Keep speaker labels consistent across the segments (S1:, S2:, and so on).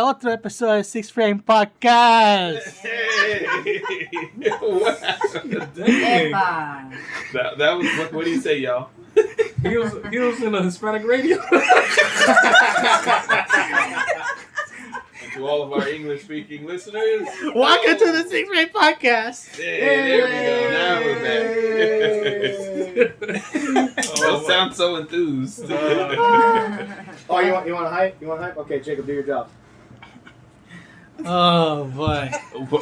S1: a otro episodio de SiXFramesPodcast.
S2: Hey! Wow.
S3: Epa.
S2: That was what do you say, y'all?
S4: He was in a Hispanic radio.
S2: And to all of our English-speaking listeners,
S1: Welcome to the SiXFramesPodcast.
S2: Hey, there we go. Now we're back. Don't sound so enthused.
S5: Oh, you want to hype? You want to hype? Okay, Jacob, do your job.
S1: Oh boy.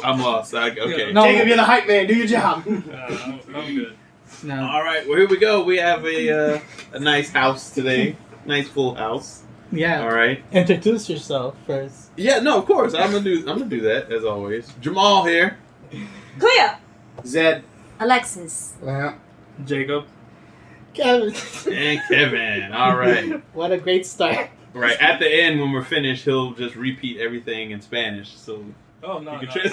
S2: I'm lost. Okay.
S1: No.
S5: Jacob, you're the hype man. Do your job.
S4: I'm good.
S1: No.
S2: All right. Well, here we go. We have a nice house today. Nice full house.
S1: Yeah.
S2: All right.
S1: Introduce yourself first.
S2: Yeah. No. Of course. I'm gonna do that as always. Jamal here.
S3: Clea.
S5: Zed.
S3: Alexis.
S4: Jacob.
S1: Kevin.
S2: And Kevin. All right.
S1: What a great start.
S2: Right. At the end, when we're finished, he'll just repeat everything in Spanish. So
S4: Oh no.
S2: you
S4: no.
S2: can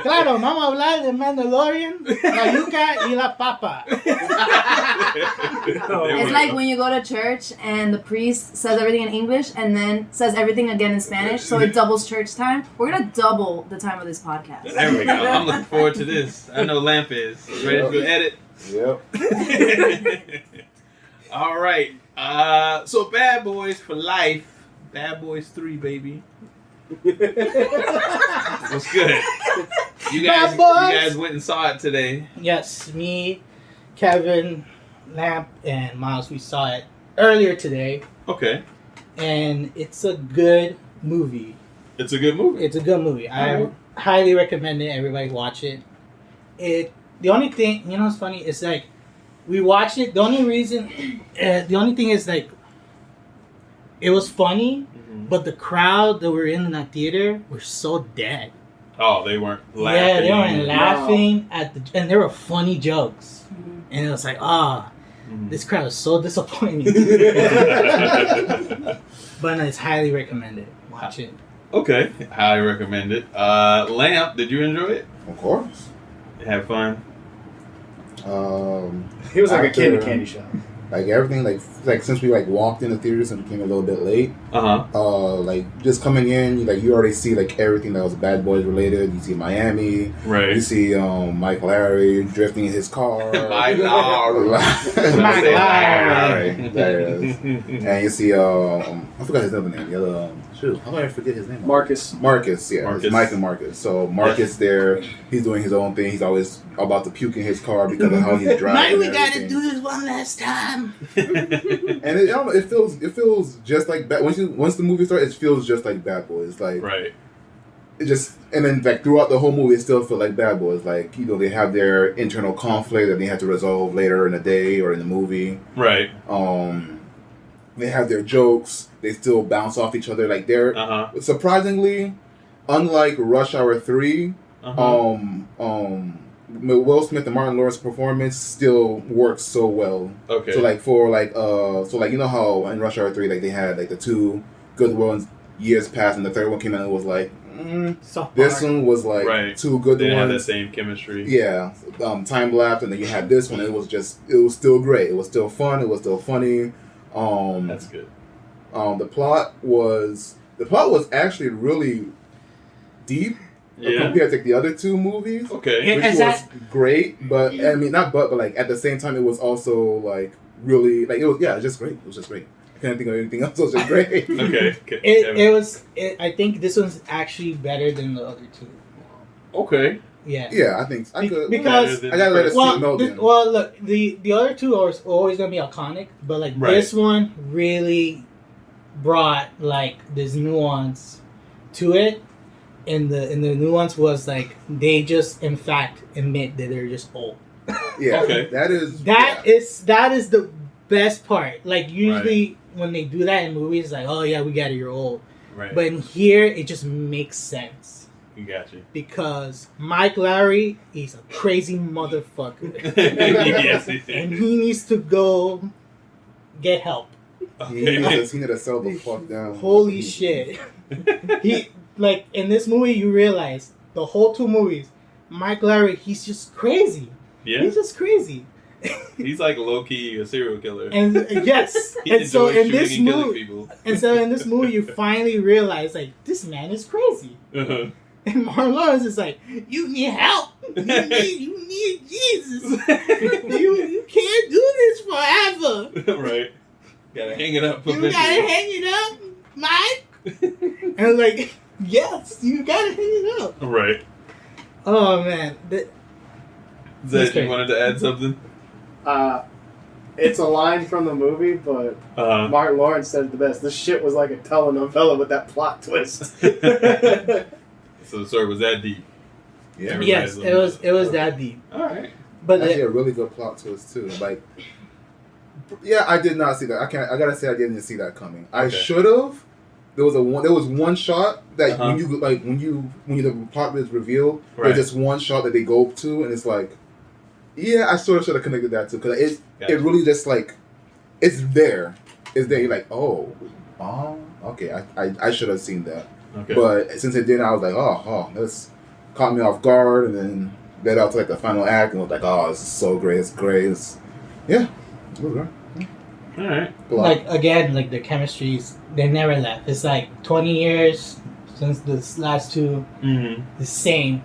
S1: Claro, vamos a hablar de Mandalorian, la yuca y la papa.
S3: It's like when you go to church and the priest says everything in English and then says everything again in Spanish, so it doubles church time. We're gonna double the time of this podcast.
S2: There we go. I'm looking forward to this. I know Lamp is ready to go edit.
S5: Yep.
S2: All right. So Bad Boys for Life. Bad Boys 3, baby. What's good? You guys went and saw it today.
S1: Yes, me, Kevin, Lamp, and Miles, we saw it earlier today.
S2: Okay.
S1: And it's a good movie.
S2: It's a good movie.
S1: It's a good movie. I highly recommend it. Everybody watch it. The only thing, you know what's funny? It's like, we watched it. The only thing is like, it was funny, but the crowd that were in that theater were so dead.
S2: Oh, they weren't laughing.
S1: Yeah, they weren't laughing and there were funny jokes. And it was like, this crowd is so disappointing. But it's highly recommended. Watch it.
S2: Okay. Highly recommend it. Lamp, did you enjoy it?
S6: Of course.
S2: Have fun?
S5: He was like a kid in a
S6: after,
S5: candy shop.
S6: Like everything, like since we walked in the theaters and came a little bit late. Like just coming in, you already see like everything that was Bad Boys related. You see Miami,
S2: Right.
S6: You see Mike Larry drifting in his car.
S2: Mike Larry.
S1: Mike Larry.
S6: That is. And you see I forgot his other name. The other how do I forget his name?
S5: Marcus,
S6: yeah.
S2: Marcus.
S6: It's Mike and Marcus. So Marcus there, he's doing his own thing. He's always about to puke in his car because of how he's driving.
S1: We gotta do this one last time.
S6: And it feels just like once the movie starts, it feels just like Bad Boys. Like
S2: Right.
S6: it just, and then like throughout the whole movie, it still feels like Bad Boys. Like they have their internal conflict that they have to resolve later in the day or in the movie.
S2: Right.
S6: They have their jokes. They still bounce off each other. Like they're surprisingly, unlike Rush Hour 3, Will Smith and Martin Lawrence performance still works so well.
S2: Okay.
S6: So you know how in Rush Hour 3 like they had like the two good ones years passed and the third one came out and it was like this one was like two good
S2: they
S6: ones.
S2: They had the same chemistry.
S6: Yeah. Time lapse, and then you had this one. It was still great. It was still fun. It was still funny.
S2: That's good.
S6: The plot was actually really deep compared to the other two movies.
S2: Okay.
S6: Which was great, but I mean but like at the same time it was also like really like it was just great. It was just great. I can't think of anything else. It was just great.
S2: Okay.
S1: I think this one's actually better than the other two.
S2: Okay.
S1: Yeah.
S6: Yeah, I think I could
S1: because
S6: I gotta let it sit then.
S1: Well, look, the other two are always gonna be iconic, but like this one really brought like this nuance to it, and the nuance was like they just in fact admit that they're just old.
S6: Yeah,
S2: okay.
S6: That is
S1: the best part. Like usually when they do that in movies, it's like, oh yeah, we got it, you're old.
S2: Right.
S1: But in here, it just makes sense.
S2: Got you.
S1: Because Mike Larry, he's a crazy motherfucker.
S2: Yes, he
S1: and he needs to go get help.
S6: He needs to settle the fuck down.
S1: Holy shit. He like in this movie you realize the whole two movies, Mike Larry, he's just crazy.
S2: Yeah.
S1: He's just crazy.
S2: He's like low key a serial killer.
S1: And yes,
S2: He
S1: and so
S2: enjoys
S1: in this
S2: shooting and killing
S1: movie,
S2: people.
S1: and so in this movie, you finally realize like this man is crazy.
S2: Uh-huh.
S1: And Martin Lawrence is like, you need help. You need Jesus. You can't do this forever.
S2: Right. Gotta hang it up.
S1: You gotta hang it up, Mike. And I'm like, yes, you gotta hang it up.
S2: Right.
S1: Oh man,
S2: Zed, you wanted to add something?
S5: It's a line from the movie, but Martin Lawrence said it the best. This shit was like a telenovela with that plot twist.
S2: So, sir, was that deep?
S6: Yeah.
S1: yes, it was that deep.
S2: All right.
S1: But
S6: Actually, a really good plot twist too. Like, yeah, I did not see that. I gotta say, I didn't see that coming. I should have. There was one shot that when the plot was revealed, there's just one shot that they go to, and it's like, yeah, I sort of should have connected that too, because it really just like, it's there. You're like, oh, okay, I should have seen that.
S2: Okay.
S6: But since it didn't, I was like, oh, this caught me off guard, and then led out to like the final act, and I was like, oh, this is so great, it's great. Yeah, it was great.
S2: All right.
S1: like again, like the chemistries, they never left. It's like 20 years since the last two, the same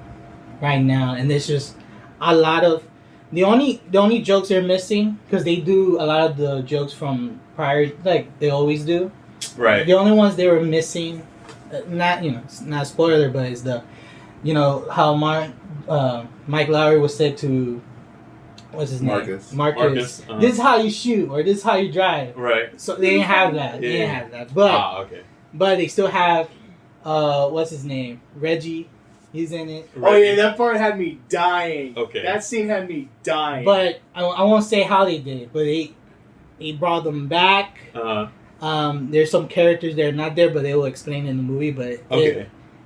S1: right now, and there's just a lot of the only jokes they're missing, because they do a lot of the jokes from prior, like they always do.
S2: Right.
S1: The only ones they were missing, not it's not a spoiler, but it's the how Mike Lowry was said to. What's his name? Marcus. This is how you shoot, or this is how you drive.
S2: Right.
S1: So they didn't have that. They didn't have that. But but they still have what's his name? Reggie. He's in it.
S5: Oh yeah, that part had me dying.
S2: Okay.
S5: That scene had me dying.
S1: But I won't say how they did it, but they brought them back. There's some characters that are not there, but they will explain in the movie. But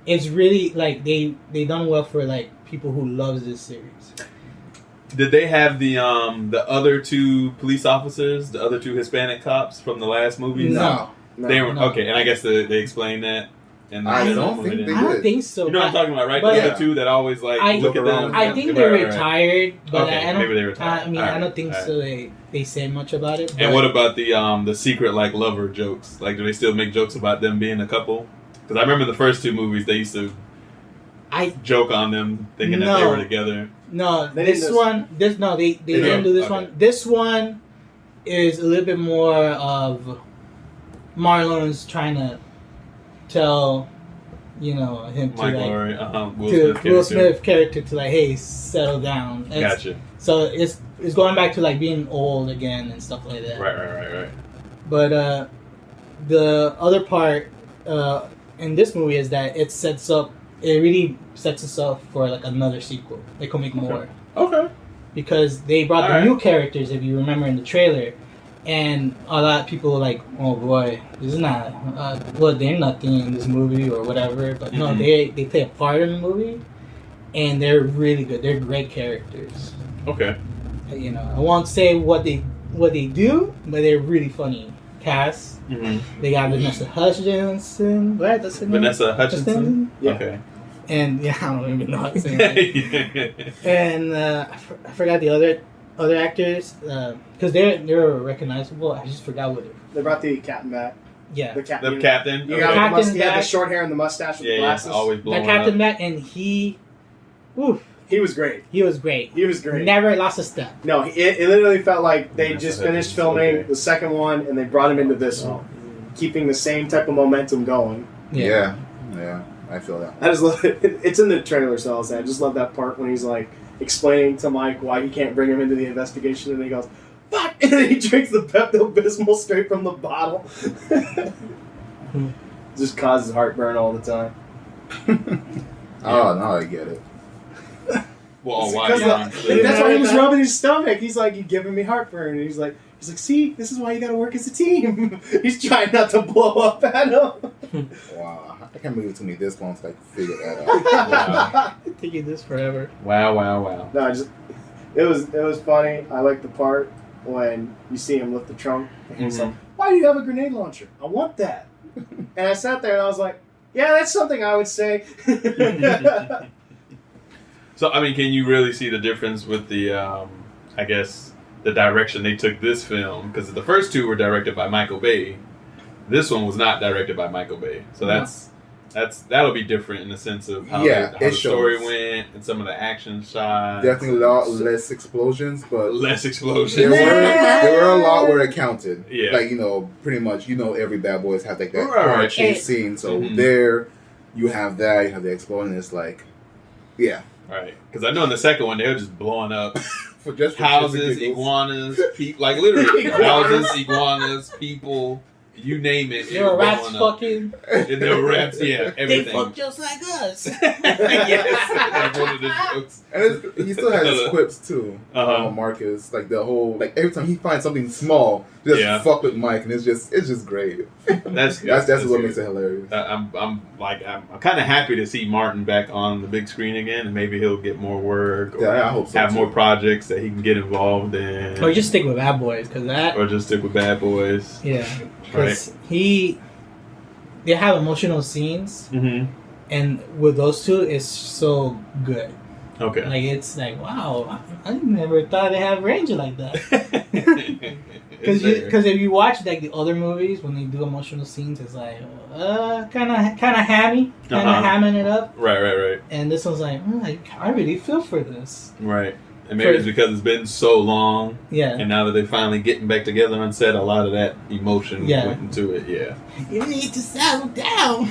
S1: it's really like they done well for like people who loves this series.
S2: Did they have the other two police officers, the other two Hispanic cops from the last movie?
S1: No.
S2: They were okay, and I guess they explained that. And
S6: I don't think they did.
S1: I don't think so.
S2: You know what I'm talking about, right?
S1: But
S2: the other two that always like look at them.
S1: I think they retired, but
S2: okay,
S1: I don't.
S2: Maybe they retired.
S1: I mean, I don't think so. They say much about it.
S2: And what about the secret like lover jokes? Like, do they still make jokes about them being a couple? Because I remember the first two movies, they used to joke on them, thinking that they were together.
S1: No, they didn't do this one. This one is a little bit more of Marlon's trying to tell, him to Will Smith character to like, hey, settle down.
S2: Gotcha.
S1: So it's going back to like being old again and stuff like that.
S2: Right.
S1: But the other part in this movie is that it really sets us up for like another sequel. They could make more.
S2: Okay.
S1: Because they brought the new characters, if you remember in the trailer, and a lot of people were like, oh boy, this is not they're nothing in this movie or whatever. But no, they play a part in the movie, and they're really good. They're great characters.
S2: Okay.
S1: I won't say what they do, but they're really funny. Cast. They got Vanessa Hutchinson. Right, that's her name.
S2: Vanessa Hutchinson.
S5: Yeah.
S2: Okay.
S1: And I don't even know how to say that. And I forgot the other actors because they're recognizable. I just forgot what
S5: they brought the captain back.
S1: Yeah,
S5: the captain.
S1: You got
S5: he had the short hair and the mustache with the glasses.
S2: Always blowing
S1: the captain
S2: up.
S1: back, and he
S5: was great.
S1: He was great. Never lost a step.
S5: No, it literally felt like they just finished filming the second one and they brought him into this one, keeping the same type of momentum going.
S6: Yeah, I feel that.
S5: I just love it. It's in the trailer, so I'll say I just love that part when he's like explaining to Mike why he can't bring him into the investigation, and he goes, "Fuck!" and then he drinks the Pepto-Bismol straight from the bottle. Just causes heartburn all the time.
S6: Oh, now I get it.
S2: Well, why?
S5: That's why he was rubbing his stomach. He's like, "You're giving me heartburn." And he's like, "See, this is why you got to work as a team." He's trying not to blow up at him.
S6: Wow, I can't believe it took me this long to figure that out.
S2: Wow.
S1: It's taking this forever.
S2: Wow.
S5: No, it was funny. I like the part when you see him lift the trunk and he's like, "Why do you have a grenade launcher? I want that." And I sat there and I was like, "Yeah, that's something I would say."
S2: So, I mean, can you really see the difference with the, I guess, the direction they took this film, because the first two were directed by Michael Bay. This one was not directed by Michael Bay, so that'll be different in the sense of how the story went and some of the action shots.
S6: Definitely a lot less explosions, but
S2: less explosions.
S6: There were a lot where it counted.
S2: Yeah,
S6: like pretty much every Bad Boys have like that
S2: Right.
S6: car chase scene. So there, you have that. You have the explosion. It's like, yeah,
S2: right. Because I know in the second one they were just blowing up
S6: for just
S2: houses, iguanas, like literally houses, iguanas, people. You name it.
S1: There were rats fucking.
S2: And there were rats, yeah, everything.
S1: They fuck just like us.
S2: Yes, that's one of the jokes.
S6: And he still has his quips too. Marcus, like the whole, like every time he finds something small, just fuck with Mike, and it's just great.
S2: That's
S6: what makes it hilarious.
S2: I'm kind of happy to see Martin back on the big screen again, and maybe he'll get more work. Or
S6: I hope so.
S2: Have more projects that he can get involved in.
S1: Or just stick with Bad Boys,
S2: Or just stick with Bad Boys.
S1: Yeah. Because they have emotional scenes, and with those two, it's so good.
S2: Okay.
S1: Like, it's like, wow, I never thought they have range like that. Because if you watch like the other movies, when they do emotional scenes, it's like, kind of hammy, hamming it up.
S2: Right.
S1: And this one's like, I really feel for this.
S2: Right. And maybe it's because it's been so long.
S1: Yeah.
S2: And now that they're finally getting back together on set, a lot of that emotion went into it. Yeah.
S1: You need to settle down.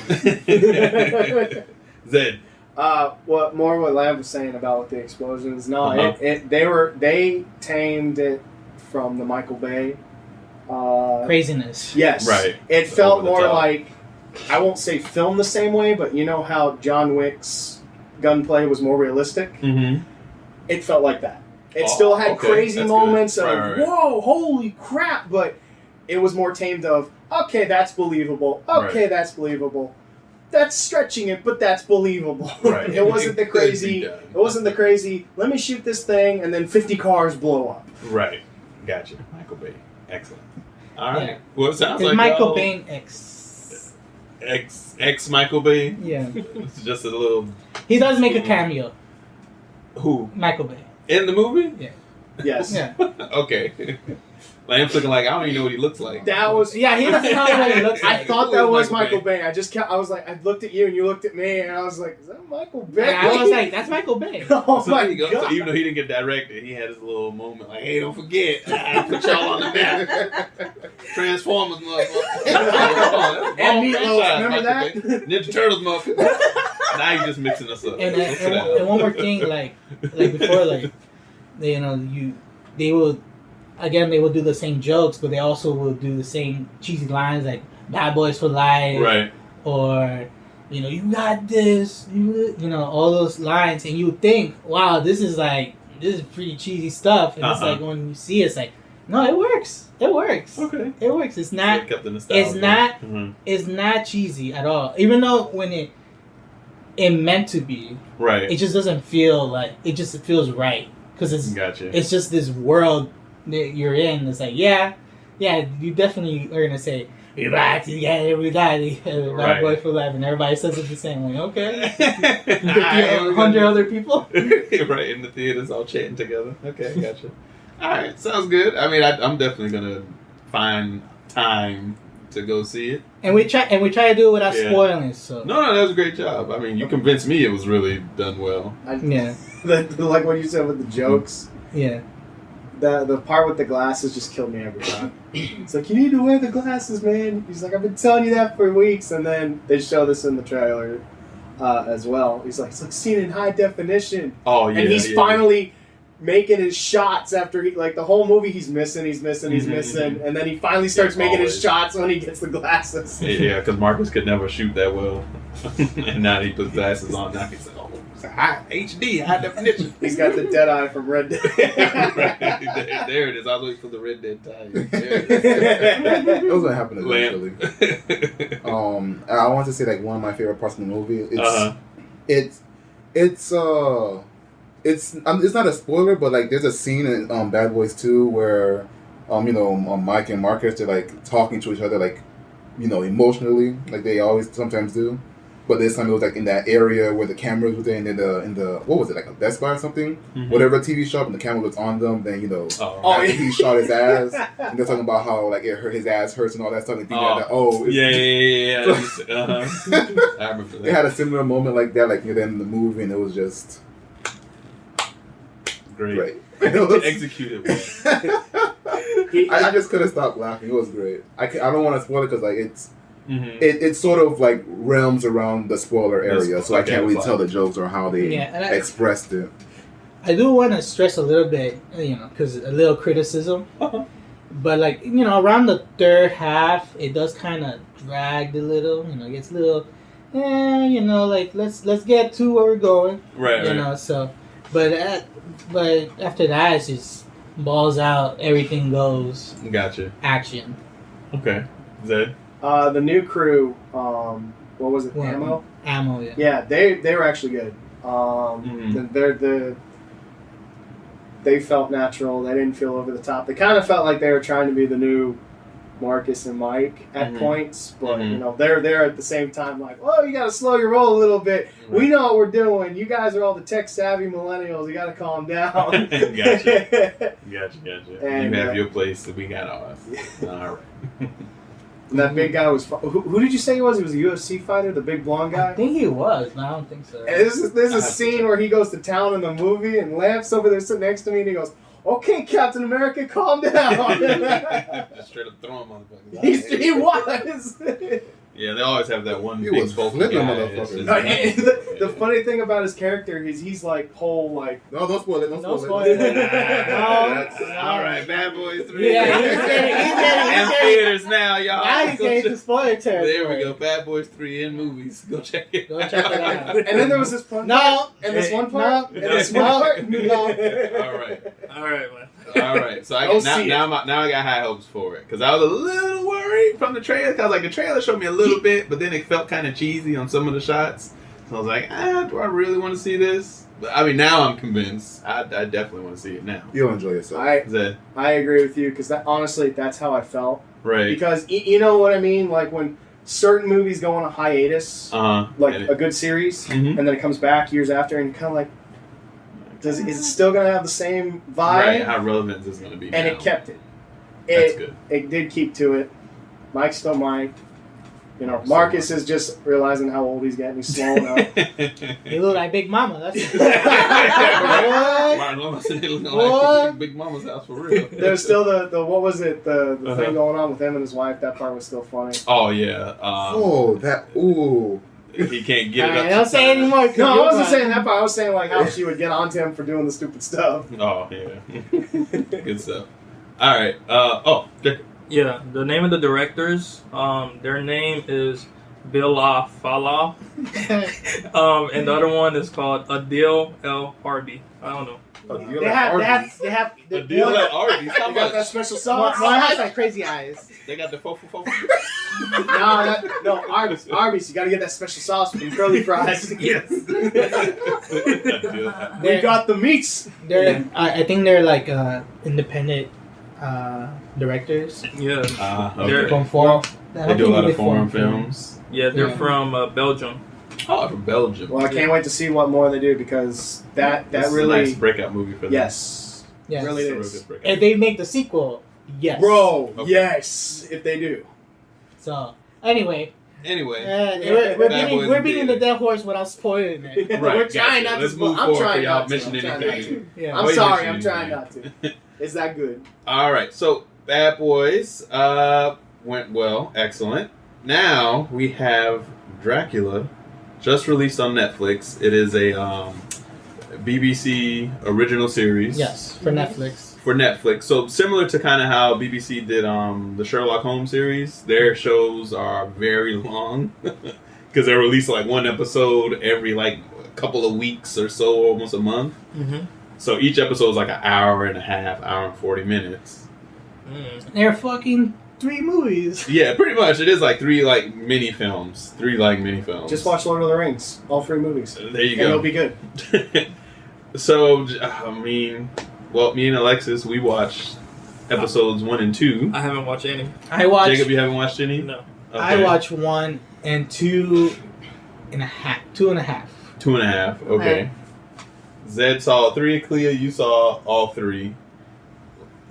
S2: Zed.
S5: What Lamb was saying about with the explosions? No, they tamed it from the Michael Bay
S1: craziness.
S5: Yes.
S2: Right.
S5: It felt more like, I won't say film the same way, but you know how John Wick's gunplay was more realistic?
S2: Mm-hmm.
S5: It felt like that. It still had crazy moments of, whoa, holy crap, but it was more tamed of, okay, that's believable. Okay, that's believable. That's stretching it, but that's believable.
S2: Right.
S5: It wasn't the crazy, let me shoot this thing and then 50 cars blow up.
S2: Right. Gotcha. Michael Bay. Excellent. All right. Yeah. Well, it sounds like
S1: Michael Bay
S2: X Michael Bay?
S1: Yeah.
S2: It's just a little...
S1: He does make a cameo.
S2: Who?
S1: Michael Bay.
S2: In the movie?
S1: Yeah.
S5: Yes.
S1: Yeah.
S2: Okay. Lamb's looking like, I don't even know what he looks like.
S5: That was...
S1: Yeah, he doesn't know what he looks like.
S5: I thought that was Michael Bay. I was like, I looked at you and you looked at me and I was like, is that Michael Bay?
S1: Yeah, I was like, that's Michael Bay.
S5: Oh
S2: so
S5: my God.
S2: So even though he didn't get directed, he had his little moment like, hey, don't forget, I put y'all on the map. Transformers, motherfucker.
S5: And Meatloaf, remember that?
S2: Ninja Turtles, motherfucker. Now you're just mixing us up.
S1: And one more thing, like before, like, they will do the same jokes, but they also will do the same cheesy lines like "Bad Boys for Life,"
S2: right?
S1: Or you got this, all those lines, and you would think, wow, this is pretty cheesy stuff, and it's like when you see it, it's like, no, it works.
S2: Okay,
S1: it works. It's not. It's not cheesy at all. Even though when it meant to be,
S2: right?
S1: It just doesn't feel like it. Just feels right because it's just this world that you're in. It's like, yeah, you definitely are gonna say, we ride together, we die together, Bad Boy for Life, and everybody says it the same way. Okay, 100 other people,
S2: right in the theaters, all chatting together. Okay, gotcha. All right, sounds good. I mean, I'm definitely gonna find time to go see it,
S1: and we try to do it without spoiling it. So
S2: no, that was a great job. I mean, you convinced me it was really done well.
S5: Like what you said with the jokes.
S1: Yeah.
S5: The part with the glasses just killed me every time. It's like, you need to wear the glasses, man. He's like, I've been telling you that for weeks. And then they show this in the trailer as well. He's like, it's like seen in high definition.
S2: Oh, yeah.
S5: And he's finally making his shots after the whole movie he's missing. And then he finally starts making his shots when he gets the glasses.
S2: Yeah, because Marcus could never shoot that well. And now he puts glasses on. Now he's like, oh, it's a HD, high definition.
S5: He's got the dead eye from Red Dead.
S2: Right. There it is. I was waiting for the Red Dead tie.
S6: That was going to happen eventually. I want to say like one of my favorite parts of the movie. It's not a spoiler, but like there's a scene in Bad Boys 2 where Mike and Marcus, they're like talking to each other like emotionally, like they always sometimes do. but this time it was like in that area where the cameras were in the what was it, like a Beskar or something, whatever TV shop, and the camera was on them. Then after he shot his ass, and they're talking about how like it hurt, his ass hurts and all that stuff. And
S2: Yeah. I remember that.
S6: They had a similar moment like that, like in the movie, and it was just great.
S2: Executed.
S6: I just couldn't stop laughing. It was great. I don't want to spoil it because like it's sort of like realms around the spoiler area, so I can't really tell the jokes or how they expressed it.
S1: I do want to stress a little bit, because a little criticism. But like around the third half, it does kind of drag a little. It gets a little, like let's get to where we're going.
S2: Right.
S1: So, but after that, it's just balls out, everything goes.
S2: Gotcha.
S1: Action.
S2: Okay. Zed?
S5: The new crew, what was it? Ammo?
S1: Ammo, yeah.
S5: Yeah, they were actually good. They felt natural. They didn't feel over the top. They kind of felt like they were trying to be the new Marcus and Mike at points, but they're there at the same time. Like, you got to slow your roll a little bit. Right. We know what we're doing. You guys are all the tech savvy millennials. You got to calm down.
S2: Gotcha.
S5: And,
S2: you have your place, we got ours. All right.
S5: And that big guy was. Who did you say he was? He was a UFC fighter, the big blonde guy.
S1: I think he was, but I don't think so.
S5: And there's a scene where he goes to town in the movie, and Lamps over there sitting next to me, and he goes, "Okay, Captain America, calm down."
S2: Just straight up throw him on the fucking.
S5: He was.
S2: Yeah, they always have that one
S6: He
S2: big
S6: was
S2: vocal
S6: flipping
S2: guy.
S6: motherfuckers.
S5: The funny thing about his character is he's like whole like.
S6: No, don't spoil it. Don't spoil
S1: it.
S2: All right, Bad Boys 3.
S1: Yeah, he's
S2: in theaters now, y'all.
S1: Now he's getting to spoiler territory.
S2: There we go. Bad Boys 3 in movies. Go check it out.
S5: And then there was this one part. And this one part. And this one part.
S2: All right, man. All right, so now I got high hopes for it because I was a little worried from the trailer because like the trailer showed me a little bit, but then it felt kind of cheesy on some of the shots. So I was like, do I really want to see this? But I mean, now I'm convinced. I definitely want to see it now.
S6: You'll enjoy yourself.
S5: I agree with you because honestly, that's how I felt.
S2: Right.
S5: Because you know what I mean, like when certain movies go on a hiatus, like a good series, and then it comes back years after, and you're kind of like. Is it still going to have the same vibe?
S2: Right, how relevant is this going to be
S5: And
S2: now?
S5: it kept it.
S2: That's good.
S5: It did keep to it. Mike's still Mike. Marcus is just realizing how old he's getting. He's slowing up.
S1: He look like Big Mama. That's
S2: Martin Lawrence looking like Big Mama's house for real.
S5: There's still the what was it? The thing going on with him and his wife. That part was still funny.
S2: Oh, yeah. He can't get it up.
S1: Don't say anymore.
S5: No, I wasn't saying that part. I was saying like how she would get onto him for doing the stupid stuff.
S2: Oh, yeah. Good stuff. All right.
S4: Yeah, the name of the directors, their name is Bilal Fallah. And the other one is called Adil El Harbi. I don't know.
S1: They have
S2: Adil El Harbi.
S5: They got that special sauce.
S1: One has like crazy eyes.
S2: They got the fofo.
S5: No, Arby's. You got to get that special sauce with them curly fries.
S2: Yes.
S5: We got the meats.
S1: I think they're like independent directors.
S4: Yeah.
S2: Okay.
S1: From forum.
S2: They do a lot of foreign films.
S4: Yeah, they're from Belgium.
S2: Oh, from Belgium.
S5: Well, I can't wait to see what more they do because that really
S2: is a nice breakout movie for them.
S5: Yes, really is.
S1: If they make the sequel, yes,
S5: bro, yes, if they do.
S1: So anyway, we're beating the dead horse without spoiling it.
S2: Right,
S5: we're trying not to.
S2: Let's move forward for y'all. Mission anything.
S5: Yeah. I'm sorry, I'm trying not to. It's that good.
S2: All right, so Bad Boys went well, excellent. Now we have Dracula, just released on Netflix. It is a BBC original series.
S1: Yes, for Netflix.
S2: So similar to kind of how BBC did the Sherlock Holmes series, their shows are very long because they release like one episode every like couple of weeks or so, almost a month.
S4: Mm-hmm.
S2: So each episode is like an hour and a half, hour and 40 minutes.
S1: They're fucking 3 movies.
S2: Yeah, pretty much. It is like 3 like mini films.
S5: Just watch Lord of the Rings, all 3 movies.
S2: There you
S5: and
S2: go.
S5: It'll be good.
S2: So, me and Alexis, we watched episodes 1 and 2.
S4: I haven't watched any.
S2: Jacob, you haven't watched any?
S4: No.
S2: Okay.
S1: I watched 1 and 2, and a half. 2.5.
S2: 2.5. Okay. Zed saw 3. Clea, you saw all 3.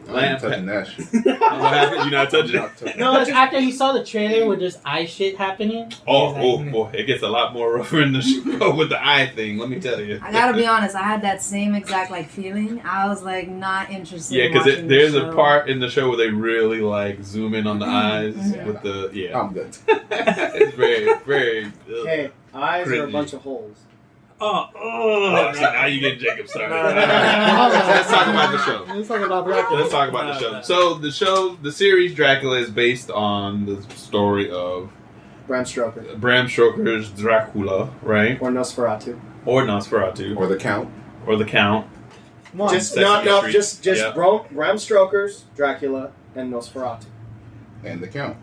S6: I'm not touching that shit.
S2: What happened? You not touching it?
S1: No, it's after he saw the trailer where there's eye shit happening.
S2: Oh boy, it gets a lot more rougher in the show with the eye thing. Let me tell you.
S3: I gotta be honest, I had that same exact like feeling. I was like not interested.
S2: Yeah,
S3: in
S2: because
S3: watching
S2: there's
S3: the
S2: a
S3: show.
S2: part in the show where they really like zoom in on the eyes
S3: Mhm.
S2: with the
S6: I'm good.
S2: It's very very.
S5: Hey, eyes are a
S2: Cringy.
S5: bunch of holes.
S2: Oh, see, now you get Jacob started.
S1: No.
S2: Let's talk about the show.
S1: Let's talk about Dracula.
S2: Let's talk about the show. So the series Dracula is based on the story of
S5: Bram Stoker.
S2: Bram Stoker's Dracula, right?
S5: Or Nosferatu.
S2: Or Nosferatu,
S6: Or the count.
S2: or the Count.
S1: Come on.
S5: Just
S2: Sesame Street.
S5: just
S2: Yeah.
S5: Bram Stoker's Dracula and Nosferatu.
S6: And the count.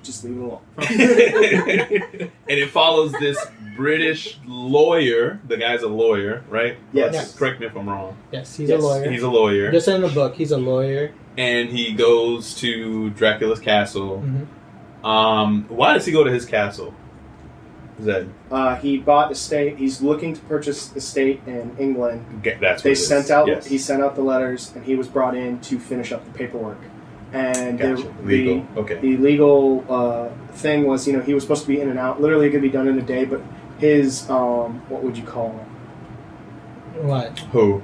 S5: Just leave it alone.
S2: And it follows this British lawyer. The guy's a lawyer, right?
S5: Yes.
S2: Correct me if I'm wrong.
S1: Yes, he's
S5: Yes.
S1: a lawyer.
S2: He's a lawyer,
S1: Just in the book, he's a lawyer.
S2: and he goes to Dracula's castle.
S1: Mm-hmm.
S2: Why does he go to his castle? Zed.
S5: He bought estate. He's looking to purchase estate in England.
S2: That's what
S5: They
S2: it is.
S5: sent out.
S2: Yes.
S5: He sent out the letters, and he was brought in to finish up the paperwork. And
S2: Gotcha. Legal. Okay.
S5: the legal thing was, he was supposed to be in and out. Literally, it could be done in a day. But his what would you call him?
S1: What?
S2: Who?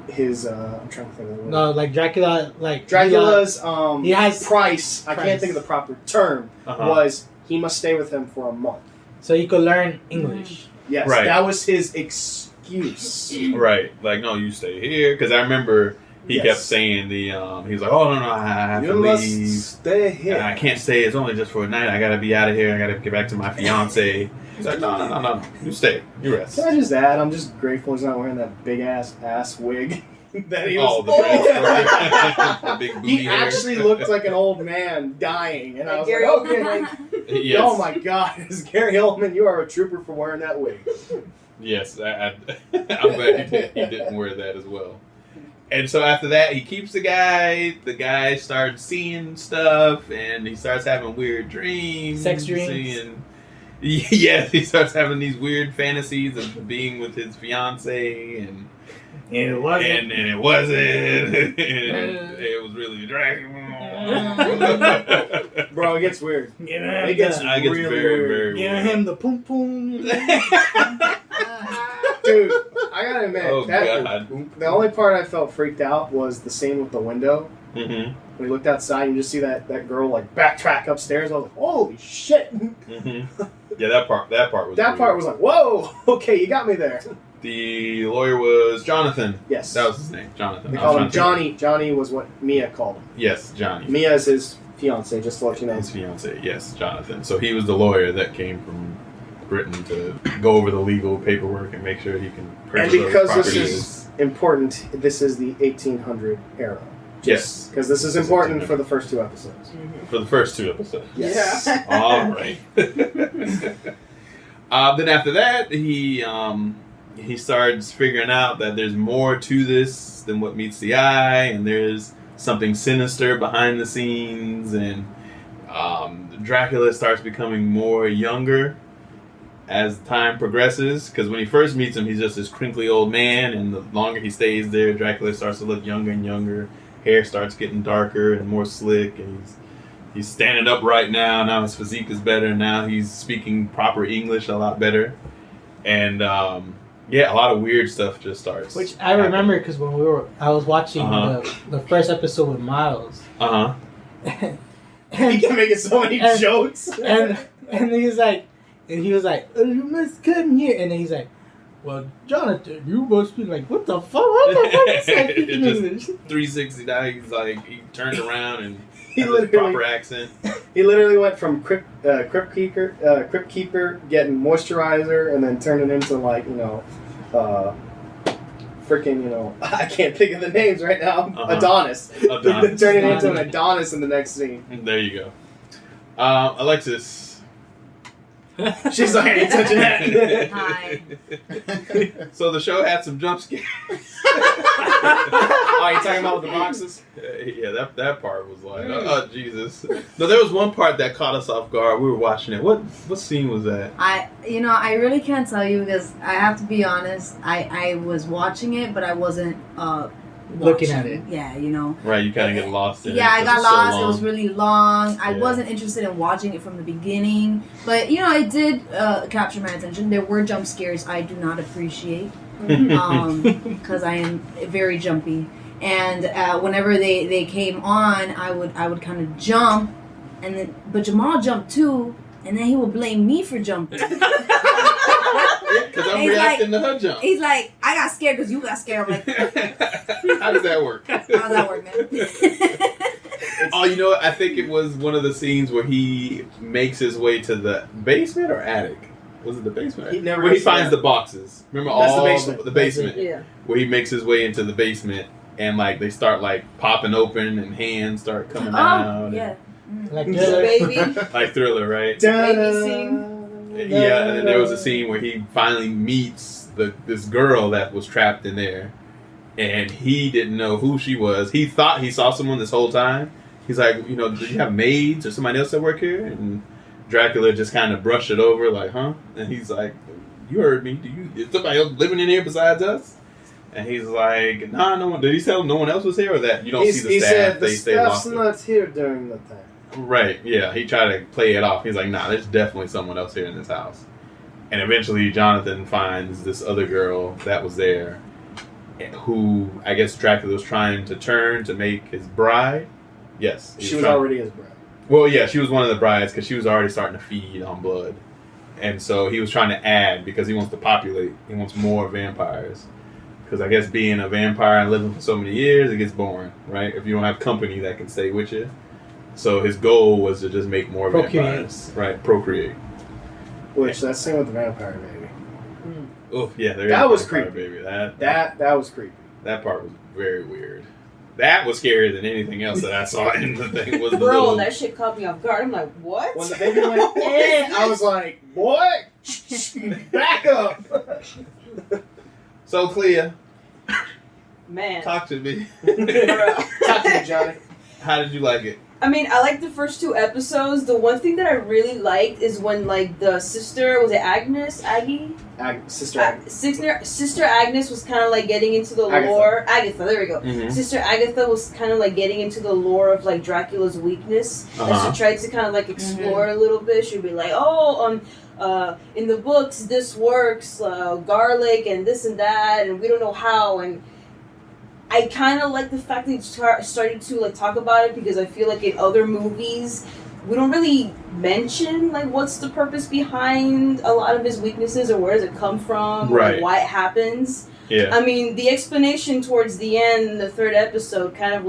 S5: His I'm trying to think of the word.
S1: No, like Dracula,
S5: Dracula's
S1: he has
S5: price. I can't
S1: price.
S5: think of the proper term.
S2: Uh-huh.
S5: Was he must stay with him for a month?
S1: so he could learn English.
S5: Yes,
S2: Right.
S5: that was his excuse.
S2: Right. Like, no, you stay here. Because I remember he
S5: Yes.
S2: kept saying he's like, oh, no, I have
S5: You
S2: to
S5: must
S2: leave.
S5: stay here.
S2: I can't stay. It's only just for a night. I got to be out of here. I got to get back to my fiance. He's like, no. You stay. You rest.
S5: Can I just add? I'm just grateful he's not wearing that big ass wig that he was.
S2: Oh, the Bram Stoker. The big booty
S5: He
S2: hair.
S5: actually looked like an old man dying, and I was
S3: Gary
S5: like, okay,
S3: Oldman.
S2: Yes.
S5: oh my god, is Gary Oldman? You are a trooper for wearing that wig.
S2: Yes, I'm glad he didn't wear that as well. And so after that, he keeps the guy. The guy starts seeing stuff, and he starts having weird dreams.
S1: Sex dreams.
S2: Yes, he starts having these weird fantasies of being with his fiance, and
S1: It wasn't.
S2: and it wasn't. And it was really Dracula.
S5: Bro, it gets weird.
S1: Give
S5: It gets
S2: I get
S5: really
S2: very,
S5: weird.
S2: very
S1: Give
S2: weird.
S1: him the poom poom.
S5: Dude, I gotta admit,
S2: Oh
S5: that,
S2: God.
S5: the only part I felt freaked out was the scene with the window.
S2: Mm-hmm.
S5: When he looked outside, you just see that girl like backtrack upstairs. I was like, holy shit.
S2: Mm-hmm. Yeah, that part was.
S5: That
S2: weird.
S5: part was like, whoa, okay, you got me there.
S2: The lawyer was Jonathan.
S5: Yes.
S2: That was his name, Jonathan.
S5: They
S2: I was
S5: call
S2: trying
S5: him
S2: to think.
S5: Johnny. Johnny was what Mia called him.
S2: Yes, Johnny.
S5: Mia is his fiance, just to let you know.
S2: His fiance, yes, Jonathan. So he was the lawyer that came from Britain to go over the legal paperwork and make sure he can
S5: And
S2: purchase those
S5: because this
S2: properties.
S5: is important, this is the 1800 era.
S2: Yes.
S5: Because this is
S2: It's
S5: important
S2: 1800.
S5: for the first 2 episodes.
S2: For the first 2 episodes.
S5: Yes.
S3: Yeah.
S2: All right. Then after that, he starts figuring out that there's more to this than what meets the eye, and there's something sinister behind the scenes, and Dracula starts becoming more younger as time progresses. Because when he first meets him, he's just this crinkly old man, and the longer he stays there, Dracula starts to look younger and younger. Hair starts getting darker and more slick, and he's standing up right now. Now his physique is better. Now he's speaking proper English a lot better. And yeah, a lot of weird stuff just starts.
S1: Which I remember because when I was watching the first episode with Miles.
S2: Uh-huh.
S5: He can make so many
S1: And-
S5: jokes.
S1: and he was like, oh, you must come here. And then he's like, well, Jonathan, you must be like, what the fuck? What the fuck is that speaking
S2: Just
S1: English?
S2: 360 now, he's like, he turned around and
S5: He
S2: has his
S5: literally-
S2: proper accent.
S5: He literally went from crypt keeper getting moisturizer and then turning into like, freaking, I can't think of the names right now.
S2: Uh-huh.
S5: Adonis.
S2: Adonis.
S5: Turning into an Adonis in the next scene.
S2: There you go. Alexis.
S5: She's like, I ain't touching that.
S3: Hi.
S2: So the show had some jump scares.
S5: Oh, you talking about with the boxes?
S2: Yeah, that part was like, oh Jesus. No, there was one part that caught us off guard. We were watching it. What scene was that?
S3: I really can't tell you because I have to be honest. I was watching it, but I wasn't
S1: looking at it.
S3: Yeah,
S2: Right, you kind of get lost in it.
S3: Yeah, I got lost.
S2: So
S3: it was really long. I wasn't interested in watching it from the beginning. But, it did capture my attention. There were jump scares I do not appreciate because I am very jumpy. And whenever they came on, I would kind of jump. But Jamal jumped too, and then he would blame me for jumping.
S2: Because I'm reacting to her jump.
S3: He's like, I got scared because you got scared. I'm like,
S2: how does that work?
S3: How does that work, man?
S2: Oh, I think it was one of the scenes where he makes his way to the basement or attic. Was it the basement? Where he finds the boxes. Remember the basement.
S3: Yeah.
S2: Where he makes his way into the basement and they start popping open and hands start coming out.
S3: Yeah.
S1: Like
S7: baby.
S2: Like Thriller, right?
S7: Baby scene.
S2: Yeah, and then there was a scene where he finally meets this girl that was trapped in there, and he didn't know who she was. He thought he saw someone this whole time. He's like, do you have maids or somebody else that work here? And Dracula just kind of brushed it over, like, huh? And he's like, you heard me. Is somebody else living in here besides us? And he's like, nah, no one. Did he tell him no one else was here, or that you don't see the
S5: he
S2: staff?
S5: Said,
S2: they stay locked.
S5: The staff's not here during the time.
S2: Right, yeah. He tried to play it off. He's like, nah, there's definitely someone else here in this house. And eventually Jonathan finds this other girl that was there who I guess Dracula was trying to turn to make his bride. Yes.
S5: She was already his bride.
S2: Well, yeah, she was one of the brides because she was already starting to feed on blood. And so he was trying to add because he wants to populate. He wants more vampires. Because I guess being a vampire and living for so many years, it gets boring, right? If you don't have company that can stay with you. So his goal was to just make more vampires. Right, procreate.
S5: Which, that scene with the vampire baby.
S2: Oh, yeah,
S5: that was creepy.
S2: Baby.
S5: That was creepy.
S2: That part was very weird. That was scarier than anything else that I saw in the thing. Was
S7: Bro, that shit caught me off guard. I'm like, what?
S5: When the baby went in, I was like, boy, back up.
S2: So, Clea.
S7: Man.
S2: Talk to me.
S5: Talk to me, Johnny.
S2: How did you like it?
S7: I mean, I liked the first 2 episodes. The one thing that I really liked is when, the sister, was it Agnes? Aggie?
S5: Sister Agnes.
S7: Sister Agnes was kind of, getting into the lore. Agatha, there we go. Mm-hmm. Sister Agatha was kind of, getting into the lore of, Dracula's weakness. And she tried to kind of, explore a little bit. She'd be like, in the books, this works, garlic and this and that, and we don't know how, and I kind of like the fact that you started to talk about it because I feel like in other movies we don't really mention what's the purpose behind a lot of his weaknesses or where does it come from,
S2: right?
S7: Why it happens.
S2: Yeah.
S7: I mean, the explanation towards the end, in the 3rd episode, kind of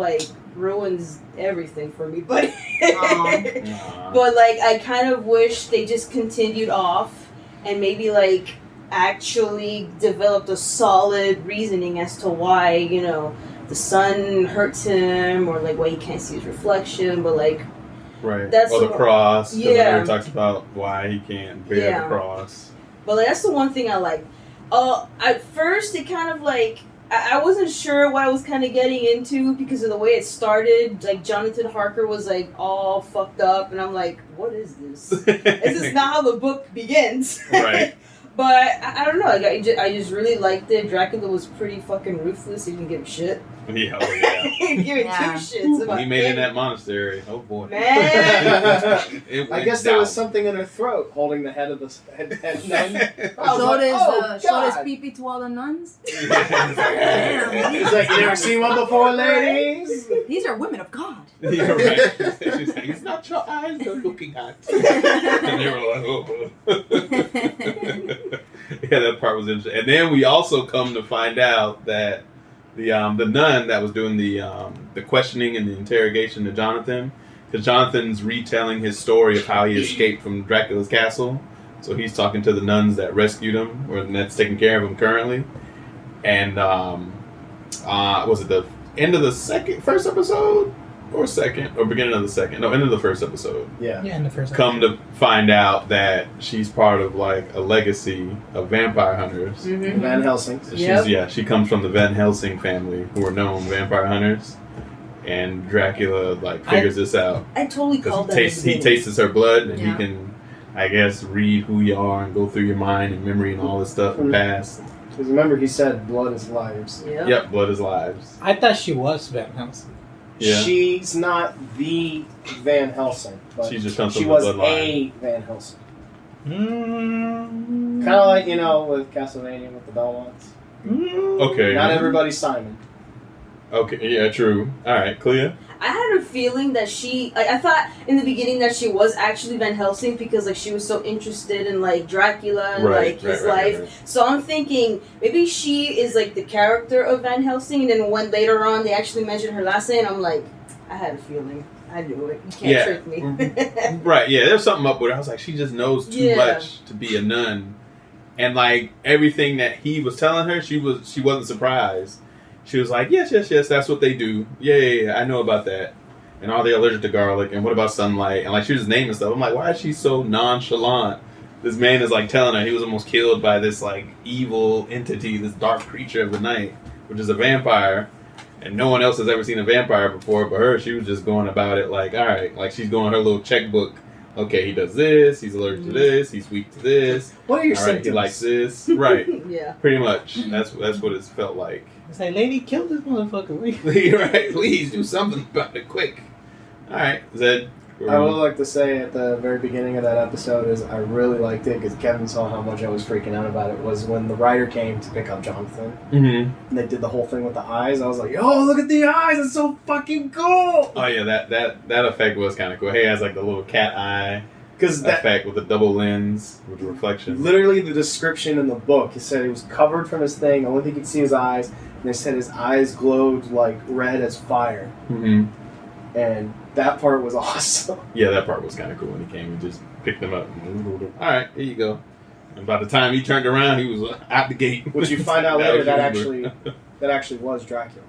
S7: ruins everything for me, but but I kind of wish they just continued off and maybe actually developed a solid reasoning as to why, the sun hurts him or why he can't see his reflection, but
S2: right.
S7: That's
S2: the cross.
S7: Yeah.
S2: It talks about why he can't bear the cross.
S7: But that's the one thing I like. At first it kind of I wasn't sure what I was kind of getting into because of the way it started. Jonathan Harker was all fucked up, and I'm like, what is this? This is not how the book begins.
S2: Right.
S7: But I don't know. I just really liked it. Dracula was pretty fucking ruthless. He didn't give a shit.
S2: Yeah, oh
S7: yeah. He didn't give 2 shits about
S2: he made it in that monastery. Oh boy.
S7: Man.
S5: I guess there was something in her throat holding the head of the nun.
S3: Showed his pee-pee to all the nuns.
S5: Damn. He's like, you never seen one before, ladies?
S3: These are women of God.
S2: Yeah, right. She's like, it's not your eyes they're looking at. And they were like, oh. Yeah, that part was interesting. And then we also come to find out that the nun that was doing the questioning and the interrogation to Jonathan, because Jonathan's retelling his story of how he escaped from Dracula's castle. So he's talking to the nuns that rescued him, or that's taking care of him currently. And was it the end of the first episode? or second, or beginning of the second. No, end of the first episode.
S5: Yeah.
S1: Yeah, in the first
S2: Come to find out that she's part of like a legacy of vampire hunters.
S3: Mm-hmm.
S5: Van Helsing.
S2: She comes from the Van Helsing family, who are known vampire hunters. And Dracula like figures this out.
S7: I totally called that.
S2: He tastes her blood, and
S3: Yeah.
S2: he can, I guess, read who you are and go through your mind and memory and all this stuff and past.
S5: Because remember, he said blood is lives.
S2: Yep, blood is lives.
S1: I thought she was Van Helsing.
S2: Yeah.
S5: She's not the Van Helsing, but
S2: She just comes
S5: she
S2: from
S5: was
S2: the bloodline.
S5: a Van Helsing.
S1: Mm.
S5: Kind of like, with Castlevania with the Belmonts.
S2: Okay.
S5: Not everybody's Simon.
S2: Okay, yeah, true. Alright, Clea?
S7: I had a feeling that she, like, I thought in the beginning that she was actually Van Helsing because, like, she was so interested in, like, Dracula and, his life.
S2: Right.
S7: So I'm thinking maybe she is, like, the character of Van Helsing, and then when later on they actually mentioned her last name, I'm like, I had a feeling. I knew it. You can't trick me.
S2: Right, yeah, there's something up with her. I was like, she just knows too much to be a nun. And, like, everything that he was telling her, she wasn't surprised. She was like, yes, that's what they do. Yeah, I know about that. And are they allergic to garlic? And what about sunlight? And like, she was just naming stuff. I'm like, why is she so nonchalant? This man is like telling her he was almost killed by this like evil entity, this dark creature of the night, which is a vampire. And no one else has ever seen a vampire before but her. She was just going about it like, all right, like she's going her little checkbook. Okay, he does this. He's allergic to this. He's weak to this.
S5: What are your
S2: all right,
S5: symptoms?
S2: he likes this. Right.
S7: Yeah.
S2: Pretty much. That's what it felt like.
S1: It's like, lady, kill this motherfucker.
S2: Right, please do something about it quick. All right, Zed.
S5: I would like to say at the very beginning of that episode is I really liked it because Kevin saw how much I was freaking out about it. Was when the writer came to pick up Jonathan
S2: Mm-hmm.
S5: and they did the whole thing with the eyes. I was like, "Yo, look at the eyes! It's so fucking cool!"
S2: Oh yeah, that effect was kind of cool. He has like the little cat eye
S5: Because that
S2: effect with the double lens with the reflection.
S5: literally the description in the book, it said he was covered from his thing. Only thing you could see his eyes, and they said his eyes glowed like red as fire.
S2: Mm-hmm.
S5: And that part was awesome.
S2: Yeah, that part was kind of cool when he came and just picked them up. All right, here you go. And by the time he turned around, he was out the gate.
S5: Which you find out later
S2: was
S5: that
S2: Uber.
S5: actually was Dracula.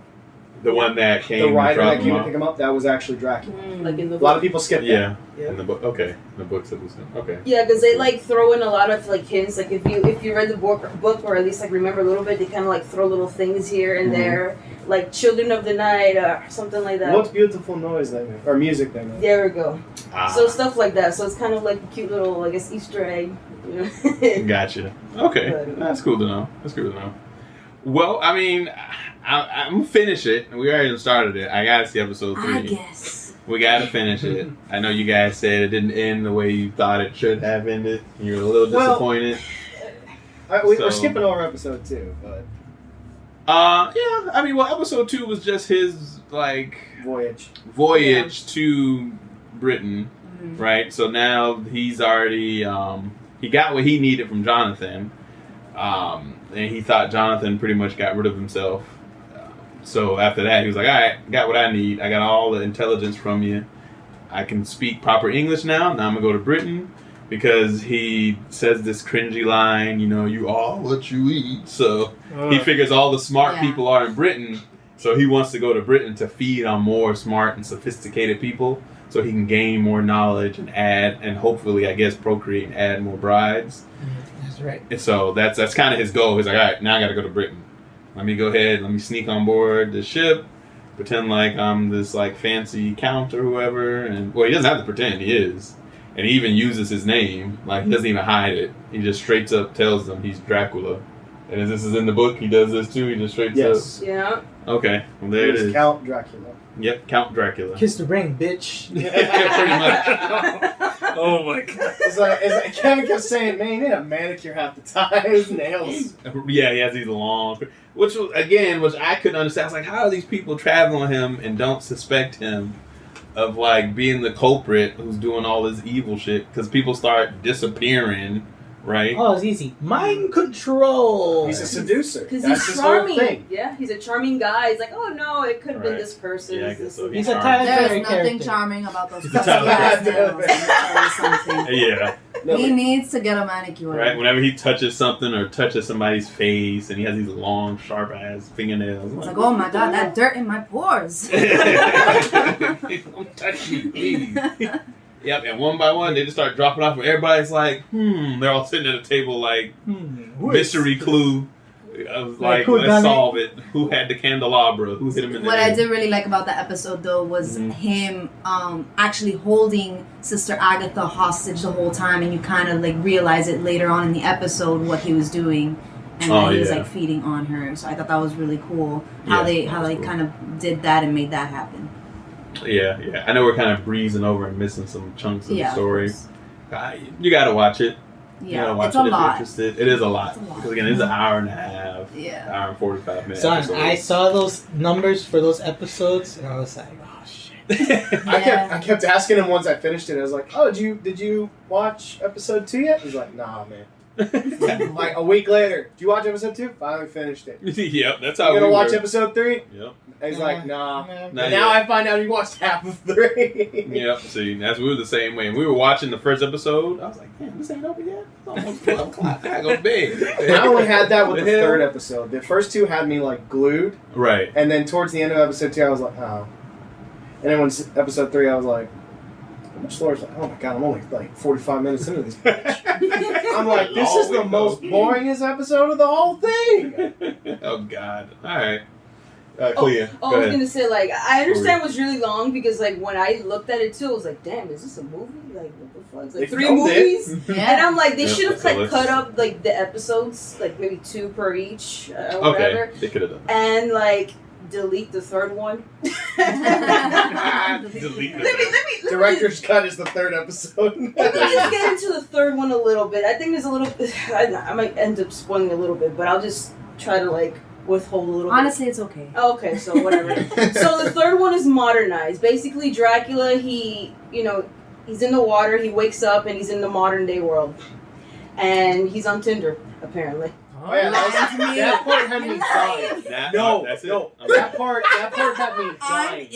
S2: The one that came.
S5: The rider
S2: and
S5: that
S2: dropped
S5: came
S2: him
S5: to
S2: off.
S5: pick him up, that was actually Dracula.
S7: Like in the
S5: A lot of people skip that.
S2: Yeah.
S5: Yeah.
S2: In the book. Okay. In the books it was him. Okay.
S7: Yeah, because they like throw in a lot of like hints. Like if you read the book or at least like remember a little bit, they kind of like throw little things here and there, like Children of the Night or something like that.
S5: What beautiful noise they make, or music they make.
S7: There we go.
S2: Ah.
S7: So stuff like that. So it's kind of like a cute little, I guess, Easter egg. You know?
S2: Gotcha. Okay.
S7: But-
S2: That's cool to know. That's cool to know. Well, I mean, I'm going to finish it. We already started it. I got to see episode 3.
S3: I guess.
S2: We got to finish it. I know you guys said it didn't end the way you thought it should have ended. You're a little disappointed.
S5: We're
S2: So-
S5: skipping over episode 2, but
S2: Yeah. I mean, well, episode 2 was just his, like, voyage to Britain,
S3: Mhm.
S2: right? So now he's already, he got what he needed from Jonathan. And he thought Jonathan pretty much got rid of himself. So after that, he was like, all right, got what I need. I got all the intelligence from you. I can speak proper English now. Now I'm going to go to Britain because he says this cringy line, you know, you are what you eat. So he figures all the smart
S3: Yeah.
S2: people are in Britain. So he wants to go to Britain to feed on more smart and sophisticated people so he can gain more knowledge and add, and hopefully, I guess, procreate and add more brides.
S1: That's right.
S2: And so that's kind of his goal. He's like, all right, now I got to go to Britain. Let me go ahead. Let me sneak on board the ship, pretend like I'm this like fancy count or whoever. And well, he doesn't have to pretend. He is, and he even uses his name. Like he doesn't even hide it. He just straight up tells them he's Dracula. And as this is in the book, he does this too. He just straight
S5: yes.
S7: Yeah.
S2: up. Okay, well there it
S5: It's
S2: is.
S5: Count Dracula.
S2: Yep, Count Dracula.
S1: Kiss the ring, bitch.
S2: Pretty much.
S4: Oh my god.
S5: It's like Kevin kept saying, man, he need a manicure half the time. His nails.
S2: Yeah, he has these long, which I couldn't understand. I was like, how are these people traveling with him and don't suspect him of like being the culprit who's doing all this evil shit? Because people start disappearing, right?
S1: Oh, it's easy. Mind control.
S5: He's a seducer.
S7: Because
S5: That's
S7: he's
S5: his whole
S7: charming.
S5: thing.
S7: Yeah, he's a charming guy. He's like, oh no, it could have been
S2: Right.
S7: this person.
S2: Yeah, I
S7: This-
S2: guess so.
S7: this-
S1: He's a
S2: charming.
S1: Tyler
S3: There
S1: Perry
S3: is nothing
S1: character.
S3: charming about those
S2: He's a
S3: pesky
S2: Tyler
S3: ass
S5: Perry.
S3: nails. Let me tell you something.
S2: Yeah,
S3: He needs to get a manicure.
S2: Right? Whenever he touches something or touches somebody's face and he has these long, sharp-ass fingernails.
S3: It's like, oh my god, that dirt in my pores.
S2: Don't touch me, please. Yep, and one by one, they just start dropping off, and everybody's like, they're all sitting at a table like, mystery clue. I was like, let's solve it. Who had the candelabra? Who hit him in the
S3: What
S2: head?
S3: I did really like about that episode, though, was him actually holding Sister Agatha hostage the whole time, and you kind of like realize it later on in the episode what he was doing, and that he was like feeding on her. So I thought that was really cool how they kind of did that and made that happen.
S2: Yeah. I know we're kind of breezing over and missing some chunks of the story. You got to watch it.
S3: Yeah,
S2: watch
S3: it's
S2: it
S3: a
S2: if
S3: lot.
S2: You're interested. It is a lot. Because again, it's an hour and a half.
S3: Yeah.
S2: Hour and 45 minutes.
S1: Son, I saw those numbers for those episodes, and I was like, oh shit.
S5: I kept asking him once I finished it. I was like, oh, did you watch episode 2 yet? He's like, nah, man. Like a week later, did you watch episode 2? Finally finished it.
S2: Yep, that's how
S5: you gonna watch episode 3?
S2: Yep.
S5: And he's like, nah.
S2: Not
S5: Now
S2: yet.
S5: I find out he watched half of 3.
S2: Yep, see, we were the same way. And we were watching the first episode. I was like, damn, this ain't over yet? It's almost 12 o'clock. I gotta go to bed.
S5: I only had that with the third episode. The first 2 had me like glued.
S2: Right.
S5: And then towards the end of episode 2, I was like, oh. And then when episode 3, I was like, how much slower? Like, oh my god, I'm only like 45 minutes into this bitch. I'm like, this is the most boringest episode of the whole thing.
S2: Oh god. Alright. Clea,
S7: I was gonna say, like, I understand it was really long because, like, when I looked at it too, I was like, damn, is this a movie? Like, what the fuck? It's like 3 movies? And I'm like, they should have like cut up like the episodes, like maybe 2 per each, or whatever.
S2: Okay, they could have done that.
S7: And like delete the third one.
S2: Delete
S7: Let me
S5: Director's cut is the 3rd episode.
S7: Let me just get into the third one a little bit. I think there's a little bit. I might end up spoiling a little bit, but I'll just try to like withhold a little bit.
S3: Honestly, it's okay.
S7: Okay, so whatever. So the third one is modernized. Basically, Dracula, he's in the water, he wakes up, and he's in the modern day world. And he's on Tinder, apparently.
S5: Oh yeah, that part had me dying. That part had me dying.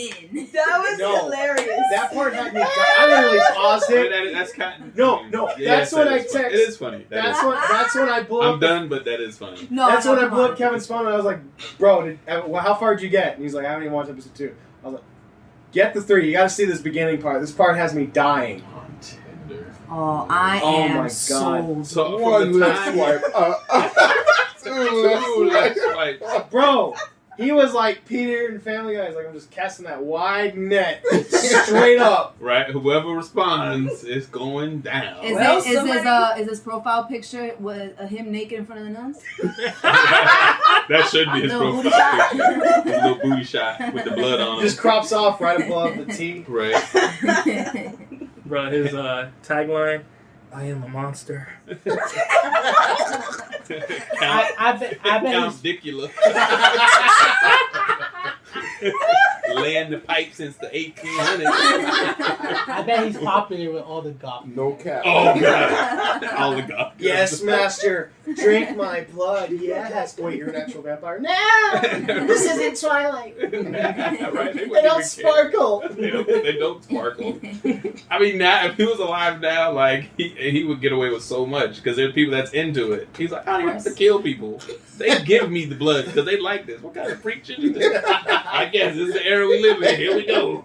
S7: That was hilarious.
S5: That part had me dying. I literally paused it.
S2: That's kind of...
S5: No, that's when I text.
S2: It is funny.
S5: That's when I blew up.
S2: I'm done, but that is funny.
S5: That's when I blew up Kevin's phone, and I was like, bro, how far did you get? And he's like, I haven't even watched episode 2. I was like, get the 3. You got to see this beginning part. This part has me dying.
S2: On Tinder.
S3: Oh, I am
S5: my God.
S2: So
S6: One left swipe. Two left swipe.
S5: Bro, he was like Peter and Family Guy. He's like, I'm just casting that wide net straight up.
S2: Right, whoever responds is going down.
S3: Is his profile picture with him naked in front of the nuns?
S2: That should be his
S3: Little
S2: profile picture. His little booty shot with the blood on him.
S5: Just crops off right above the T.
S2: Right.
S4: Bro, his tagline, I am a monster.
S1: I bet
S2: Count Dicula. Laying the pipe since the 1800s.
S1: I bet he's popular with all the goth.
S6: No cap.
S2: Oh god. All the god.
S5: Yes, master. Drink my blood. Yes. Wait, you're an actual vampire? No! This isn't Twilight.
S2: Right?
S5: They don't sparkle.
S2: They don't sparkle. I mean, now if he was alive now, like he would get away with so much because there's people that's into it. He's like, I don't even have to kill people. They give me the blood because they like this. What kind of freak shit is this? I guess this is the era we live in. Here we go.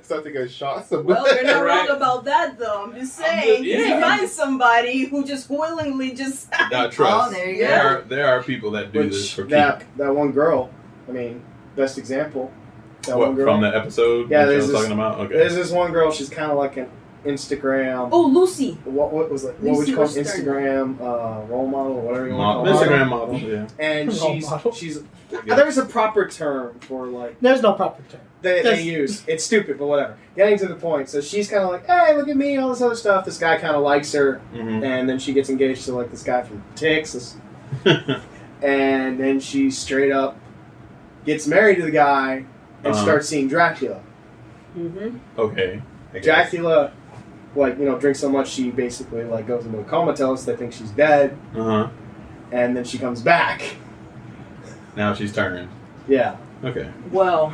S6: Start to get shots.
S7: Well, you're not
S2: Right.
S7: wrong about that, though. I'm just saying. If you find somebody who just willingly just...
S2: Now, trust.
S3: Oh, there you go.
S2: There are people that do this for
S5: that one girl, I mean, best example. That
S2: what,
S5: one girl.
S2: from the episode?
S5: Yeah,
S2: that I
S5: there's
S2: was
S5: this,
S2: talking about. Okay.
S5: There's this one girl. She's kind of like an Instagram.
S7: Oh, Lucy.
S5: What was it? What
S7: Lucy
S5: would you call it?
S7: Stern.
S5: Instagram role model, or whatever you want to call it.
S2: Instagram model. Yeah.
S5: And
S1: Role model?
S5: she's. There's a proper term for like
S1: There's no proper term.
S5: they use. It's stupid, but whatever. Getting to the point. So she's kind of like, hey, look at me, all this other stuff. This guy kind of likes her, and then she gets engaged to like this guy from Texas, and then she straight up gets married to the guy and starts seeing Dracula.
S7: Mm-hmm.
S2: Okay. I guess.
S5: Dracula, like, drinks so much she basically like goes into a comatose. They think she's dead, and then she comes back.
S2: Now she's turned.
S5: Yeah,
S2: Okay.
S7: Well,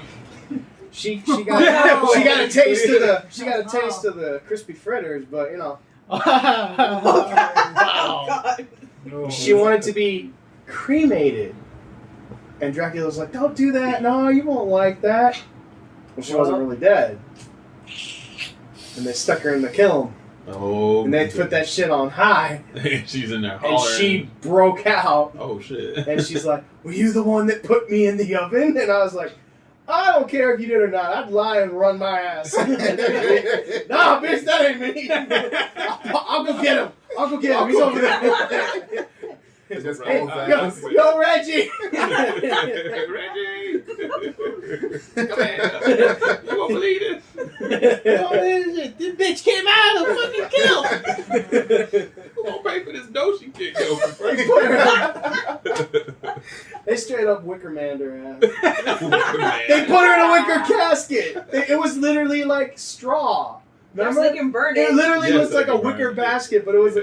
S5: she got a taste of the crispy fritters, but
S1: Wow.
S5: She wanted to be cremated. And Dracula was like, don't do that. No, you won't like that. Well, she wasn't really dead. And they stuck her in the kiln.
S2: Oh.
S5: And they put that shit on high.
S2: She's in there
S5: And
S2: hollering.
S5: she broke out.
S2: Oh, shit.
S5: And she's like, were you the one that put me in the oven? And I was like, I don't care if you did or not. I'd lie and run my ass. Nah, bitch, that ain't me. I'll go get him. I'll go get him. He's over there.
S6: Just
S5: Hey,
S6: pulls that.
S5: yo, Reggie.
S2: Reggie! Come here. You won't believe it.
S1: This bitch came out of fucking kill.
S2: Who gonna pay for this dough she kicked over?
S5: They straight up Wicker Man'd her ass. They put her in a wicker casket. It was literally like straw. Remember?
S7: They can burn it.
S5: It literally
S2: Yes,
S5: looked
S2: they
S5: like a
S2: can burn
S5: wicker
S2: it.
S5: basket, but it was.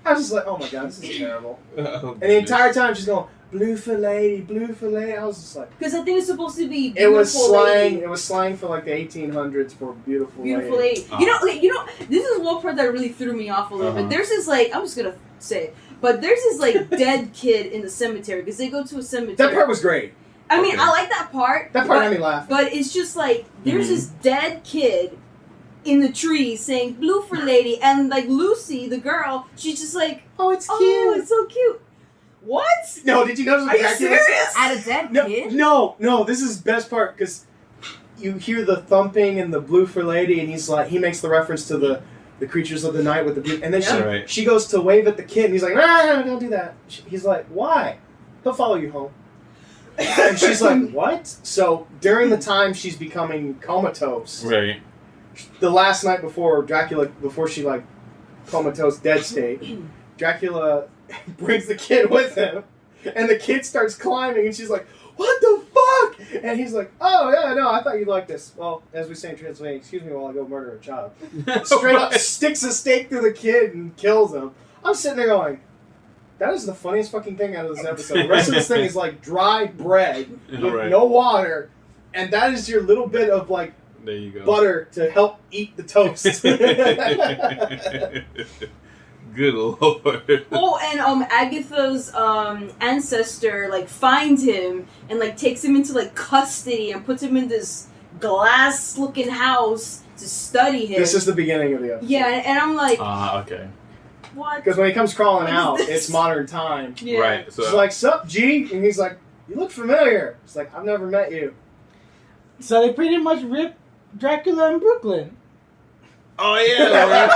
S5: I was just like, oh my god, this is terrible.
S2: Oh,
S5: And the entire time she's going, blue for lady, blue for lady. I was just like,
S7: Because I think it's supposed to be
S5: it was
S7: beautiful
S5: slang.
S7: lady.
S5: It was slang for like the 1800s for beautiful
S7: Beautiful
S5: lady.
S7: lady. You know, this is one part that really threw me off a little bit. There's this like, I'm just gonna say it, but there's this like dead kid in the cemetery because they go to a cemetery.
S5: That part was great.
S7: I mean,
S2: Okay.
S7: I like that part.
S5: That part made me laugh.
S7: But it's just like there's this dead kid in the tree saying "blue for lady," and like Lucy, the girl, she's just like,
S5: Oh, it's cute.
S7: "Oh, it's so cute." What?
S5: No, did you notice?
S7: Are you serious?
S3: At a dead kid?
S5: No. This is the best part because you hear the thumping and the blue for lady, and he's like, he makes the reference to the creatures of the night with the blue, and then
S2: Yeah.
S5: she goes to wave at the kid, and he's like, no, don't do that. He's like, why? He'll follow you home. And she's like, what? So during the time she's becoming comatose,
S2: Right.
S5: the last night before Dracula, before she like comatose dead state, Dracula brings the kid with him, and the kid starts climbing, and she's like, what the fuck? And he's like, oh yeah, no, I thought you'd like this. Well, as we say in Transylvania, excuse me while I go murder a child. Straight up sticks a stake through the kid and kills him. I'm sitting there going, that is the funniest fucking thing out of this episode. The rest of this thing is like dry bread with
S2: Right.
S5: no water, and that is your little bit of like
S2: There you go.
S5: butter to help eat the toast.
S2: Good lord.
S7: Oh, and Agatha's ancestor like finds him and like takes him into like custody and puts him in this glass-looking house to study him.
S5: This is the beginning of the episode.
S7: Yeah, and I'm like,
S2: Okay.
S7: what?
S5: Because when he comes crawling
S7: What is
S5: out,
S7: this?
S5: it's modern time.
S7: Yeah.
S2: Right. So
S5: She's like, sup, G? And he's like, you look familiar. It's like, I've never met you.
S1: So they pretty much ripped Dracula in Brooklyn.
S2: oh yeah.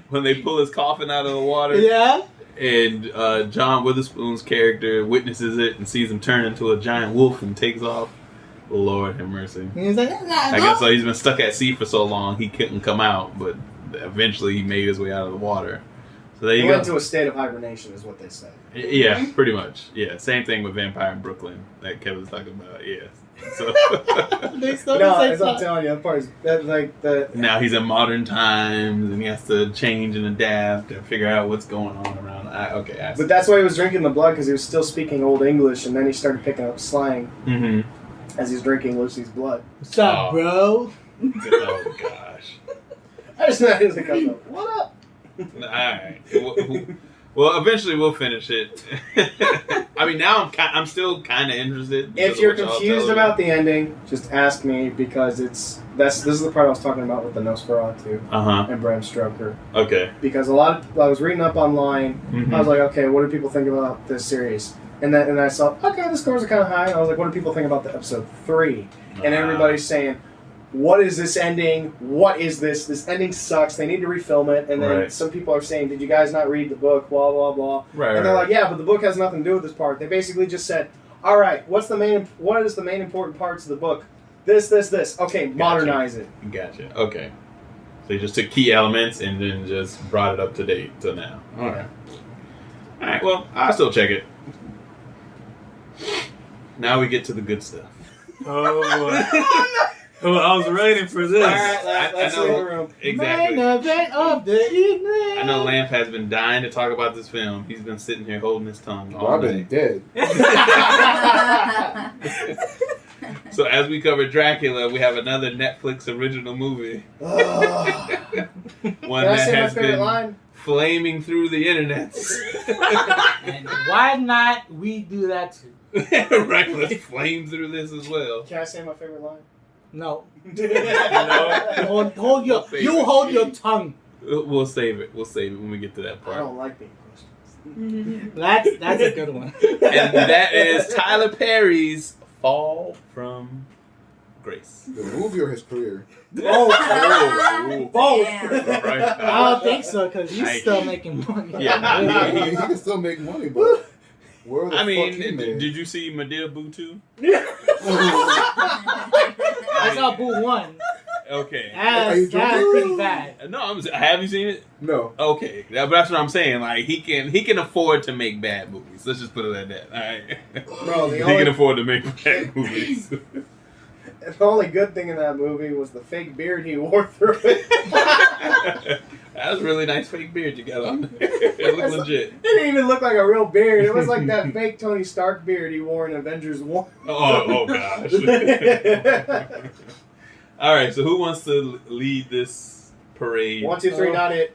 S2: When they pull his coffin out of the water,
S1: Yeah.
S2: and John Witherspoon's character witnesses it and sees him turn into a giant wolf and takes off. Lord have mercy.
S1: And he's like, nah,
S2: I guess he's been stuck at sea for so long he couldn't come out, but eventually he made his way out of the water. So there
S5: He
S2: you
S5: went
S2: go.
S5: into a state of hibernation, is what they say.
S2: Yeah, pretty much. Yeah, same thing with Vampire in Brooklyn that Kevin's talking about. Yeah. So
S1: They still
S5: No,
S1: say
S5: as I'm
S1: something.
S5: telling you, that part is that, like the.
S2: now he's in modern times and he has to change and adapt and figure out what's going on around. I see.
S5: But that's why he was drinking the blood, because he was still speaking Old English, and then he started picking up slang
S2: Mm-hmm.
S5: as he's drinking Lucy's blood.
S1: What's up,
S2: Oh.
S1: bro?
S2: Oh gosh.
S5: I just know he was like, what up?
S2: Alright. Well, eventually we'll finish it. I mean, now I'm still kind of interested. because
S5: If
S2: of
S5: you're
S2: what y'all
S5: confused
S2: tell
S5: about the ending, just ask me, because this is the part I was talking about with the Nosferatu and Bram Stoker.
S2: Okay.
S5: Because I was reading up online.
S2: Mhm.
S5: I was like, okay, what do people think about this series? And I saw, okay, the scores are kind of high. And I was like, what do people think about the episode 3? And everybody's saying, what is this ending? What is this? This ending sucks. They need to refilm it. And then
S2: Right.
S5: some people are saying, did you guys not read the book? Blah, blah, blah.
S2: Right.
S5: And they're like, yeah, but the book has nothing to do with this part. They basically just said, all right, what is the main important parts of the book? This. Okay, modernize it.
S2: Gotcha. Okay. So they just took key elements and then just brought it up to date to now. All right. All right. Well, I'll still check it. Now we get to the good stuff.
S4: Oh, boy. Oh, I was waiting for this.
S5: All right, let's
S2: I know.
S5: leave the room.
S2: Exactly.
S1: Main event of the evening.
S2: I know Lamp has been dying to talk about this film. He's been sitting here holding his tongue all
S6: I've been
S2: day.
S6: dead.
S2: So So as we cover Dracula, we have another Netflix original movie.
S5: One
S2: that has been
S5: line?
S2: flaming through the internet.
S1: And why not we do that too?
S2: Right, let's flame through this as well.
S5: Can I say my favorite line?
S1: No.
S2: No.
S1: Hold your tongue.
S2: We'll save it. We'll save it when we get to that
S5: I
S2: part.
S5: don't like being questions.
S1: That's a good one.
S2: And that is Tyler Perry's Fall from Grace.
S6: The movie or his career?
S5: Both. Both.
S2: Right.
S1: I don't think so because he's still making money.
S2: Yeah.
S6: He can still make money, but where the
S2: I mean,
S6: fuck he made?
S2: did you see Madea Boo 2?
S1: I saw Boo 1.
S2: Okay.
S1: That's pretty bad.
S2: No, have you seen it?
S6: No.
S2: Okay, but that's what I'm saying. Like he can afford to make bad movies. Let's just put it like that. All right.
S5: Bro,
S2: He can afford to make bad movies.
S5: The only good thing in that movie was the fake beard he wore through it.
S2: That was a really nice fake beard you got on there. It looked legit.
S5: It didn't even look like a real beard. It was like that fake Tony Stark beard he wore in Avengers 1.
S2: Oh gosh. All right, so who wants to lead this parade?
S5: 1, 2, 3, not it.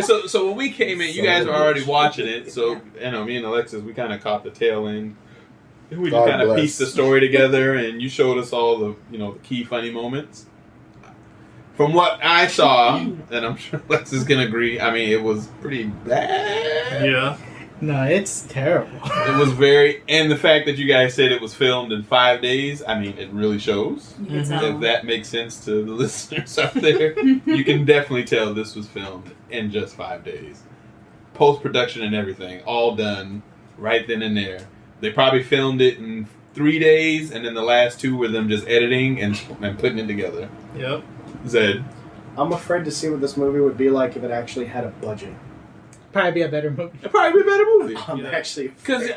S2: So when we came in, you guys were already watching it. So me and Alexis, we kind of caught the tail end. We just kind of pieced the story together, and you showed us all the the key funny moments. From what I saw, and I'm sure Alexis can agree, I mean it was pretty bad.
S4: Yeah.
S1: No, it's terrible.
S2: It was and the fact that you guys said it was filmed in 5 days, I mean, it really shows.
S3: You can tell.
S2: If that makes sense to the listeners out there, you can definitely tell this was filmed in just 5 days. Post-production and everything, all done right then and there. They probably filmed it in 3 days, and then the last 2 were them just editing and putting it together.
S4: Yep.
S2: Zed?
S5: I'm afraid to see what this movie would be like if it actually had a budget.
S1: Probably be a better movie.
S2: It'd probably be a better movie.
S5: I'm actually
S2: Because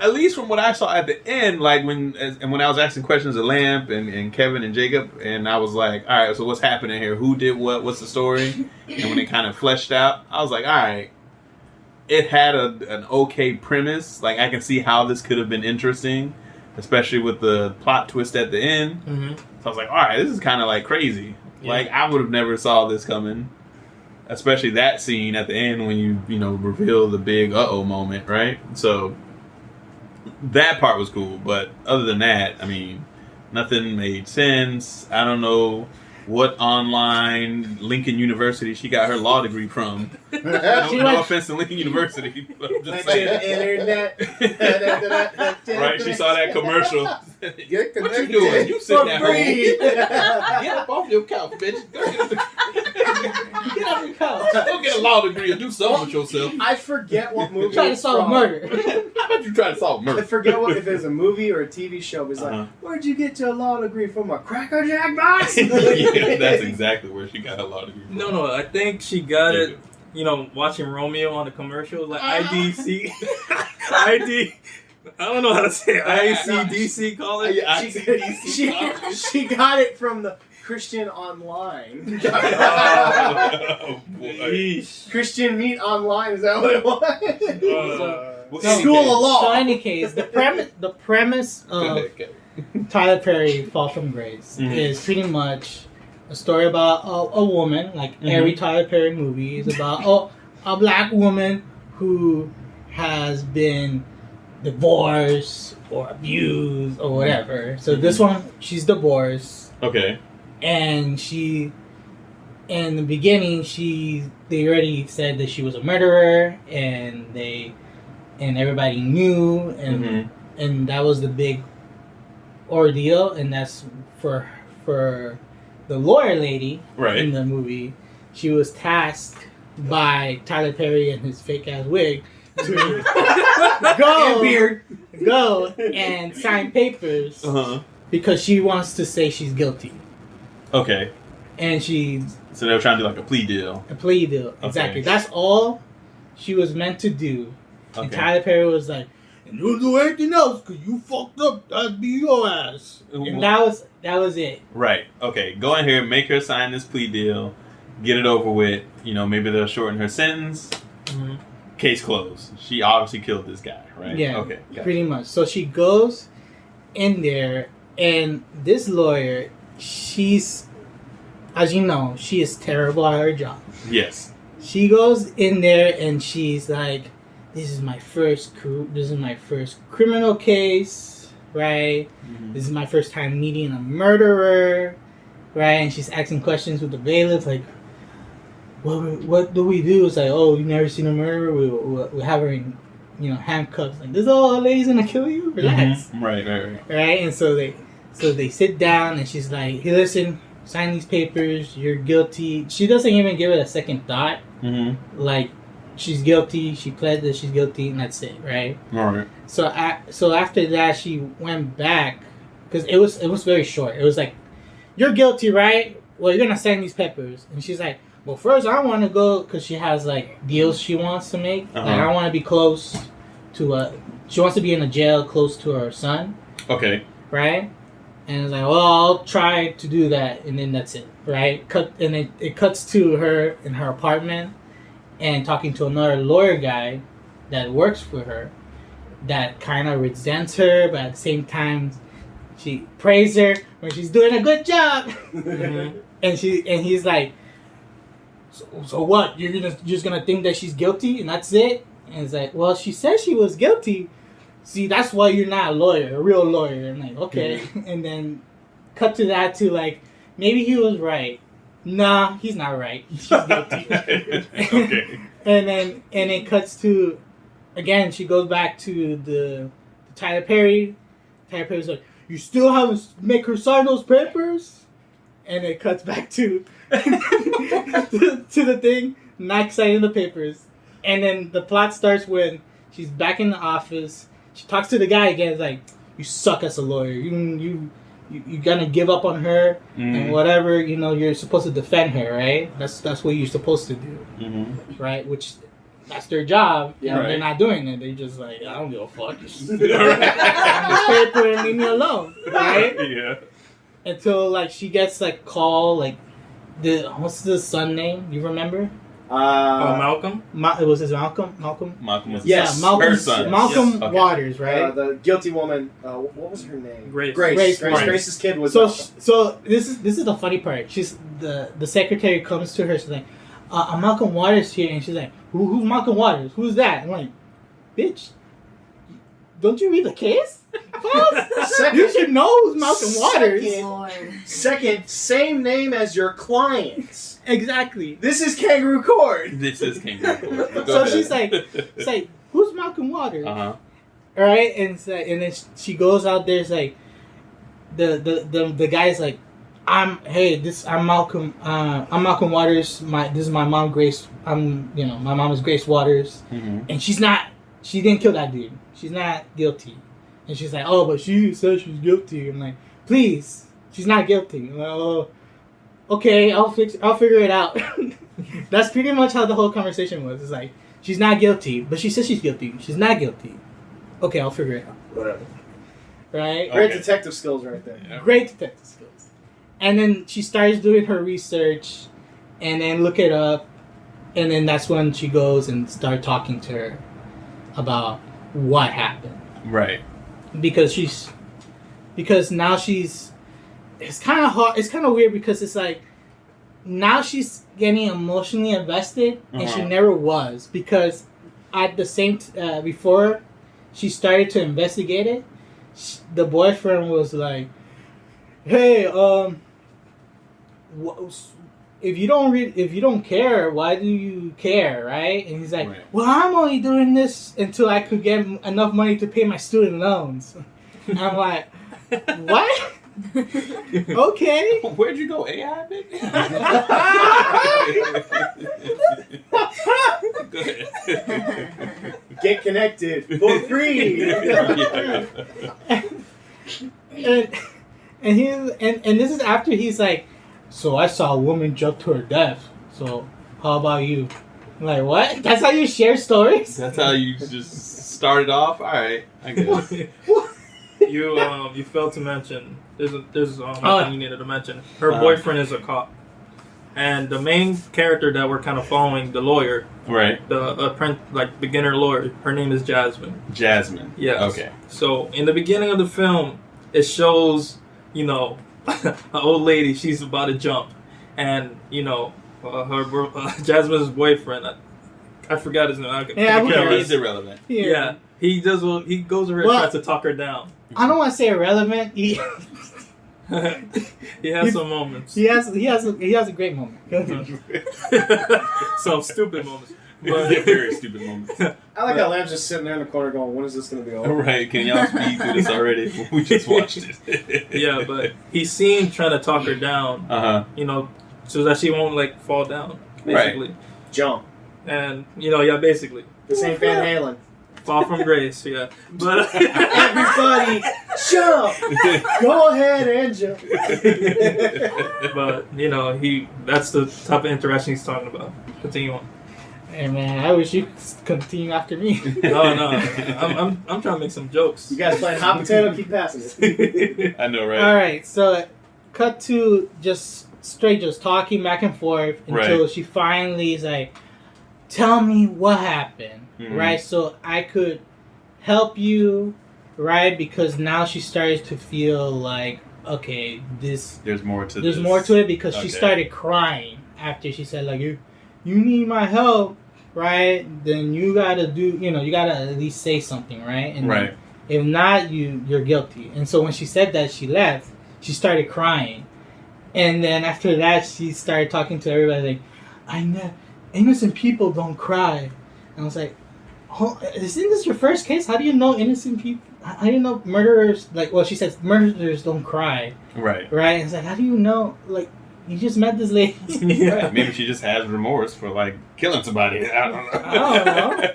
S2: at least from what I saw at the end, like when I was asking questions of Lamp and Kevin and Jacob, and I was like, all right, so what's happening here? Who did what? What's the story? And when it kind of fleshed out, I was like, all right, it had an okay premise. Like I can see how this could have been interesting, especially with the plot twist at the end.
S4: Mm-hmm.
S2: So I was like, all right, this is kind of like crazy.
S4: Yeah.
S2: Like I would have never saw this coming. Especially that scene at the end when you reveal the big uh-oh moment, right? So that part was cool, but other than that, I mean, nothing made sense. I don't know what online Lincoln University she got her law degree from. No offense to Lincoln University, but I'm just saying.
S5: internet.
S2: Right, she saw that commercial.
S6: Get
S2: What you
S6: connected.
S2: doing? You sitting at home.
S5: free.
S2: Get up off your couch, bitch. Go
S1: Get off your couch.
S2: Go get a law degree or do something with yourself.
S5: I forget what movie
S1: Trying to
S5: it's
S1: solve a
S5: from.
S1: murder.
S2: How about you try to solve
S5: I
S2: murder?
S5: forget if it's a movie or a TV show. But it's
S2: Uh-huh.
S5: like, where'd you get your law degree from? A Cracker Jack box?
S2: Yeah, that's exactly where she got a law degree from.
S4: No, I think she got it. Watching Romeo on the commercials, like IDC, ID. I don't know how to say it. ICDC college.
S5: She got it from the Christian Online.
S2: Oh, boy.
S5: Christian Meet Online, is that what it was?
S2: Well,
S5: School of Law.
S1: So, in any case, the premise
S2: Go
S1: of
S2: ahead, Kevin.
S1: Tyler Perry Fall from Grace is pretty much a story about a woman, like every Tyler Perry movie is about a black woman who has been divorced or abused or whatever. So this one, she's divorced,
S2: Okay.
S1: and in the beginning, they already said that she was a murderer, and everybody knew, and that was the big ordeal, and that's for the lawyer lady in the movie. She was tasked by Tyler Perry and his fake ass wig to go and sign papers because she wants to say she's guilty.
S2: Okay.
S1: And
S2: So they were trying to do like a plea deal.
S1: Exactly. That's all she was meant to do.
S2: Okay.
S1: And Tyler Perry was like, and you'll do anything else because you fucked up. That'd be your ass. And that was it.
S2: Right. Okay. Go in here, make her sign this plea deal, get it over with. Maybe they'll shorten her sentence. Case closed. She obviously killed this guy, right?
S1: Yeah.
S2: Okay. Gotcha.
S1: Pretty much. So she goes in there, and this lawyer, she's, as you know, she is terrible at her job.
S2: Yes.
S1: She goes in there and she's like, this is my first criminal case, right?
S2: Mm-hmm.
S1: This is my first time meeting a murderer, right? And she's asking questions with the bailiff, like, what do we do? It's like, oh, you've never seen a murderer? We have her in, handcuffs. Like, this old lady's gonna kill you? Relax.
S2: Mm-hmm. Right.
S1: Right? And so they sit down and she's like, hey, listen, sign these papers. You're guilty. She doesn't even give it a second thought.
S2: Mm-hmm.
S1: Like, she's guilty. She pled that she's guilty, and that's it, right?
S2: All right.
S1: So after that, she went back because it was very short. It was like, you're guilty, right? Well, you're gonna sign these papers, and she's like, well, first I want to go because she has like deals she wants to make.
S2: Uh-huh.
S1: Like, I want to be close to she wants to be in a jail close to her son.
S2: Okay.
S1: Right? And it's like, well, I'll try to do that, and then that's it, right? It cuts to her in her apartment and talking to another lawyer guy that works for her that kind of resents her, but at the same time, she praise her when she's doing a good job.
S2: Mm-hmm.
S1: and he's like, so what? You're just gonna think that she's guilty and that's it? And it's like, well, she said she was guilty. See, that's why you're not a lawyer, a real lawyer. And like, okay. Mm-hmm. And then cut to that to like, maybe he was right. Nah, he's not right. She's guilty.
S2: Okay.
S1: and it cuts to, again, she goes back to the Tyler Perry. Tyler Perry's like, you still haven't make her sign those papers? And it cuts back to to the thing, not signing the papers. And then the plot starts when she's back in the office. She talks to the guy again. It's like, you suck as a lawyer. You gonna give up on her and whatever. You're supposed to defend her, right? That's what you're supposed to do, right? Which that's their job.
S2: Yeah,
S1: and
S2: right.
S1: They're not doing it. They're just like, I don't give a fuck. Just sign this paper and leave me alone, right?
S2: Yeah.
S1: Until like she gets like call like what's the son name? You remember?
S4: Malcolm?
S1: It was his Malcolm?
S2: Malcolm was
S5: Yes.
S2: her son.
S1: Malcolm
S2: Yes. Okay.
S1: Waters, right?
S5: The guilty woman. What was her name?
S4: Grace.
S5: Grace's kid was.
S1: So this is the funny part. She's the secretary comes to her. She's like, Malcolm Waters here, and she's like, who's Malcolm Waters? Who's that? I'm like, bitch, don't you read the case? You should know who's Malcolm Waters.
S5: Second, same name as your clients.
S1: Exactly.
S5: This is Kangaroo Court.
S1: So she's like, who's Malcolm Waters?
S2: Uh-huh.
S1: All right, and then she goes out there. It's like the guy's like, I'm Malcolm. I'm Malcolm Waters. This is my mom, Grace. My mom is Grace Waters, and she didn't kill that dude. She's not guilty. And she's like, oh, but she said she's guilty. I'm like, please, she's not guilty. I'm like, oh, okay, I'll figure it out. That's pretty much how the whole conversation was. It's like, she's not guilty, but she says she's guilty. She's not guilty. Okay, I'll figure it out. Whatever. Right?
S5: Great detective skills right there.
S2: Yeah.
S1: Great detective skills. And then she starts doing her research and then look it up. And then that's when she goes and start talking to her about what happened.
S2: Right.
S1: Because now it's kind of hard. It's kind of weird because it's like now she's getting emotionally invested and she never was, because at the same before she started to investigate it, the boyfriend was like, hey, if you don't care, why do you care, right? And he's like, well, I'm only doing this until I could get enough money to pay my student loans. And I'm like, what? Okay.
S2: Where'd you go, AI, baby? Go ahead.
S5: Get connected for free.
S1: And this is after he's like, so I saw a woman jump to her death. So how about you? I'm like, what? That's how you share stories?
S2: That's how you just started off? All right, I guess.
S4: You failed to mention. There's something you needed to mention. Her boyfriend is a cop, and the main character that we're kind of following, the lawyer,
S2: right?
S4: The beginner lawyer. Her name is Jasmine.
S2: Jasmine.
S4: Yes.
S2: Okay.
S4: So in the beginning of the film, it shows, you know, an old lady, she's about to jump, and you know, Jasmine's boyfriend, I forgot his name.
S2: He's irrelevant.
S4: Yeah, he does. He goes over and tries to talk her down.
S1: I don't want to say irrelevant. He
S4: has some moments.
S1: He has a great moment.
S4: Some stupid moments.
S2: But very stupid moments.
S5: I like how Lamb's just sitting there in the corner going, when is this going to be over?
S2: Right, can y'all speed through this already? We just watched it.
S4: Yeah, but he's seen trying to talk her down, you know, so that she won't, like, fall down, basically.
S5: Right. Jump.
S4: And, you know, yeah, basically.
S5: This ain't Van Halen.
S4: Fall from grace, yeah. But
S5: everybody, jump! Go ahead and jump.
S4: But, you know, that's the type of interaction he's talking about. Continue on.
S1: Hey man, I wish you could continue after me.
S4: No, I'm trying to make some jokes.
S5: You guys playing hot potato? Keep passing it.
S2: I know, right?
S1: All right, so cut to just strangers talking back and forth until she finally is like, "Tell me what happened, right? So I could help you, right? Because now she started to feel like, okay, there's more to it because she started crying after she said like, you need my help." Right, then you gotta you gotta at least say something, right? And if not, you're guilty. And so when she said that, she left. She started crying, and then after that, she started talking to everybody like, "I know innocent people don't cry." And I was like, "Oh, isn't this your first case? How do you know innocent people? How do you know murderers? Like, well, she says murderers don't cry, right? Right? And it's like, how do you know? Like, you just met this lady.
S2: Yeah, maybe she just has remorse for like killing somebody. I don't know.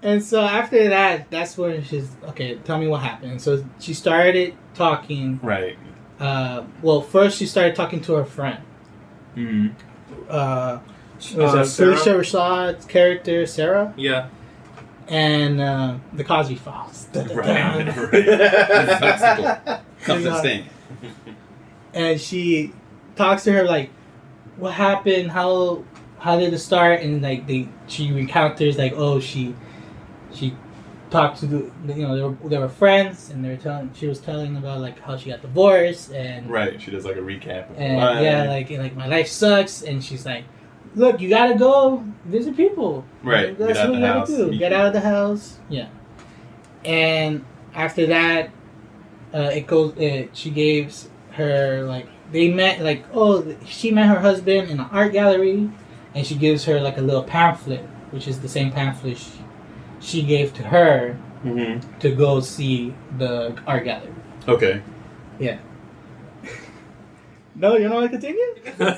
S1: And so after that, that's when she's okay. Tell me what happened. So she started talking. Right. Well, first she started talking to her friend. Felicia Rashad's character, Sarah. Yeah. And the Cosby Files. Right. Comes to staying. And she talks to her like, what happened? How did it start? And like she encounters like, oh, she talked to they were friends, and she was telling about like how she got divorced, and
S2: she does like a recap of
S1: and like my life sucks, and she's like, look, you gotta go visit people, that's what you gotta do. Get out of the house, and after that, she gave her like they met like she met her husband in an art gallery, and she gives her like a little pamphlet, which is the same pamphlet she gave to her to go see the art gallery. Okay. Yeah. No, you don't want to continue?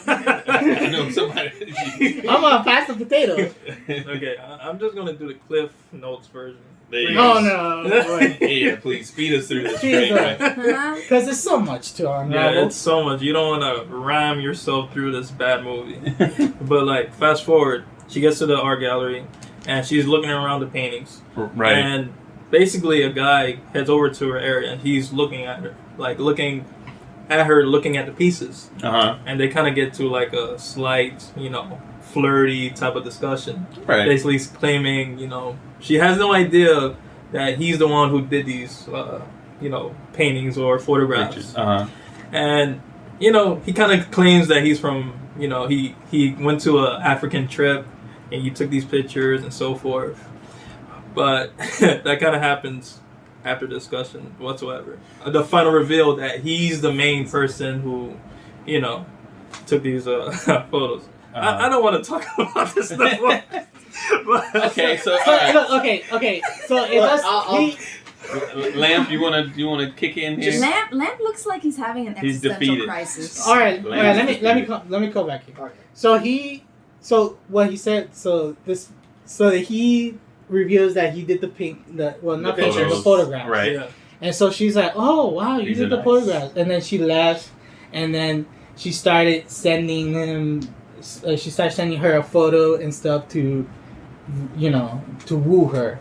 S2: I know somebody.
S1: I'm gonna pass the potato.
S4: Okay, I'm just gonna do the Cliff Notes version.
S1: No.
S2: Yeah, please speed us through this train.
S1: Because there's so much to unravel.
S4: Yeah, it's so much. You don't want to ram yourself through this bad movie. But like, fast forward, she gets to the art gallery, and she's looking around the paintings. Right. And basically, a guy heads over to her area, and he's looking at her, looking at the pieces. And they kind of get to like a slight, flirty type of discussion. Right. Basically claiming, she has no idea that he's the one who did these, paintings or photographs. And, he kind of claims that he's from, he went to an African trip and he took these pictures and so forth. But that kind of happens after discussion whatsoever. The final reveal that he's the main person who, took these photos. I don't want to talk about this no more.
S2: Okay, so
S1: okay. So it does.
S2: Lamp, you wanna kick in here?
S3: Lamp looks like he's having an existential crisis.
S1: All right. Let me go back here. Okay. So what he said. So he reveals that he did the photograph. Right. Yeah. And so she's like, oh wow, you did the photograph. And then she left, and then she started sending him. She started sending her a photo and stuff to woo her.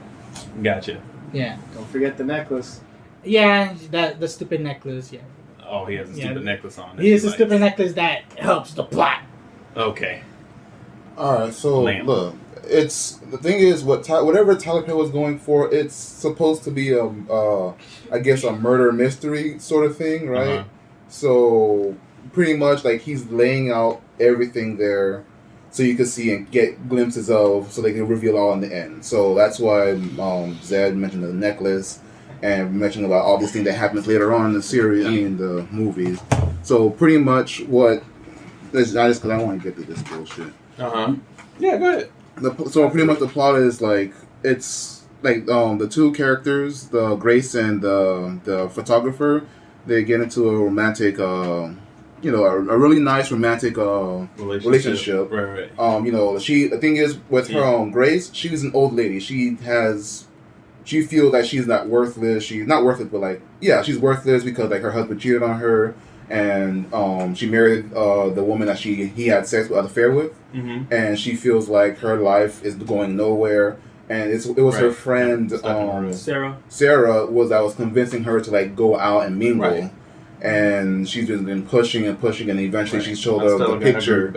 S2: Gotcha.
S1: Yeah.
S5: Don't forget the necklace.
S1: Yeah, the stupid necklace. Yeah.
S2: Oh, he has a stupid necklace on.
S1: He has a stupid necklace that helps the plot.
S2: Okay.
S6: All right. So look, it's the thing is whatever Tyler Perry was going for. It's supposed to be I guess a murder mystery sort of thing, right? So pretty much like he's laying out everything there, so you can see and get glimpses of, so they can reveal all in the end. So that's why Zed mentioned the necklace and mentioned about all these things that happens later on in the series. I mean the movies. So pretty much what. Just because I want to get through this bullshit.
S2: Yeah, go ahead.
S6: So pretty much the plot is like it's like the two characters, the Grace and the photographer, they get into a romantic, a really nice romantic relationship.
S2: Right.
S6: The thing is with her Grace, she's an old lady. She feels like she's not worthless. She's not worthless, but like she's worthless because like her husband cheated on her. And she married the woman that he had sex with, an affair with, and she feels like her life is going nowhere. And it was her friend Sarah that was convincing her to like go out and mingle, and she's just been pushing, and eventually she showed her the picture.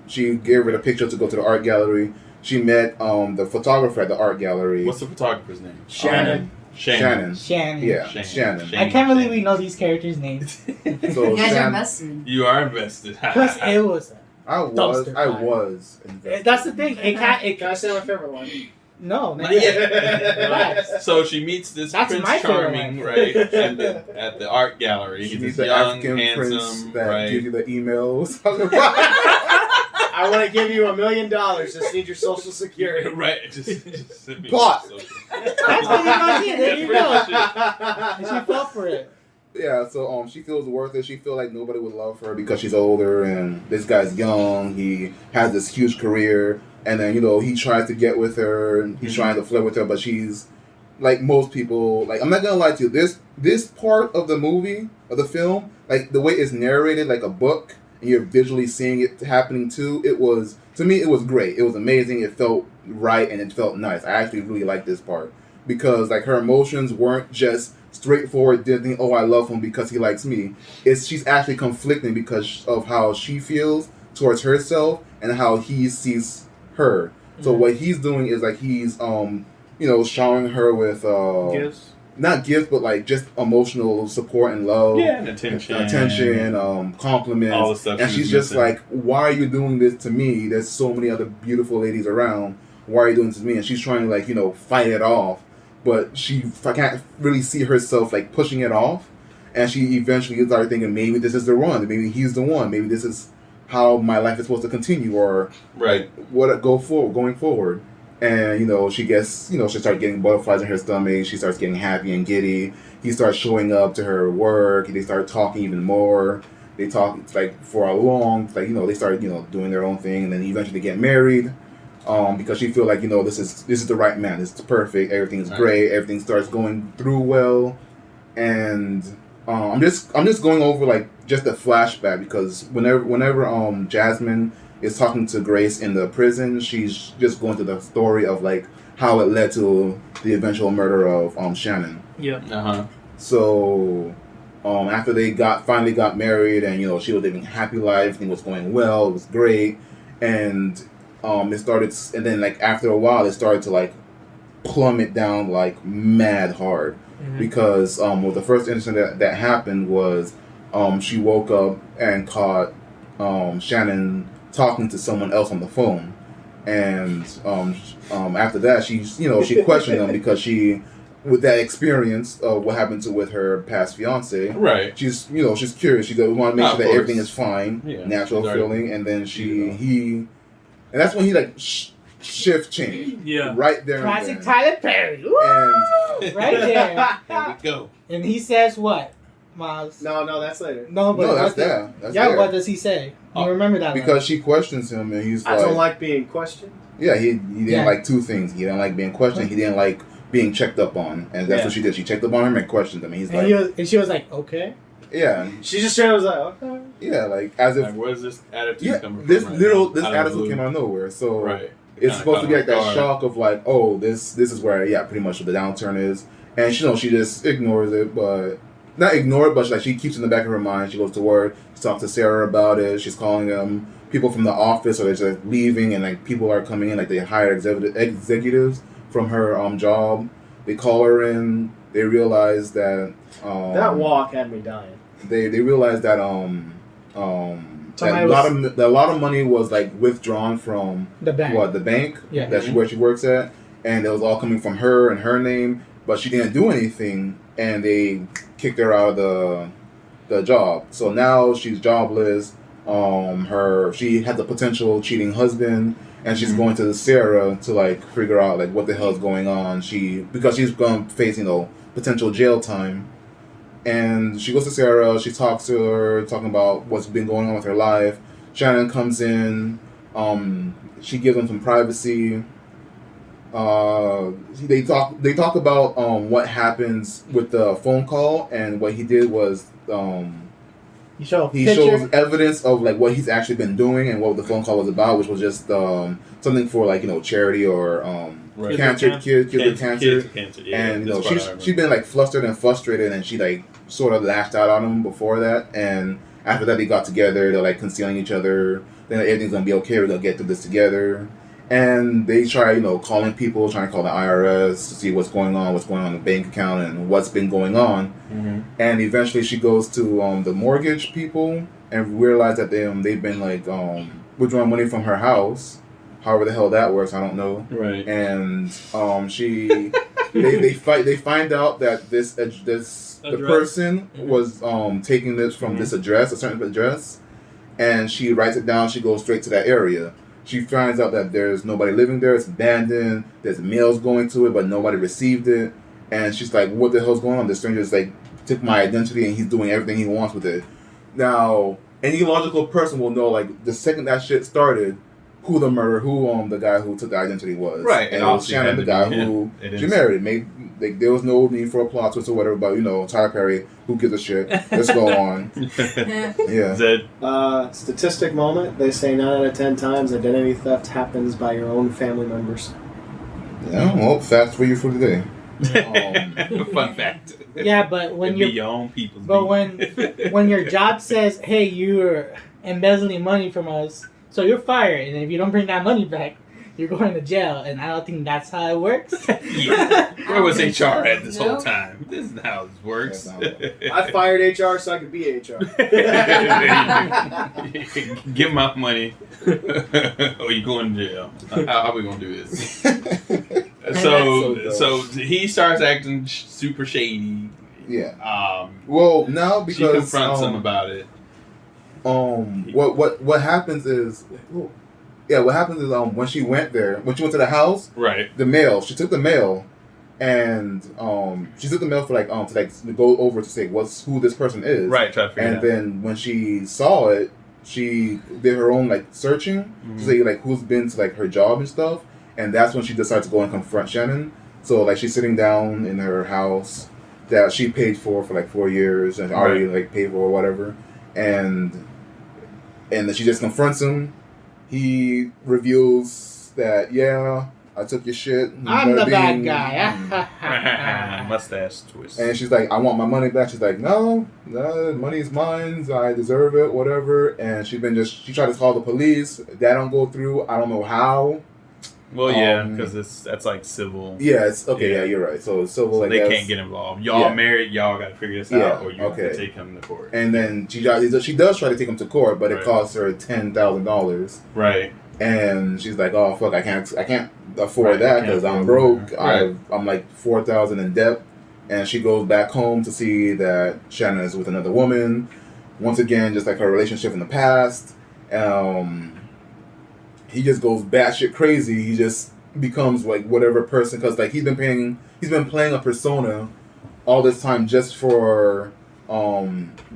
S6: She gave her the picture to go to the art gallery. She met the photographer at the art gallery.
S2: What's the photographer's name?
S6: Shannon.
S1: Shannon.
S6: Yeah, Shannon.
S1: I can't believe we know these characters' names.
S6: So
S3: you guys are invested.
S2: You are invested.
S1: Plus, it was.
S6: I was invested.
S1: That's the thing.
S5: Can I say my favorite one?
S1: No,
S2: not yet. So she meets this Prince Charming, right? At the art gallery.
S6: She
S2: He's
S6: meets
S2: this
S6: the
S2: young,
S6: African prince
S2: handsome,
S6: that gives you the emails.
S5: I want to give you $1 million. Just need your social security.
S2: Right. Just send me
S6: Plot.
S2: your social.
S1: That's what you got here. There you go. And she fell for it.
S6: Yeah, so she feels worthless. She feels like nobody would love her because she's older and this guy's young. He has this huge career, and then he tries to get with her. And he's trying to flirt with her, but she's like most people. Like I'm not gonna lie to you. This part of the movie of the film, like the way it's narrated, like a book, and you're visually seeing it happening too. To me, it was great. It was amazing. It felt right and it felt nice. I actually really liked this part because like her emotions weren't just straightforward Disney, oh I love him because he likes me. She's actually conflicting because of how she feels towards herself and how he sees her. So what he's doing is like he's showering her with
S4: gifts.
S6: Not gifts, but like just emotional support and love.
S2: Yeah, and attention,
S6: compliments.
S2: All the stuff.
S6: And she's just like, why are you doing this to me? There's so many other beautiful ladies around. Why are you doing this to me? And she's trying to fight it off. But I can't really see herself like pushing it off, and she eventually started thinking maybe this is the one, maybe he's the one, maybe this is how my life is supposed to continue, or going forward. And she gets she starts getting butterflies in her stomach. She starts getting happy and giddy. He starts showing up to her work. They start talking even more. They talk like for a long they start doing their own thing, and then eventually they get married. Because she feel like this is the right man. It's perfect. Everything's great. Everything starts going through well, and I'm just going over like just a flashback because whenever Jasmine is talking to Grace in the prison, she's just going through the story of like how it led to the eventual murder of Shannon.
S4: Yeah.
S6: So after they finally got married, and she was living a happy life, everything was going well. It was great, and it started, and then like after a while, it started to like plummet down like mad hard because the first incident that happened was she woke up and caught Shannon talking to someone else on the phone, and after that she questioned them because she, with that experience of what happened with her past fiance,
S2: right?
S6: She's she's curious. She want to make sure that everything is fine,
S2: yeah.
S6: Natural feeling, and then and that's when he like shift change.
S4: Yeah.
S6: Right there.
S1: Classic Tyler Perry. Woo!
S6: And
S1: right there.
S2: There we go.
S1: And he says what, Miles?
S5: No, that's later.
S1: No, but
S6: that's there. That's
S1: yeah,
S6: there.
S1: what does he say? You remember that?
S6: Because she questions him, and he's
S5: I don't like being questioned.
S6: Yeah, he didn't like two things. He didn't like being questioned. He didn't like being checked up on, and that's what she did. She checked up on him and questioned him. And he's
S1: and she was like, okay.
S6: Yeah.
S5: She just was like, okay.
S6: Yeah, like as if.
S2: Like, where's this attitude coming from?
S6: This attitude came out of nowhere. So it's supposed to be like that shock of like, oh, this is where pretty much the downturn is, and she just ignores it, but not ignore it, but she keeps it in the back of her mind. She goes to work. She talks to Sarah about it. She's calling them people from the office are just leaving, and like people are coming in, like they hire executives from her job. They call her in. They realize that
S5: that walk had me dying.
S6: They realized that that a lot of money was like withdrawn from
S1: the bank.
S6: The bank
S1: Yeah.
S6: where she works at, and it was all coming from her and her name, but she didn't do anything, and they kicked her out of the job. So now she's jobless. She has a potential cheating husband, and she's going to Sarah to like figure out like what the hell is going on. Because she's going to face potential jail time. And she goes to Sarah, she talks to her, talking about what's been going on with her life. Shannon comes in, she gives them some privacy. They talk about what happens with the phone call, and what he did was he shows evidence of like what he's actually been doing and what the phone call was about, which was just something for like charity or kids with cancer.
S2: Yeah,
S6: and she's been like flustered and frustrated, and she like sort of lashed out on him before that, and after that they got together. They're like concealing each other. Then everything's gonna be okay. We're gonna get through this together. And they try, calling people, trying to call the IRS to see what's going on in the bank account and what's been going on.
S2: Mm-hmm.
S6: And eventually she goes to the mortgage people and realize that they've been like withdrawing money from her house. However the hell that works, I don't know.
S2: Right.
S6: And they find out that the person was taking this from this address, a certain address, and she writes it down. She goes straight to that area. She finds out that there's nobody living there. It's abandoned. There's mails going to it, but nobody received it. And she's like, what the hell's going on? The stranger's like, took my identity and he's doing everything he wants with it. Now, any logical person will know, like, the second that shit started, who the guy who took the identity was.
S2: Right.
S6: And it was Shannon, the guy who she married. There was no need for a plot twist or whatever, but, Tyler Perry, who gives a shit? Let's go on. Yeah.
S5: Statistic moment. They say 9 out of 10 times identity theft happens by your own family members.
S6: Yeah, well, facts for you for today.
S2: Fun fact.
S1: Yeah, but when you're
S2: your own people.
S1: But when your job says, "Hey, you're embezzling money from us," so you're fired, and if you don't bring that money back, you're going to jail. And I don't think that's how it works.
S2: Yeah. Where was HR at this whole time? This is how this works.
S5: I fired HR so I could be HR.
S2: Give my money, or you going to jail. How are we gonna do this? So he starts acting super shady.
S6: Yeah. Well, now because
S2: she confronts him about it.
S6: What happens is, when she went to the house,
S2: right?
S6: She took the mail, and she took the mail for to go over to say who this person is,
S2: right? Try to figure it out.
S6: And then when she saw it, she did her own searching to say who's been to her job and stuff. And that's when she decides to go and confront Shannon. So she's sitting down in her house that she paid for 4 years and already paid for or whatever, and then she just confronts him. He reveals that I took your shit.
S1: I'm the bad guy.
S2: Mustache twist.
S6: And she's like, I want my money back. She's like, no, money's mine. I deserve it, whatever. And she tried to call the police. That don't go through. I don't know how.
S2: Well, yeah, because that's civil.
S6: Yeah, it's okay. Yeah, you're right. So it's civil.
S2: So they can't get involved. Y'all married. Y'all got to figure this out, or you have to take him to court.
S6: And then she does try to take him to court, but it costs her $10,000.
S2: Right.
S6: And she's like, "Oh fuck, I can't afford that because I'm broke. I'm $4,000 in debt." And she goes back home to see that Shannon is with another woman. Once again, just like her relationship in the past. He just goes batshit crazy. He just becomes whatever person, because he's been playing a persona all this time just for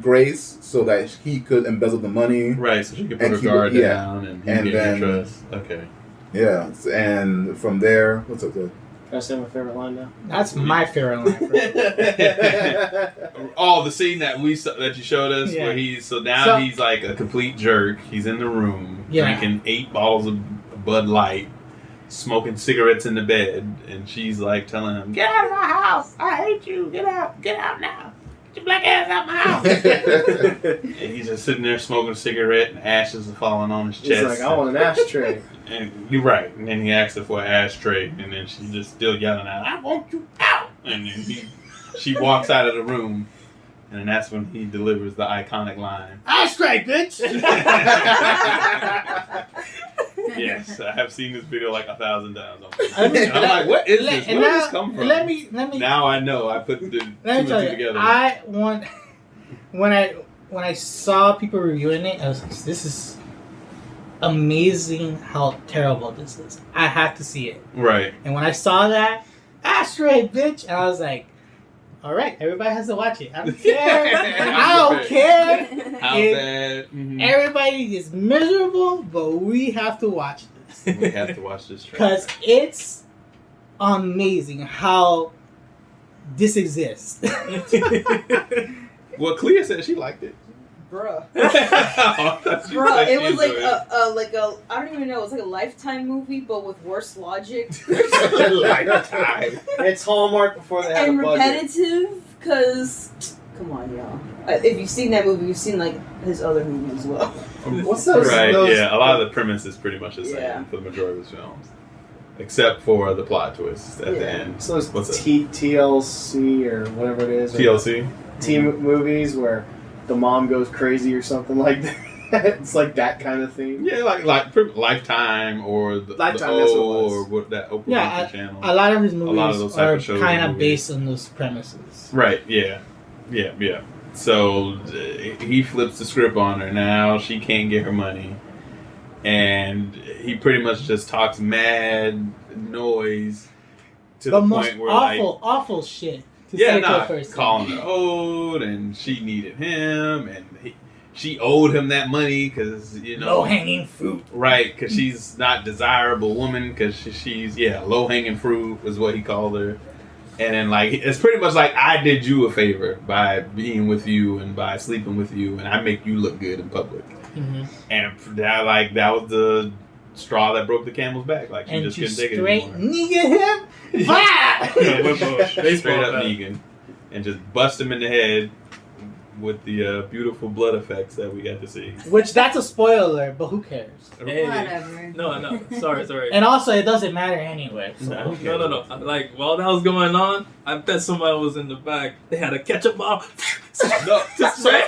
S6: Grace, so that he could embezzle the money.
S2: Right, so she could put her guard down and then trust. Okay.
S6: Yeah, and from there, what's up there?
S5: Can I say my favorite line now?
S1: That's my favorite line.
S2: The scene that you showed us, where he's like a complete jerk. He's in the room drinking 8 bottles of Bud Light, smoking cigarettes in the bed, and she's like telling him, "Get out of my house! I hate you! Get out! Get out now!" Get your black ass out my house. And he's just sitting there smoking a cigarette, and ashes are falling on his chest.
S5: He's like, I want an ashtray.
S2: And you're right. And then he asks her for an ashtray, and then she's just still yelling out, I want you out. And then she walks out of the room, and then that's when he delivers the iconic line.
S1: Ashtray, bitch!
S2: Yes, I have seen this video like 1,000 times. I'm like, what is this? Where did this come from?
S1: Let me.
S2: Now I know. I put the two and two together.
S1: When I saw people reviewing it, I was like, this is amazing how terrible this is. I have to see it.
S2: Right.
S1: And when I saw that, ashtray, bitch, and I was like, all right, everybody has to watch it. I don't care. I don't care.
S2: How bad? Mm-hmm.
S1: Everybody is miserable, but we have to watch this.
S2: We have to watch this trailer.
S1: Because it's amazing how this exists.
S2: Well, Clea said she liked it.
S7: Bruh.
S2: Bruh,
S7: it was like a I don't even know, it was like a Lifetime movie, but with worse logic.
S2: Lifetime.
S5: It's Hallmark before they had
S7: and
S5: a budget.
S7: repetitive, because, come on, y'all. If you've seen that movie, you've seen, like, his other movies as well.
S5: What's those?
S2: Right,
S5: those,
S2: yeah, a lot of the premise is pretty much the same
S7: Yeah.
S2: for the majority of his films. Except for the plot twist at the end.
S5: So it's
S2: What's
S5: TLC or whatever it is.
S2: TLC?
S5: Movies where the mom goes crazy or something like that. It's like that kind of thing.
S2: Yeah, like Lifetime or the
S5: Lifetime,
S2: O,
S5: that's what it was.
S2: or what that Oprah
S1: Yeah,
S2: Winfrey channel.
S1: A lot of his
S2: lot of
S1: movies
S2: those type
S1: are
S2: of shows
S1: kind
S2: and
S1: of
S2: movies.
S1: based on those premises.
S2: Right, yeah. So he flips the script on her. Now she can't get her money. And he pretty much just talks mad noise to
S1: The
S2: the
S1: most
S2: point where
S1: awful shit to say to a person.
S2: calling her old, and she needed him, and she owed him that money because,
S1: Low hanging fruit.
S2: Right, because she's not desirable woman, because she's low hanging fruit was what he called her. And then, like, it's pretty much like, I did you a favor by being with you and by sleeping with you, and I make you look good in public.
S1: Mm-hmm.
S2: And that was the straw that broke the camel's back. Like, she just couldn't take it
S1: straight
S2: anymore.
S1: nigga him.
S2: Straight up Negan. And just bust him in the head with the beautiful blood effects that we got to see.
S1: Which, that's a spoiler, but who cares?
S4: Hey.
S7: Whatever.
S4: No. Sorry.
S1: And also, it doesn't matter anyway. So.
S4: No. Like, while that was going on, I bet somebody was in the back. They had a ketchup bottle.
S2: No, so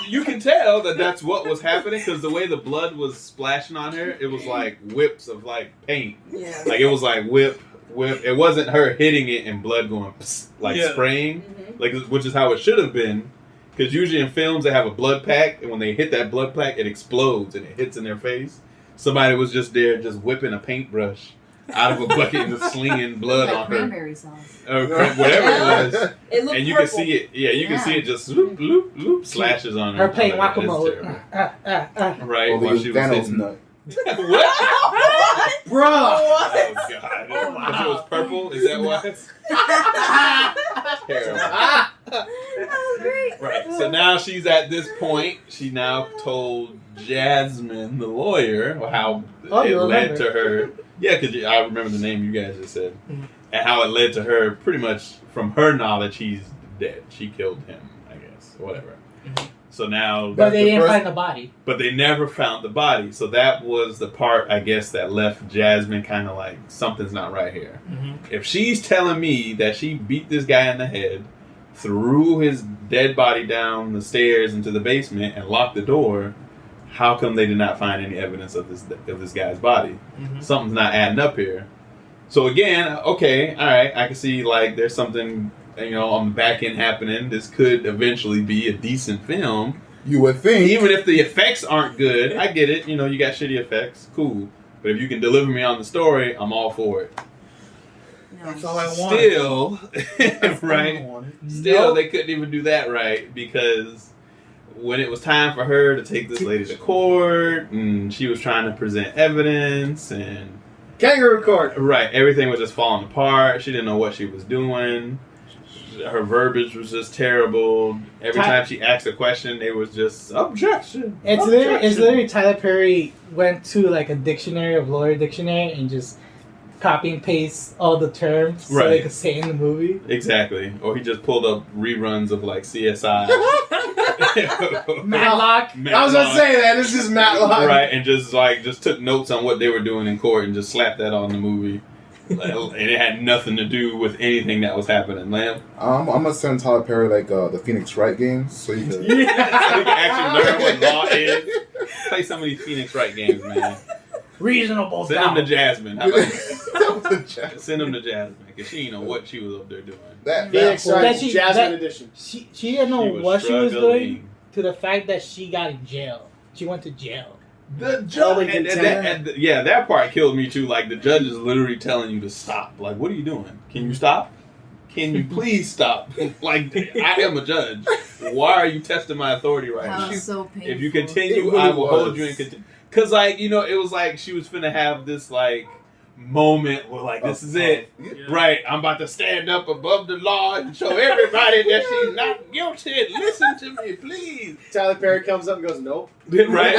S2: you can tell that that's what was happening, because the way the blood was splashing on her, it was like whips of like paint.
S7: Yeah.
S2: Like, it was like whip. It wasn't her hitting it and blood going psst, like spraying, like, which is how it should have been. Because usually in films they have a blood pack, and when they hit that blood pack, it explodes and it hits in their face. Somebody was just there, just whipping a paintbrush out of a bucket and just slinging blood
S3: Like
S2: on her.
S3: cranberry sauce.
S2: Or whatever it was.
S7: It looked
S2: And you
S7: purple.
S2: can see it. Yeah, you can see it just loop, loop, loop, slashes on her.
S1: Her playing
S2: Like, it's
S1: guacamole.
S2: terrible. Right,
S6: Or
S2: while
S6: they
S2: she
S6: use
S2: was
S6: Thanos
S2: hitting.
S6: nut.
S2: What?
S1: Bruh!
S2: Oh, God. Because it was purple? Is that why? Terrible.
S7: That was great.
S2: Right. So now she's at this point. She now told Jasmine, the lawyer, how it led to her. Yeah, because I remember the name you guys just said.
S4: Mhm.
S2: And how it led to her, pretty much from her knowledge, he's dead. She killed him, I guess. Whatever.
S4: Mhm.
S2: So now.
S1: But they didn't
S6: first-
S1: find the body.
S2: But they never found the body. So that was the part, I guess, that left Jasmine kind of like, something's not right here.
S4: Mm-hmm.
S2: If she's telling me that she beat this guy in the head, threw his dead body down the stairs into the basement, and locked the door, how come they did not find any evidence of this guy's body?
S4: Mm-hmm.
S2: Something's not adding up here. So again, okay, all right, I can see like there's something, on the back end happening. This could eventually be a decent film.
S6: You would think.
S2: Even if the effects aren't good, I get it. You got shitty effects, cool. But if you can deliver me on the story, I'm all for it.
S3: No.
S1: That's all I want.
S2: Still, right? Still,
S1: Nope.
S2: they couldn't even do that right, because when it was time for her to take this lady to court, and she was trying to present evidence, and
S5: Kangaroo court.
S2: right, everything was just falling apart. She didn't know what she was doing. Her verbiage was just terrible. Every time she asked a question, they was just objection.
S1: It's literally Tyler Perry went to like a dictionary of lawyer dictionary and just copy and paste all the terms so they could say in the movie.
S2: Exactly. Or he just pulled up reruns of like CSI.
S1: Matlock.
S5: I was gonna say that. This is Matlock.
S2: Right, and just took notes on what they were doing in court and just slapped that on the movie. And it had nothing to do with anything that was happening. Lamb?
S6: I'm gonna send Tyler Perry like the Phoenix Wright games so you can,
S2: so you can actually learn what law is. Play some of these Phoenix Wright games, man.
S1: Reasonable
S2: Send them to Jasmine. How about that? Send them to Jasmine because she didn't know what she was up there doing.
S5: Phoenix Wright Jasmine edition.
S1: She didn't know what she was doing to the fact that she got in jail. She went to jail.
S2: The judge, that part killed me too. Like the judge is literally telling you to stop. Like, what are you doing? Can you stop? Can you please stop? Like, I am a judge. Why are you testing my authority right now?
S3: That was so painful.
S2: If you continue, I will hold you in contempt. Because, like, you know, it was like she was finna have this, like, moment where, like, this is it. Yeah. Right, I'm about to stand up above the law and show everybody that she's not guilty. Listen to me, please.
S5: Tyler Perry comes up and goes, nope.
S2: Right?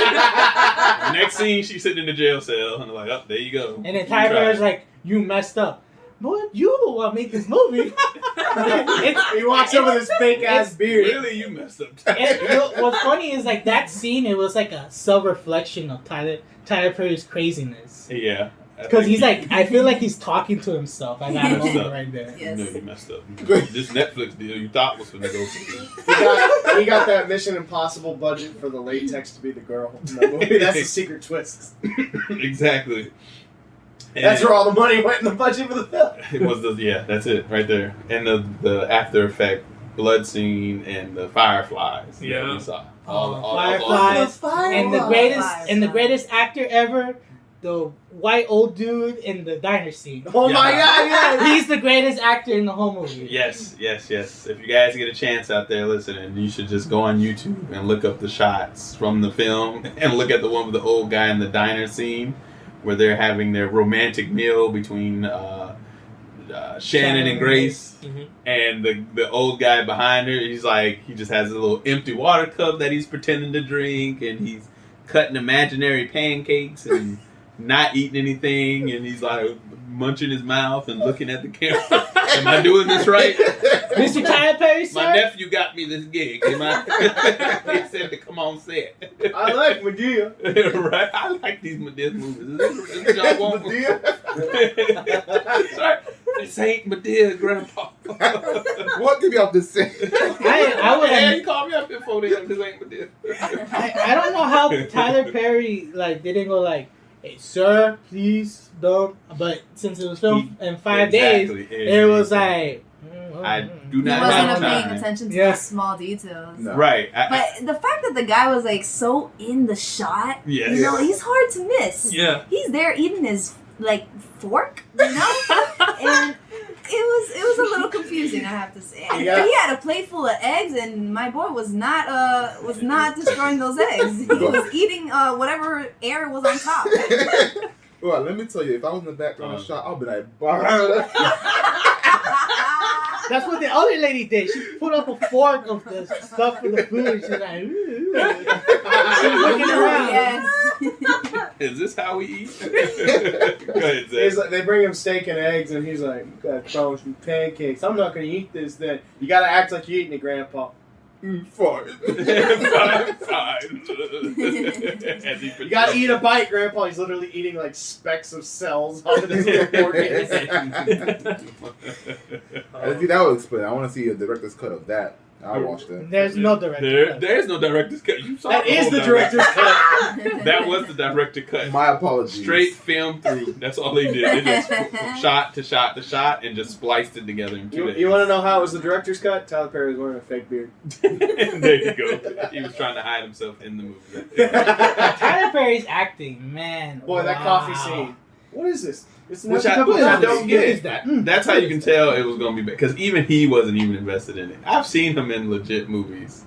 S2: Next scene, she's sitting in the jail cell. And they're like, oh, there you go.
S1: And then Tyler Perry's like, you messed up. Boy, you the one made this movie.
S5: He walks up with his fake ass beard.
S2: Really, you messed up.
S1: What's funny is like that scene. It was like a self-reflection of Tyler Perry's craziness.
S2: Yeah,
S1: because he's like, I feel like he's talking to himself. I got a moment right there.
S2: Yes. You know you messed up. This Netflix deal you thought was gonna go through.
S5: He got that Mission Impossible budget for the latex to be the girl in that movie. That's the secret twist.
S2: Exactly. And
S5: that's where all the money went in the budget for the film.
S2: It was that's it right there. And the after effect blood scene and the fireflies.
S4: Yeah,
S2: we saw
S1: fireflies and the greatest actor ever, the white old dude in the diner scene.
S5: Oh my God! Yeah,
S1: he's the greatest actor in the whole movie.
S2: Yes. If you guys get a chance out there listening, you should just go on YouTube and look up the shots from the film and look at the one with the old guy in the diner scene, where they're having their romantic meal between Shannon and Grace, and the old guy behind her. He just has a little empty water cup that he's pretending to drink, and he's cutting imaginary pancakes and not eating anything, and he's like munching his mouth and looking at the camera. Am I doing this right?
S1: Mr. Tyler Perry, sir?
S2: My nephew got me this gig. He said to come on set.
S5: I like Medea.
S2: Right? I like these Medea movies. Is this y'all want? Medea? Sorry. This ain't Medea, Grandpa.
S6: What did you have to say?
S2: He called me up before this ain't Medea.
S1: I don't know how Tyler Perry didn't go like, hey, sir, please don't. But since it was filmed in 5 days, it was like,
S2: I do not.
S3: He wasn't paying attention to the small details.
S2: No. Right.
S3: But the fact that the guy was like so in the shot,
S2: yes.
S3: You know, he's hard to miss.
S4: Yeah.
S3: He's there eating his fork, you know, and it was a little confusing, I have to say.
S5: Yeah.
S3: He had a plate full of eggs, and my boy was not destroying those eggs. He was eating whatever air was on top.
S6: Well, let me tell you, if I was in the background shot, I'll be like,
S1: that's what the other lady did. She put up a fork of the stuff for the food. She's like, ooh. She was looking around.
S3: Yes.
S2: Is this how we eat? Go ahead, Zach.
S5: They bring him steak and eggs, and he's like, got crumbs and pancakes. I'm not going to eat this then. You got to act like you're eating it, Grandpa.
S6: Fine.
S2: Fine.
S5: You gotta eat a bite, Grandpa. He's literally eating like specks of cells out of his little fork.
S6: See, that would explain. I want to see a director's cut of that. I watched that.
S1: There's no director's cut.
S2: There is no director's cut. You saw
S5: that is the director's cut.
S2: That was the director's cut.
S6: My apologies.
S2: Straight film through. That's all they did. They just from shot to shot to shot and just spliced it together in 2 days.
S5: You want to know how it was the director's cut? Tyler Perry was wearing a fake beard.
S2: There you go. He was trying to hide himself in the movie.
S1: Tyler Perry's acting, man.
S5: Boy, that coffee scene. What is this?
S2: Which I don't get. That's how you can tell it was going to be bad. Because even he wasn't even invested in it. I've seen him in legit movies.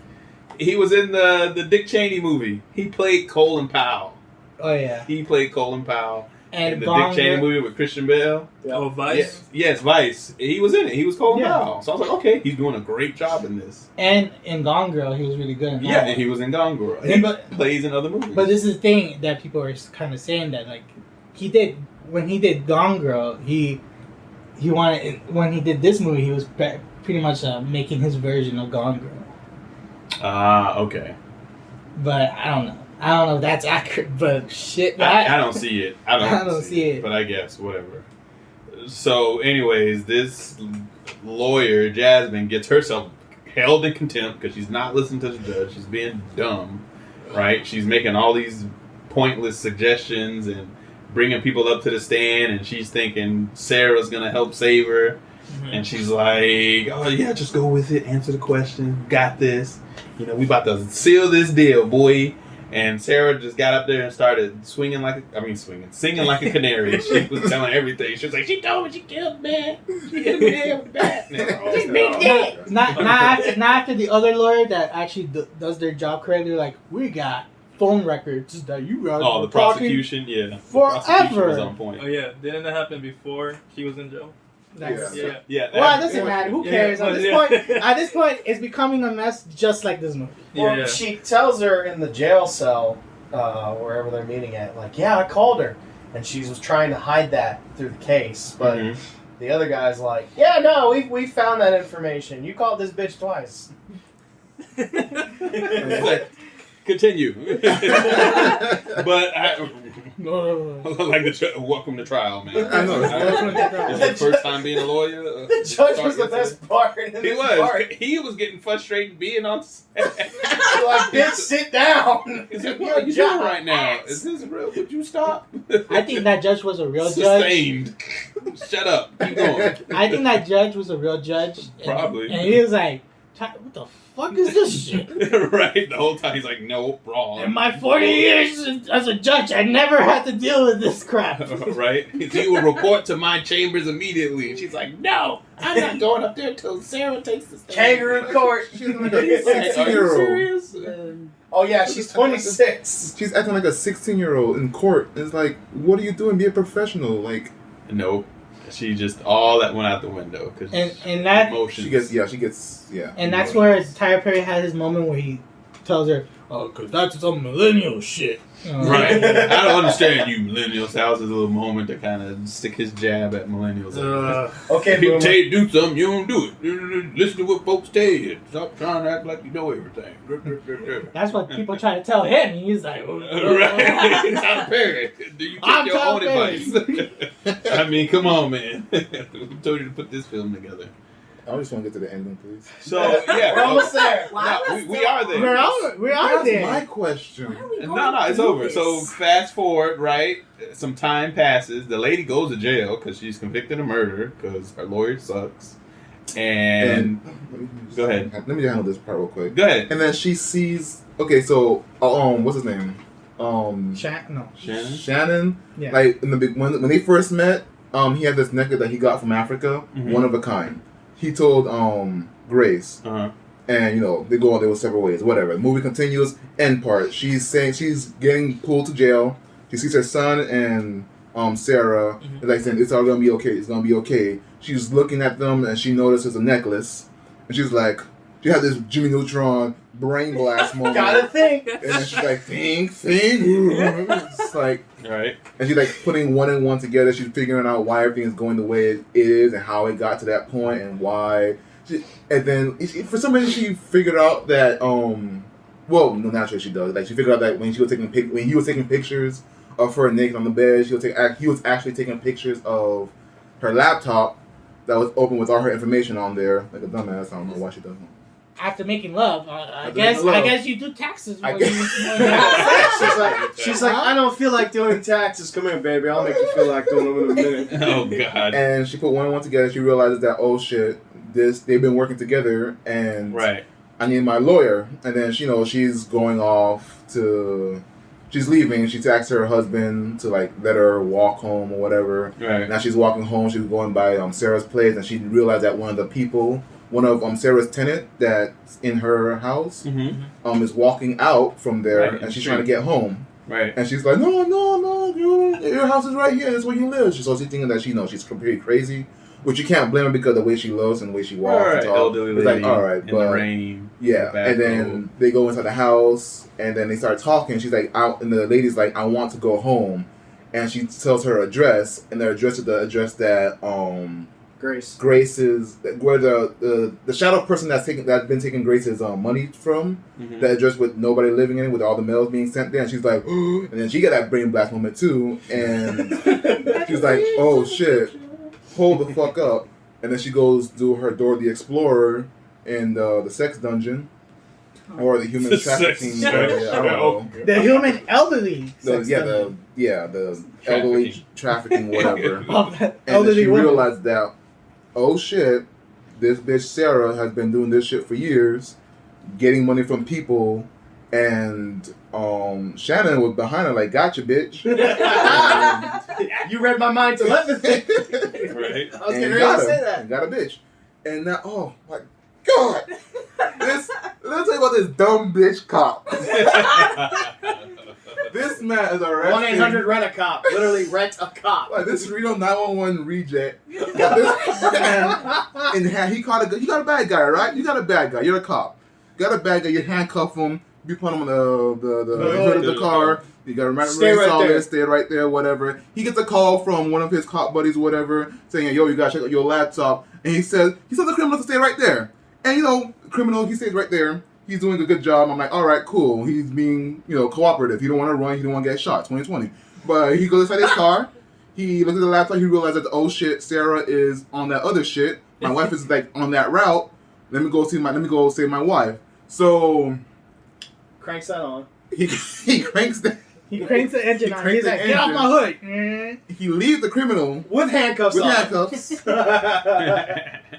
S2: He was in the Dick Cheney movie. He played Colin Powell.
S1: Oh, yeah.
S2: He played Colin Powell.
S1: And
S2: in the Dick Cheney movie with Christian Bale.
S4: Oh, Vice?
S2: Yes, Vice. He was in it. He was Colin Powell. So I was like, okay, he's doing a great job in this.
S1: And in Gone Girl, he was really good in that.
S2: Yeah, and he was in Gone Girl. He plays in other movies.
S1: But this is the thing that people are kind of saying that, like, he did Gone Girl. He wanted when he did this movie, he was pretty much making his version of Gone Girl.
S2: Okay.
S1: But I don't know if that's accurate. But shit,
S2: I don't see it. I
S1: don't see it.
S2: But I guess whatever. So, anyways, this lawyer Jasmine gets herself held in contempt because she's not listening to the judge. She's being dumb, right? She's making all these pointless suggestions and bringing people up to the stand, and she's thinking Sarah's gonna help save her, and she's like, "Oh yeah, just go with it. Answer the question. Got this. You know, we about to seal this deal, boy." And Sarah just got up there and started singing like a canary. She was telling everything. She was like, "She told me she killed me. She hit me there with a bat."
S1: Not after the other lawyer that actually does their job correctly. Like, we got phone records that you guys
S2: Oh, the prosecution, yeah.
S1: Forever.
S2: The prosecution was on point.
S4: Oh yeah, didn't that happen before she was in jail?
S2: Yeah.
S1: Well, it doesn't matter. Who cares? At this point, it's becoming a mess, just like this movie.
S5: Well, she tells her in the jail cell, wherever they're meeting at, like, yeah, I called her, and she was trying to hide that through the case, but the other guy's like, yeah, no, we found that information. You called this bitch twice.
S2: Like, continue. But like welcome to trial, man.
S6: I know.
S2: Is it your first time being a lawyer?
S5: The judge was the best part.
S2: He was getting frustrated being on set.
S5: Like, bitch, sit down.
S2: He's like, what are you doing right now? Is this real? Would you stop?
S1: I think that judge was a real
S2: Sustained. Shut up. Keep going.
S1: I think that judge was a real judge.
S2: Probably.
S1: And he was like, what the fuck is this shit?
S2: Right? The whole time he's like, no, wrong.
S1: In my 40 years as a judge, I never had to deal with this crap.
S2: Right? He will report to my chambers immediately. And she's like, no, I'm not going up there until Sarah takes the stand.
S5: Kangaroo court.
S6: She's like a 16-year-old.
S2: Serious?
S5: Oh yeah, she's 26.
S6: She's acting like a 16-year-old in court. It's like, what are you doing? Be a professional. Like,
S2: nope. She just all that went out the window because
S1: and that
S2: emotions.
S6: she gets.
S1: And that's where Tyler Perry had his moment where he tells her, "Oh, because that's some millennial shit."
S2: Right. I don't understand you millennials. That was his little moment to kind of stick his jab at millennials.
S5: Okay,
S2: people tell you to do something, you don't do it. Listen to what folks tell you. Stop trying to act like you know everything.
S1: That's what people try to tell him. He's like,
S2: right. Tyler Perry, do you take your own advice? I mean, come on, man. Who told you to put this film together?
S6: I just want to get to the ending, please.
S2: So, yeah.
S5: We're almost there.
S2: We are there.
S1: We are there.
S6: That's my question.
S2: No, it's over. So, fast forward, right? Some time passes. The lady goes to jail because she's convicted of murder because her lawyer sucks. And go ahead.
S6: Let me handle this part real quick.
S2: Go ahead.
S6: And then she sees. Okay, so what's his name? Shannon.
S1: Yeah.
S6: Like in the when they first met, he had this necklace that he got from Africa, one of a kind. He told Grace, and they go on their separate ways. Whatever. The movie continues. End part. She's saying she's getting pulled to jail. She sees her son and Sarah. Like saying it's all gonna be okay. It's gonna be okay. She's looking at them and she notices a necklace, and she's like, she had this Jimmy Neutron brain blast moment.
S5: Gotta think.
S6: And then she's like, think. It's like,
S2: right.
S6: And she's like putting one and one together. She's figuring out why everything is going the way it is and how it got to that point and why. And then for some reason she figured out that well, no, naturally she does. Like she figured out that when he was taking pictures of her naked on the bed, he was actually taking pictures of her laptop that was open with all her information on there. Like a dumbass. I don't know why she does that.
S1: After making love, I guess you do taxes.
S5: She's like, I don't feel like doing taxes. Come here, baby. I'll make you feel like doing them in a minute.
S2: Oh God!
S6: And she put one and one together. She realizes that shit, they've been working together, and I need my lawyer. And then she's going off to. She's leaving. She texts her husband to let her walk home or whatever.
S2: Right.
S6: Now she's walking home. She's going by Sarah's place, and she realized that one of Sarah's tenant that's in her house is walking out from there, and she's trying to get home.
S2: Right.
S6: And she's like, no, your house is right here. That's where you live. So she's thinking that she's completely crazy, which you can't blame her because of the way she looks and the way she walks.
S2: Right.
S6: And talks.
S2: Elderly lady.
S6: It's like, all right,
S2: in the rain.
S6: Yeah. And then they go inside the house, and then they start talking. She's like, and the lady's like, I want to go home. and she tells her address, and the address is the address that Grace is, where the shadow person that's been taking Grace's money from, the address with nobody living in it, with all the mails being sent there, and she's like, and then she got that brain blast moment too, and she's like, oh shit, hold the fuck up, and then she goes do her Dora the Explorer in the sex dungeon. Or the human trafficking. I don't know.
S1: The human elderly.
S6: The elderly trafficking, whatever. And
S1: Elderly
S6: then she
S1: woman.
S6: realized that, oh shit, this bitch Sarah has been doing this shit for years, getting money from people, and Shannon was behind her like, gotcha, bitch.
S5: You read my mind telepathy.
S2: Right.
S5: I was getting ready to say that.
S6: And got a bitch. And now, oh my God. Let me tell you about this dumb bitch cop. This man is arrested.
S5: 1-800-RENT-A-COP. Literally rent a cop.
S6: Like this Reno 911 reject. Got this man in hand. He got a bad guy, right? You got a bad guy. You're a cop. Got a bad guy. You handcuff him. You put him on the hood of the car. You got to stay right there, whatever. He gets a call from one of his cop buddies, whatever, saying, yo, you got to check out your laptop. And he says the criminal to stay right there. And, criminal, he stays right there. He's doing a good job. I'm like, all right, cool. He's being, cooperative. He don't want to run. He don't want to get shot. 2020. But he goes inside his car. He looks at the laptop. He realizes that, oh, shit, Sarah is on that other shit. My wife is, on that route. Let me go save my wife. So...
S5: Cranks that on.
S6: He cranks the...
S1: He cranks the engine on. He's like, get off my hood.
S6: He leaves the criminal...
S5: With handcuffs
S6: to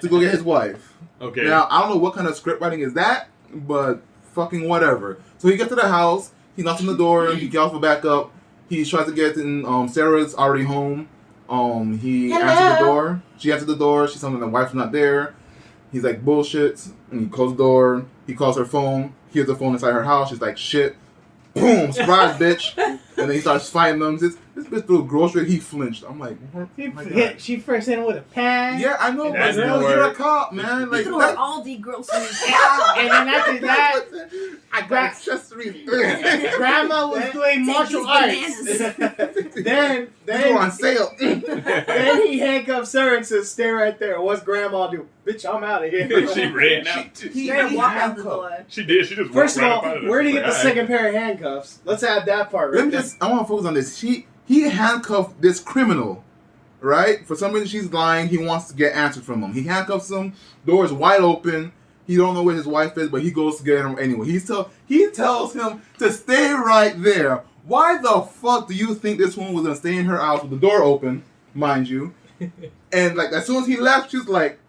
S6: go get his wife.
S2: Okay.
S6: Now, I don't know what kind of script writing is that, but fucking whatever. So he gets to the house, he knocks on the door, he calls for backup, he tries to get in, Sarah's already home, he answers the door, she answers the door, she tells him the wife's not there, he's like, bullshit, and he closes the door, he calls her phone, he hears the phone inside her house, she's like, shit, boom, surprise, bitch, and then he starts fighting them, this bitch threw a grocery, he flinched, I'm like, what?
S1: She first hit him with a pan.
S6: Yeah, I know, but you're a cop, man.
S3: Like, threw her Aldi groceries.
S1: And then after that,
S6: I got accessories.
S1: Grandma was doing martial arts.
S5: Then
S6: we're on sale.
S5: Then he handcuffs her and says, "Stay right there." What's Grandma do? Bitch, I'm out of here.
S2: She ran out.
S3: She walked out the door.
S2: She did. She just
S5: First of
S2: walked
S5: all,
S2: right out of
S5: where did he get the
S2: right.
S5: second pair of handcuffs? Let's add that part.
S6: I want to focus on this. He handcuffed this criminal, right? For some reason, she's lying. He wants to get answers from him. He handcuffs him. Door's wide open. He don't know where his wife is, but he goes to get him anyway. He tells him to stay right there. Why the fuck do you think this woman was gonna stay in her house with the door open, mind you? And as soon as he left, she's like,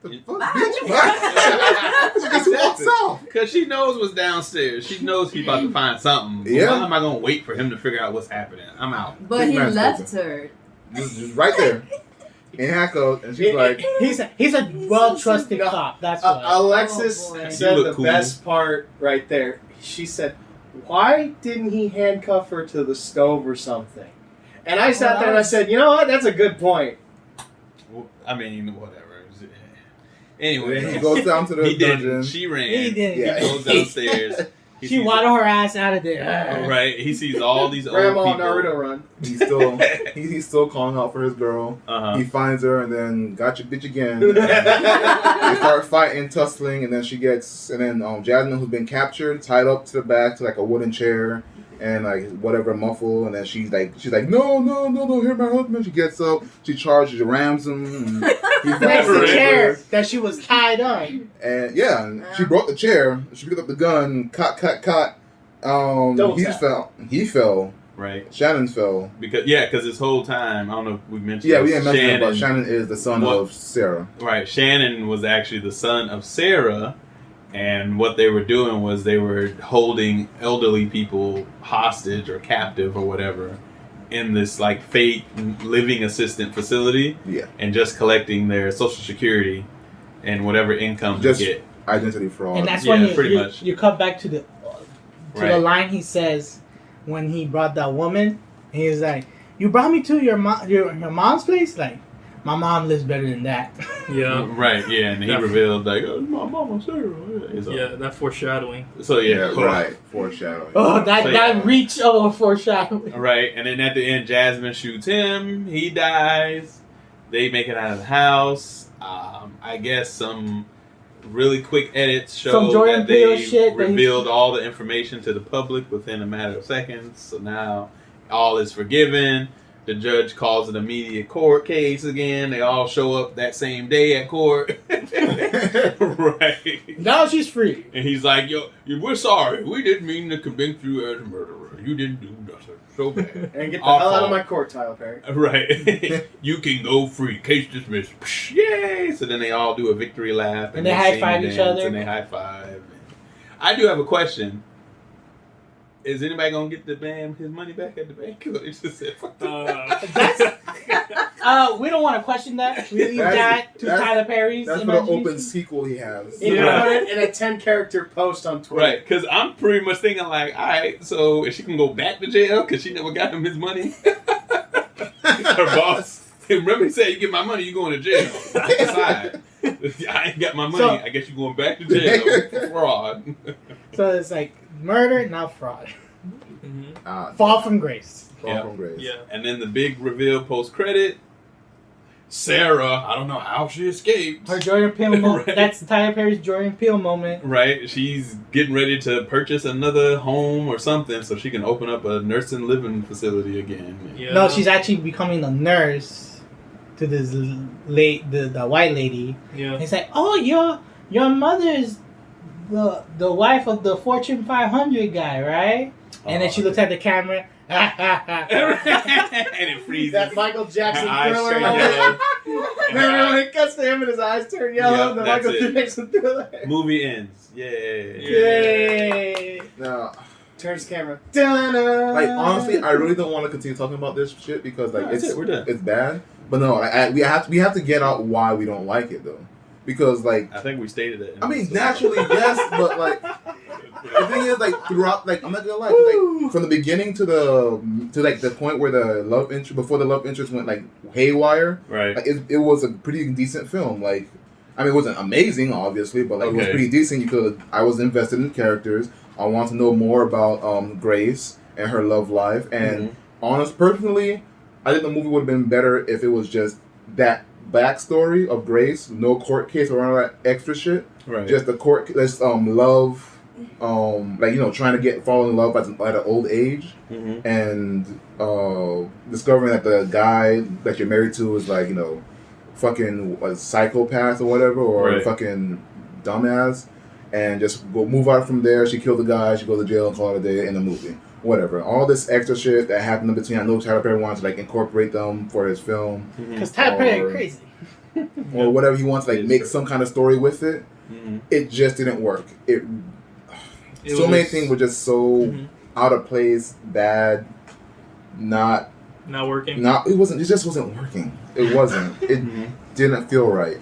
S6: "The fuck, bitch!" She just walks off
S2: because she knows what's downstairs. She knows he's about to find something.
S6: Yeah.
S2: Why am I gonna wait for him to figure out what's happening? I'm out.
S3: But he left her.
S6: Just right there. In handcuffs, and she's like,
S1: he's a well-trusted cop. That's what.
S5: Alexis said the best part right there. She said, "Why didn't he handcuff her to the stove or something?" And I sat there and I said, "You know what? That's a good point."
S2: Well, I mean, whatever. Anyway,
S6: he goes down to the dungeon.
S2: Didn't. She ran.
S1: He didn't.
S2: Yeah. He goes downstairs.
S1: She waddled her ass out of there.
S2: Right. He sees all these
S5: Grandma
S2: old people.
S5: Naruto run.
S6: He's still calling out for his girl. He finds her and then got your bitch again. They start fighting, tussling, and then Jasmine, who's been captured, tied up to the back to a wooden chair and whatever muffle, and then she's like, no, hear my husband. She gets up, she charges, rams him. And
S1: that's the chair that she was tied on.
S6: And she broke the chair. She picked up the gun, caught. He fell.
S2: Right.
S6: Shannon fell.
S2: Because this whole time, I don't know if we mentioned.
S6: Yeah, we didn't mention it, but Shannon is the son of Sarah.
S2: Right. Shannon was actually the son of Sarah. And what they were doing was they were holding elderly people hostage or captive or whatever in this fake living assistant facility.
S6: Yeah.
S2: And just collecting their Social Security and whatever income they get.
S6: Identity fraud.
S1: And that's when
S2: much.
S1: You come back to the the line he says when he brought that woman. And he's like, "You brought me to your mom's place? Like, my mom lives better than that."
S4: Yeah.
S2: Right, yeah, and he revealed, like, oh, my mama, Sarah.
S4: Yeah, that foreshadowing.
S2: So, yeah.
S6: Right, foreshadowing.
S1: Oh, that reach of a foreshadowing.
S2: Right, and then at the end, Jasmine shoots him. He dies. They make it out of the house. I guess some really quick edits show that they revealed all the information to the public within a matter of seconds. So now all is forgiven. The judge calls it a media court case again. They all show up that same day at court. Right.
S1: Now she's free.
S2: And he's like, yo, we're sorry. We didn't mean to convict you as a murderer. You didn't do nothing. So bad.
S5: And get the hell out of my court, Tyler Perry.
S2: Right. You can go free. Case dismissed. Yay! So then they all do a victory lap.
S1: And they high-five each other.
S2: And they high-five. I do have a question. Is anybody gonna get the man his money back at the bank? It's just said, fuck
S1: we don't want to question that. We leave that to Tyler Perry's.
S6: That's what an open sequel he has.
S5: He put it in a 10-character post on Twitter.
S2: Right, because I'm pretty much thinking like, all right, so is she can go back to jail because she never got him his money? Her boss. Remember he said, you get my money, you going to jail. Decide. I ain't got my money. So, I guess you going back to jail for fraud.
S1: So it's like murder, now fraud.
S4: Mm-hmm.
S1: Fall from grace.
S6: Fall from grace.
S2: Yeah. And then the big reveal post-credit. Sarah, I don't know how she escaped.
S1: Her Jordan Peele moment.
S2: Right.
S1: That's Tyler Perry's Jordan Peele moment.
S2: Right. She's getting ready to purchase another home or something so she can open up a nursing living facility again.
S1: Yeah. No, she's actually becoming a nurse to this the white lady. Yeah. And it's like, oh, your mother's the wife of the Fortune 500 guy, right? And then she looks at the camera.
S2: And it freezes.
S5: That Michael Jackson Thriller moment. Remember when it cuts to him and his eyes turn yellow? And the Michael Jackson Thriller.
S2: Movie ends. Yay.
S1: Yay.
S6: Now,
S5: turns camera. Da-na.
S6: Like, honestly, I really don't want to continue talking about this shit because like
S2: we're done.
S6: It's bad. But no, we have to get out why we don't like it though. Because like
S2: I think we stated it.
S6: I mean, naturally yes, but like the thing is, like throughout, like I'm not gonna lie, like from the beginning to the point where the love interest before the love interest went like haywire,
S2: right?
S6: Like, it was a pretty decent film. Like, I mean, it wasn't amazing, obviously, but like it was pretty decent. I was invested in the characters. I want to know more about Grace and her love life. And personally, I think the movie would have been better if it was just that backstory of Grace, no court case or all that extra shit. Right. Just the court, love. Like, trying to fall in love at an old age, and discovering that the guy that you're married to is like, fucking a psychopath or whatever, or fucking dumbass, and just move out from there. She killed the guy, she goes to jail and call it a day in the movie. Whatever. All this extra shit that happened in between. I know Tyler Perry wants to like incorporate them for his film.
S1: Because Tyler Perry crazy.
S6: Or whatever he wants, like make some kind of story with it. It just didn't work. So many things were just so out of place, bad, not
S4: working.
S6: It just wasn't working. It wasn't. It didn't feel right.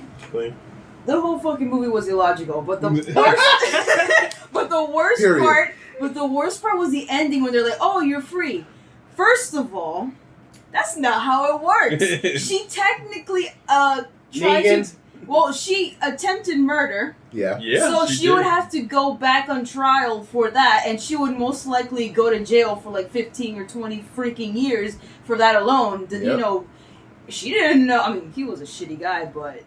S7: The whole fucking movie was illogical, but the worst part was the ending when they're like, "Oh, you're free." First of all, that's not how it works. She technically tried to. Well, she attempted murder.
S6: Yeah.
S7: So she would have to go back on trial for that, and she would most likely go to jail for like 15 or 20 freaking years for that alone. She didn't know. I mean, he was a shitty guy, but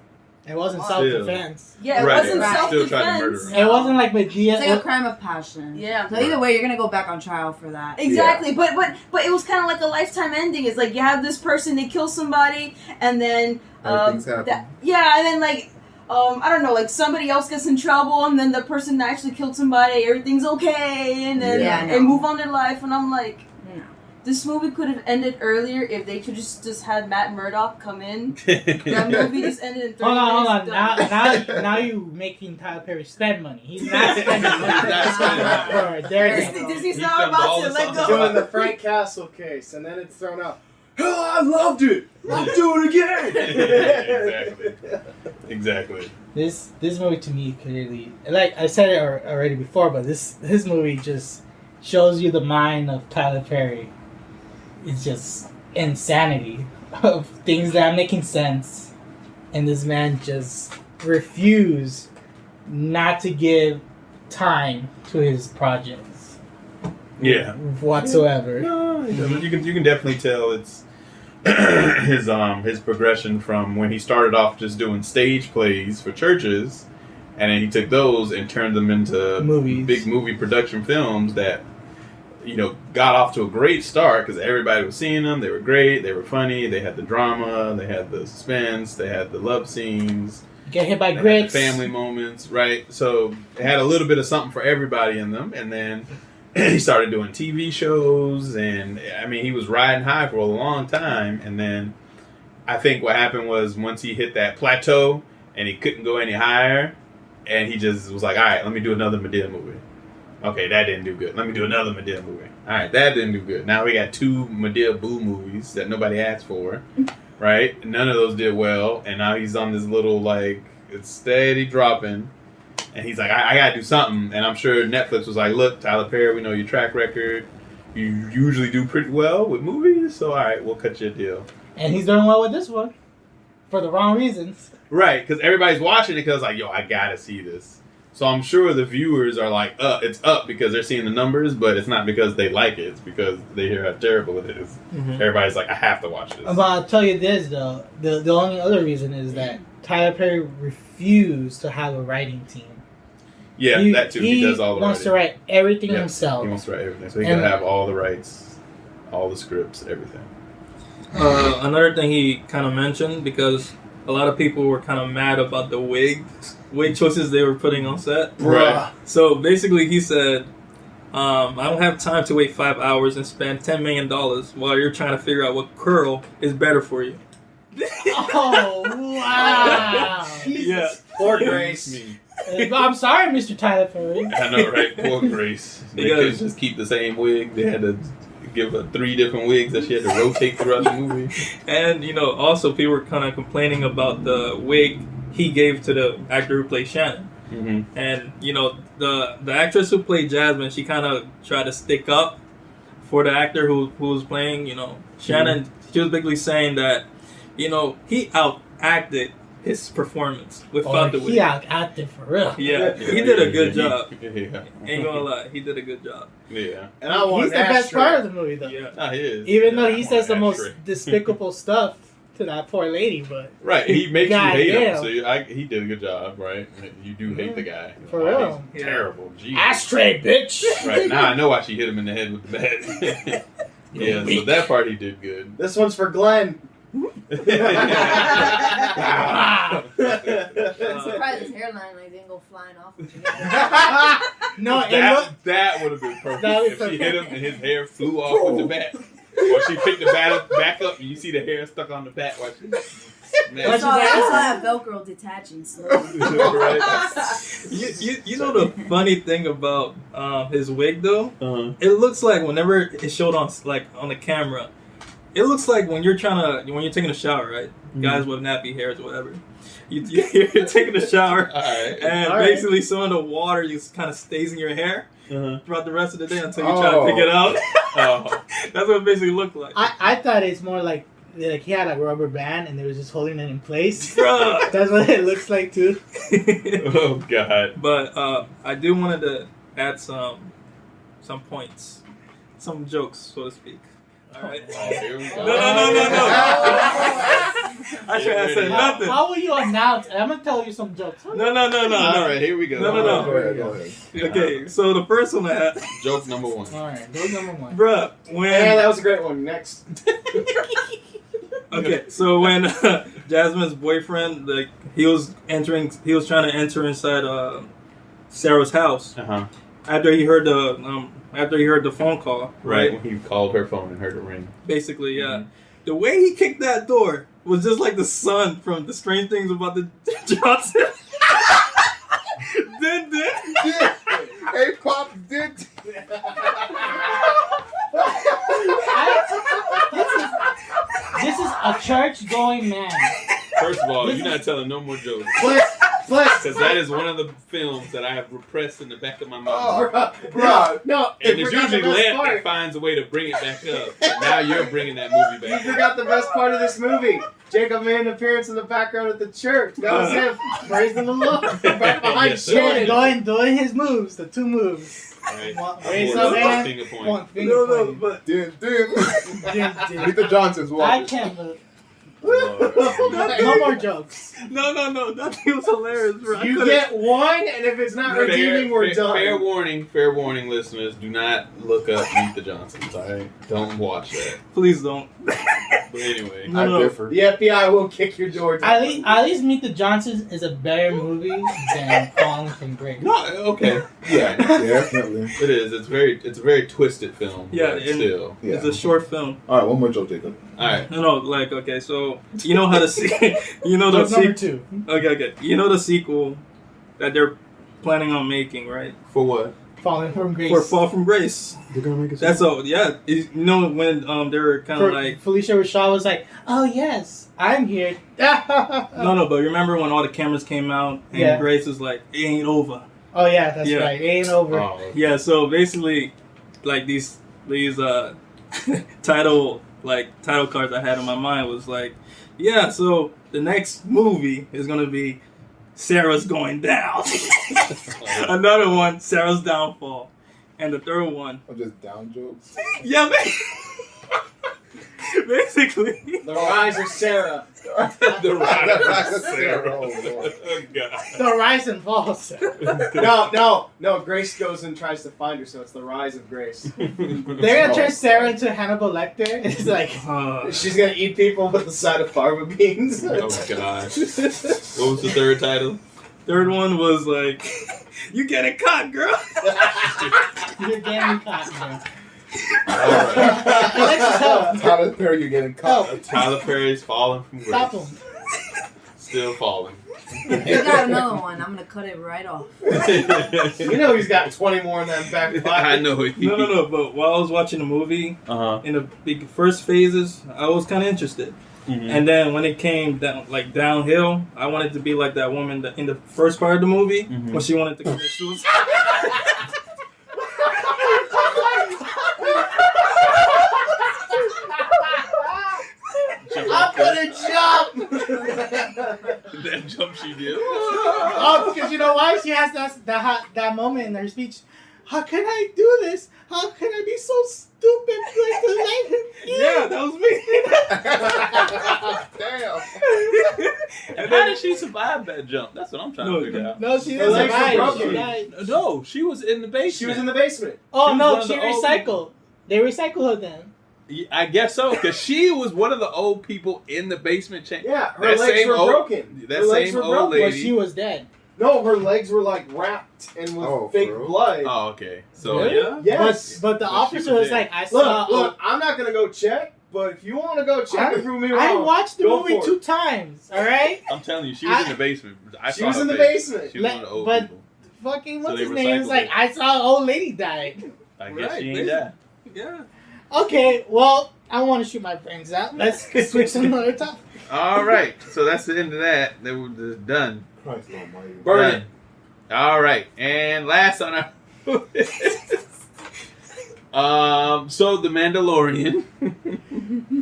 S1: it wasn't self-defense.
S7: Yeah, it wasn't self-defense.
S1: It wasn't like Medea.
S3: It's like a crime of passion.
S7: Yeah.
S3: So either way, you're gonna go back on trial for that.
S7: Exactly. Yeah. But it was kind of like a lifetime ending. It's like you have this person, they kill somebody, and then
S6: things happen.
S7: and then like I don't know, like somebody else gets in trouble, and then the person that actually killed somebody, everything's okay, and then they move on their life, and I'm like. This movie could have ended earlier if they could just had Matt Murdock come in. That movie just ended in 30 minutes. Hold
S1: on. Now you making Tyler Perry spend money. He's not spending money for Daredevil.
S7: Disney's not about to let go.
S5: Doing the Frank Castle case, and then it's thrown out. Hell, I loved it. I'll do it again.
S2: Exactly.
S1: This movie to me clearly, like I said it already before, but this movie just shows you the mind of Tyler Perry. It's just insanity of things that are making sense and this man just refused not to give time to his projects.
S2: Yeah.
S1: Whatsoever.
S2: No, you can definitely tell it's his progression from when he started off just doing stage plays for churches, and then he took those and turned them into
S1: movies,
S2: big movie production films that got off to a great start because everybody was seeing them. They were great. They were funny. They had the drama. They had the suspense. They had the love scenes.
S1: Get hit by grits.
S2: Family moments, right? So it had a little bit of something for everybody in them, and then he started doing TV shows, and I mean, he was riding high for a long time, and then I think what happened was once he hit that plateau and he couldn't go any higher, and he just was like, all right, let me do another Madea movie. Okay, that didn't do good. Let me do another Madea movie. All right, that didn't do good. Now we got 2 Madea Boo movies that nobody asked for, right? None of those did well, and now he's on this little, like, it's steady dropping. And he's like, I gotta do something. And I'm sure Netflix was like, look, Tyler Perry, we know your track record. You usually do pretty well with movies, so all right, we'll cut you a deal.
S1: And he's doing well with this one. For the wrong reasons.
S2: Right, because everybody's watching it because, like, yo, I gotta see this. So I'm sure the viewers are like, it's up because they're seeing the numbers, but it's not because they like it. It's because they hear how terrible it is. Mm-hmm. Everybody's like, I have to watch this.
S1: But I'll tell you this, though. The only other reason is that Tyler Perry refused to have a writing team.
S2: Yeah, that too. He does all the writing. He wants
S1: to write everything himself.
S2: He wants to write everything. So he can have all the rights, all the scripts, everything.
S4: Another thing he kind of mentioned, because a lot of people were kind of mad about the wig choices they were putting on set.
S2: Right.
S4: So basically he said, I don't have time to wait 5 hours and spend $10 million while you're trying to figure out what curl is better for you.
S1: Oh, wow.
S4: Yeah.
S5: Poor Grace.
S1: I'm sorry, Mr. Tyler Perry.
S2: I know, right? Poor Grace. They couldn't just keep the same wig. They had to give her 3 different wigs that she had to rotate throughout the movie.
S4: And, also people were kind of complaining about the wig he gave to the actor who played Shannon.
S2: Mm-hmm.
S4: And, the actress who played Jasmine, she kind of tried to stick up for the actor who was playing, Shannon. Mm-hmm. She was basically saying that, he outacted his performance without the wig.
S1: He outacted for real.
S4: Yeah, he did a good job.
S2: Yeah.
S4: Ain't gonna lie, he did a good job.
S2: Yeah.
S5: And I want
S1: he's the best part of the movie, though.
S4: Yeah.
S2: No, he is.
S1: Even though he says the most despicable stuff to that poor lady, but
S2: right, he makes you hate him.
S1: damn.
S2: So he did a good job, right? You do hate the guy.
S1: For real.
S2: He's terrible. Jesus.
S1: Ashtray, bitch.
S2: Right, now I know why she hit him in the head with the bat. Yeah, so that part he did good.
S5: This one's for Glenn.
S3: I'm surprised his hairline didn't go flying off.
S1: No,
S2: that would have been perfect. If she hit him and his hair flew off with the bat. Or she picked the bat back up and you see the hair stuck on the bat while she
S3: I saw that Velcro detaching slowly.
S4: You know the funny thing about his wig though?
S2: Uh-huh.
S4: It looks like whenever it's showed on the camera, it looks like when you're taking a shower, right? Mm-hmm. Guys with nappy hairs or whatever. You're taking a shower, and basically some of the water just kind of stays in your hair throughout the rest of the day until you try to pick it out. That's what it basically looked like.
S1: I thought it's more like he had a rubber band and they was just holding it in place.
S4: Bruh.
S1: That's what it looks like too.
S2: Oh God!
S4: But I do wanted to add some points, some jokes, so to speak. All right.
S2: No.
S4: I should have said nothing.
S1: How will you announce? I'm gonna tell you some jokes.
S4: No.
S2: All right, here we go.
S4: No.
S6: Go ahead.
S4: Okay, so the first one I had.
S2: Joke number 1.
S1: All right, joke number 1.
S4: Bruh, when.
S5: Yeah, that was a great one. Next.
S4: Okay, so when Jasmine's boyfriend, he was trying to enter inside Sarah's house. After he heard the phone call,
S2: right? When he called her phone and heard it ring.
S4: Basically, yeah. Mm-hmm. The way he kicked that door was just like the son from The Strange Things About the Johnson. Did.
S6: Hey, Pop, did.
S1: This is a church-going man.
S2: First of all, you're not telling no more jokes. Because that is one of the films that I have repressed in the back of my mind.
S5: Oh, bro, no.
S2: And it's usually Lent that finds a way to bring it back up. But now you're bringing that movie back.
S5: You forgot the best part of this movie. Jacob made an appearance in the background at the church. That was him praising the Lord. Right behind Shannon.
S1: Doing his moves, the 2 moves.
S2: Right.
S1: Raise up hand, one finger point.
S6: but Meet the Johnsons.
S1: I can't believe. No more jokes.
S4: No. That thing was hilarious, bro.
S5: You get one, and if it's not redeeming, we're done.
S2: Fair warning, listeners. Do not look up Meet the Johnsons, alright? Don't watch that.
S4: Please don't.
S2: But anyway.
S6: I differ.
S5: The FBI will kick your door down.
S1: At least Meet the Johnsons is a better movie than Falling from Grace.
S2: No, okay.
S6: Yeah, definitely.
S2: It is. It's a very twisted film.
S4: Yeah,
S2: but still.
S6: Yeah.
S4: It's a short film.
S6: All right, one more joke, Jacob.
S2: Alright.
S4: No, like, okay, so, you know how to see, you know the
S1: Joke number 2.
S4: Okay. You know the sequel that they're planning on making, right?
S2: For what?
S1: Falling from Grace.
S4: For Fall from Grace.
S6: They're gonna make it.
S4: That's all, yeah. You know when they were kind of like...
S1: Felicia Rashad was like, oh yes, I'm here.
S4: No, but remember when all the cameras came out and Grace was like, it ain't over.
S1: Oh yeah, that's right. It ain't over.
S2: Oh, okay.
S4: Yeah, so basically, like these title cards I had in my mind was like, yeah, so the next movie is gonna be Sarah's Going Down. Another one, Sarah's Downfall. And the third one,
S6: Or just down jokes.
S4: yeah, basically.
S5: The Rise of Sarah.
S2: The Rise of Sarah.
S6: Oh, Lord.
S2: Oh, God.
S1: The rise and fall.
S5: No. Grace goes and tries to find her, so it's the Rise of Grace.
S1: They're gonna turn Sarah into Hannibal Lecter. It's like
S5: She's gonna eat people with the side of fava beans.
S2: Oh, gosh. What was the third title?
S4: Third one was like, you getting caught, girl.
S1: you're getting caught, man.
S2: Alright.
S6: Tyler Perry, you're getting caught.
S2: Tyler Perry's falling from grace.
S1: Stop him.
S2: Still falling.
S3: You got another one. I'm gonna cut it right off.
S5: You know he's got 20 more in that back pocket.
S2: I know it.
S4: No, but while I was watching the movie, in the big first phases, I was kind of interested.
S2: Mm-hmm.
S4: And then when it came down, like downhill, I wanted to be like that woman in the first part of the movie when she wanted to commit suicide.
S5: I'm gonna jump!
S2: That jump she did.
S1: Oh, because you know why? She has that moment in her speech. How can I do this? How can I be so stupid like to let him eat?
S4: Yeah, that was me.
S6: Damn.
S2: And how did she survive that jump? That's what I'm trying to figure out.
S1: No, she
S5: Her legs
S1: didn't
S5: were
S1: survive. She
S5: broken.
S1: died.
S2: No, she was in the basement.
S5: She was in the basement.
S1: Oh
S2: She was one
S1: no,
S2: of
S1: she
S2: the old
S1: recycled. They recycled her then.
S2: I guess so, because she was one of the old people in the basement chamber.
S5: Yeah, her legs were broken.
S2: That
S5: Her legs
S2: same
S5: were
S2: old
S5: broken.
S2: lady.
S1: Well, she was dead.
S5: No, her legs were like wrapped and with fake
S6: for real?
S5: blood.
S2: Oh, okay. So
S1: Really?
S2: yeah.
S5: Yes.
S1: But the
S2: But
S1: officer
S2: she was
S1: was
S2: dead.
S1: like, I saw.
S5: Look, I'm not gonna go check, but if you want to go check and prove me wrong,
S1: I watched the
S5: go
S1: movie
S5: for
S1: 2
S5: it.
S1: times. All right.
S2: I'm telling you, she was in the basement. I
S5: She
S2: saw
S5: was
S2: her
S5: in the
S2: face.
S5: basement.
S2: She was one of the old
S1: But-
S2: people.
S1: Fucking
S2: So
S1: what's
S2: they
S1: his name? It's
S2: recycled
S1: like
S2: it.
S1: I saw an old lady die.
S2: I guess
S4: Right,
S2: she ain't that.
S4: Yeah.
S1: Okay, well I want to shoot my brains out. Let's switch to another topic.
S2: All right. So that's the end of that. They were just done.
S6: Christ almighty.
S5: Burn
S2: Done. All right, and last on our so the Mandalorian.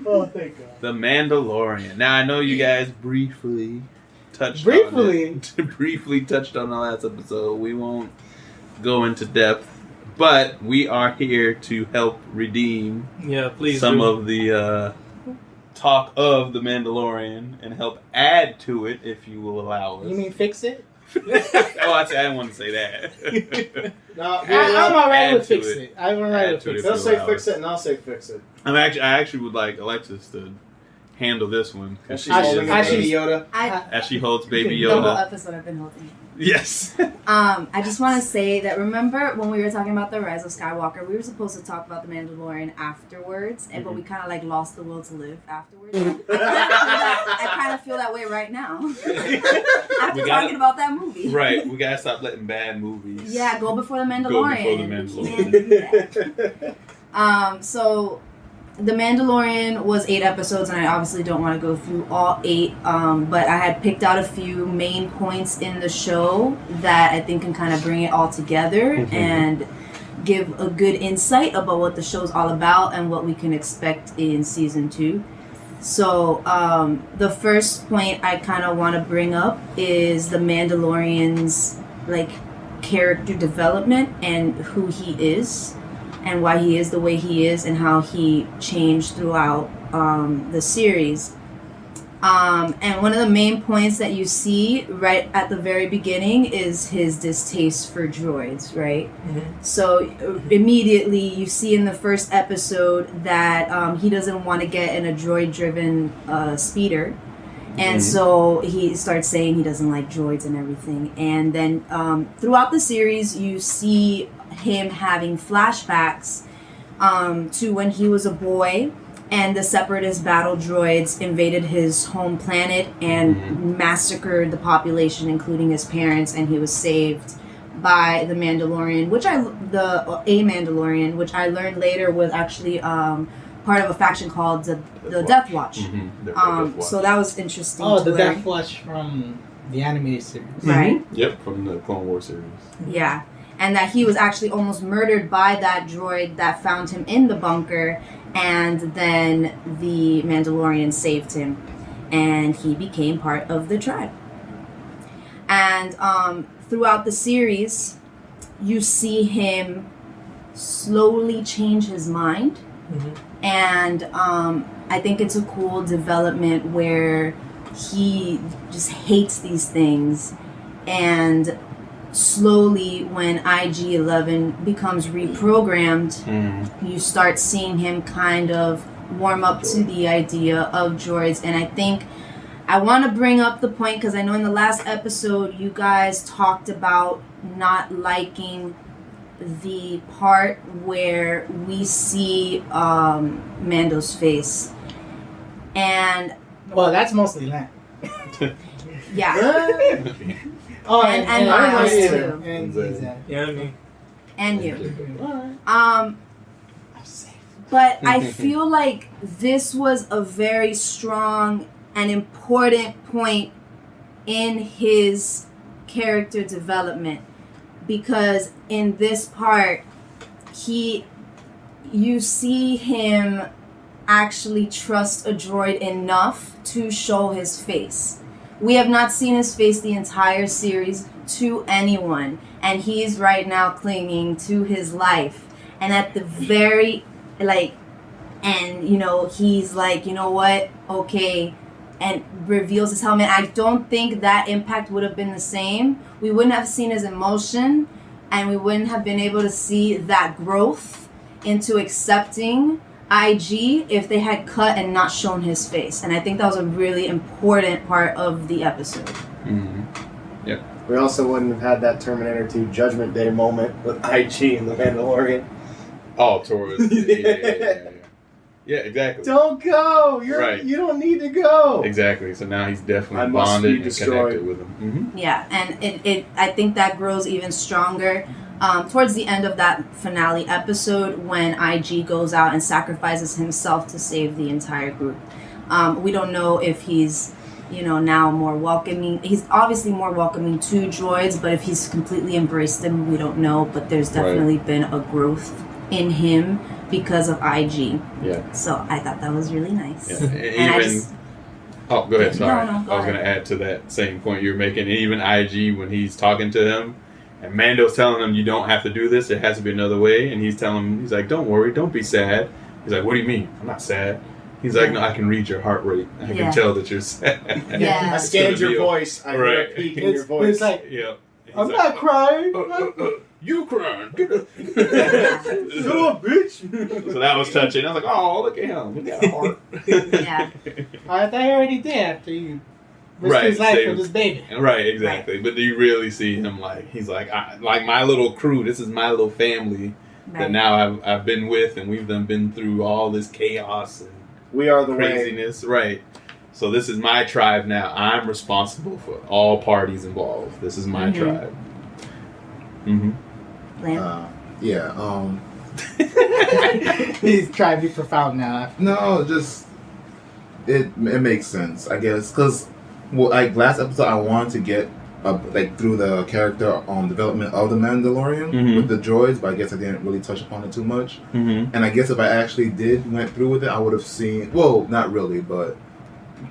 S1: Oh, thank God.
S2: The Mandalorian. Now I know you guys briefly touched
S1: Briefly?
S2: on it. Briefly touched on the last episode. We won't go into depth, but we are here to help redeem
S4: Yeah, please.
S2: some
S4: do.
S2: of the talk of the Mandalorian and help add to it, if you will allow us.
S1: You mean fix it?
S2: Oh, I didn't want to say that.
S5: No,
S1: I'm alright
S2: Add
S1: with
S2: to
S1: fix
S2: it.
S1: it. I'm alright
S2: Add
S1: with
S2: to it
S1: fix
S2: if
S1: it.
S5: They'll say
S2: allow
S5: fix
S2: us.
S5: it, and I'll say fix it.
S2: I actually would like Alexis to handle this one
S5: As she's
S1: I
S5: holding
S1: should-
S5: a
S1: I
S5: baby
S1: should-
S5: Yoda.
S2: as she holds baby
S3: The whole
S2: Yoda.
S3: episode I've been holding.
S2: Yes.
S3: I just want to say that remember when we were talking about the Rise of Skywalker, we were supposed to talk about the Mandalorian afterwards, and but we kind of like lost the will to live afterwards. I kind of feel that way right now after talking about that movie.
S2: Right. We gotta stop letting bad movies.
S3: Yeah, go before the
S2: Go
S3: Mandalorian.
S2: before the
S3: You can't do that.
S2: Mandalorian.
S3: So The Mandalorian was 8 episodes, and I obviously don't want to go through all 8, but I had picked out a few main points in the show that I think can kind of bring it all together and give a good insight about what the show's all about and what we can expect in season 2. So the first point I kind of want to bring up is the Mandalorian's like character development and who he is and why he is the way he is and how he changed throughout the series. And one of the main points that you see right at the very beginning is his distaste for droids, right? So immediately you see in the first episode that he doesn't want to get in a droid-driven speeder. And so he starts saying he doesn't like droids and everything. And then throughout the series, you see him having flashbacks to when he was a boy and the Separatist battle droids invaded his home planet and massacred the population, including his parents, and he was saved by the Mandalorian, a Mandalorian, which I learned later was actually part of a faction called the Death Watch. So that was interesting.
S1: Oh, the Death Watch from the animated series.
S3: Right.
S2: Yep, from the Clone Wars series.
S3: Yeah. And that he was actually almost murdered by that droid that found him in the bunker, and then the Mandalorian saved him, and he became part of the tribe. And throughout the series, you see him slowly change his mind, and I think it's a cool development where he just hates these things, and slowly when IG-11 becomes reprogrammed, you start seeing him kind of warm up to the idea of droids. And I think I want to bring up the point because I know in the last episode you guys talked about not liking the part where we see Mando's face. And
S1: well, that's mostly Lamp.
S3: Yeah.
S1: Oh,
S3: and
S1: I
S3: too.
S1: And
S3: you. But I feel like this was a very strong and important point in his character development, because in this part, you see him actually trust a droid enough to show his face. We have not seen his face the entire series to anyone, and he's right now clinging to his life. And at the very, he's like, you know what, okay, and reveals his helmet. I don't think that impact would have been the same. We wouldn't have seen his emotion, and we wouldn't have been able to see that growth into accepting IG if they had cut and not shown his face. And I think that was a really important part of the episode.
S2: Yep.
S5: We also wouldn't have had that Terminator 2 Judgment Day moment with IG and the Mandalorian.
S2: Oh, towards yeah, exactly.
S5: Don't go. You don't need to go.
S2: Exactly. So now he's definitely bonded and connected with him.
S3: Yeah, and it I think that grows even stronger towards the end of that finale episode when IG goes out and sacrifices himself to save the entire group. We don't know if he's now more welcoming. He's obviously more welcoming to droids, but if he's completely embraced them, we don't know. But there's definitely been a growth in him because of IG. Yeah. So I thought that was really nice. Yeah.
S2: Go ahead. Sorry.
S3: No,
S2: I was going to add to that same point you were making. And even IG, when he's talking to him, and Mando's telling him, you don't have to do this, there has to be another way. And he's telling him, he's like, don't worry, don't be sad. He's like, what do you mean? I'm not sad. He's like, no, I can read your heart rate. I can tell that you're sad.
S3: Yeah.
S5: I scanned your voice. I heard a peak in your voice.
S1: It's like, I'm
S2: like,
S1: not crying.
S2: You crying.
S1: You're a bitch.
S2: So that was touching. I was like, oh, look at him. He got a heart.
S3: Yeah.
S1: I thought he already did after you risked his life for this baby.
S2: Right, exactly. Right. But do you really see him he's like, like my little crew, this is my little family that now I've been with, and we've been through all this chaos and
S5: we are the
S2: craziness. Way. Right. So this is my tribe now. I'm responsible for all parties involved. This is my tribe.
S1: He's trying to be profound now.
S6: No, just it makes sense, I guess, because like last episode, I wanted to get like through the character development of the Mandalorian with the droids, but I guess I didn't really touch upon it too much. And I guess if I actually went through with it, I would have seen, well, not really, but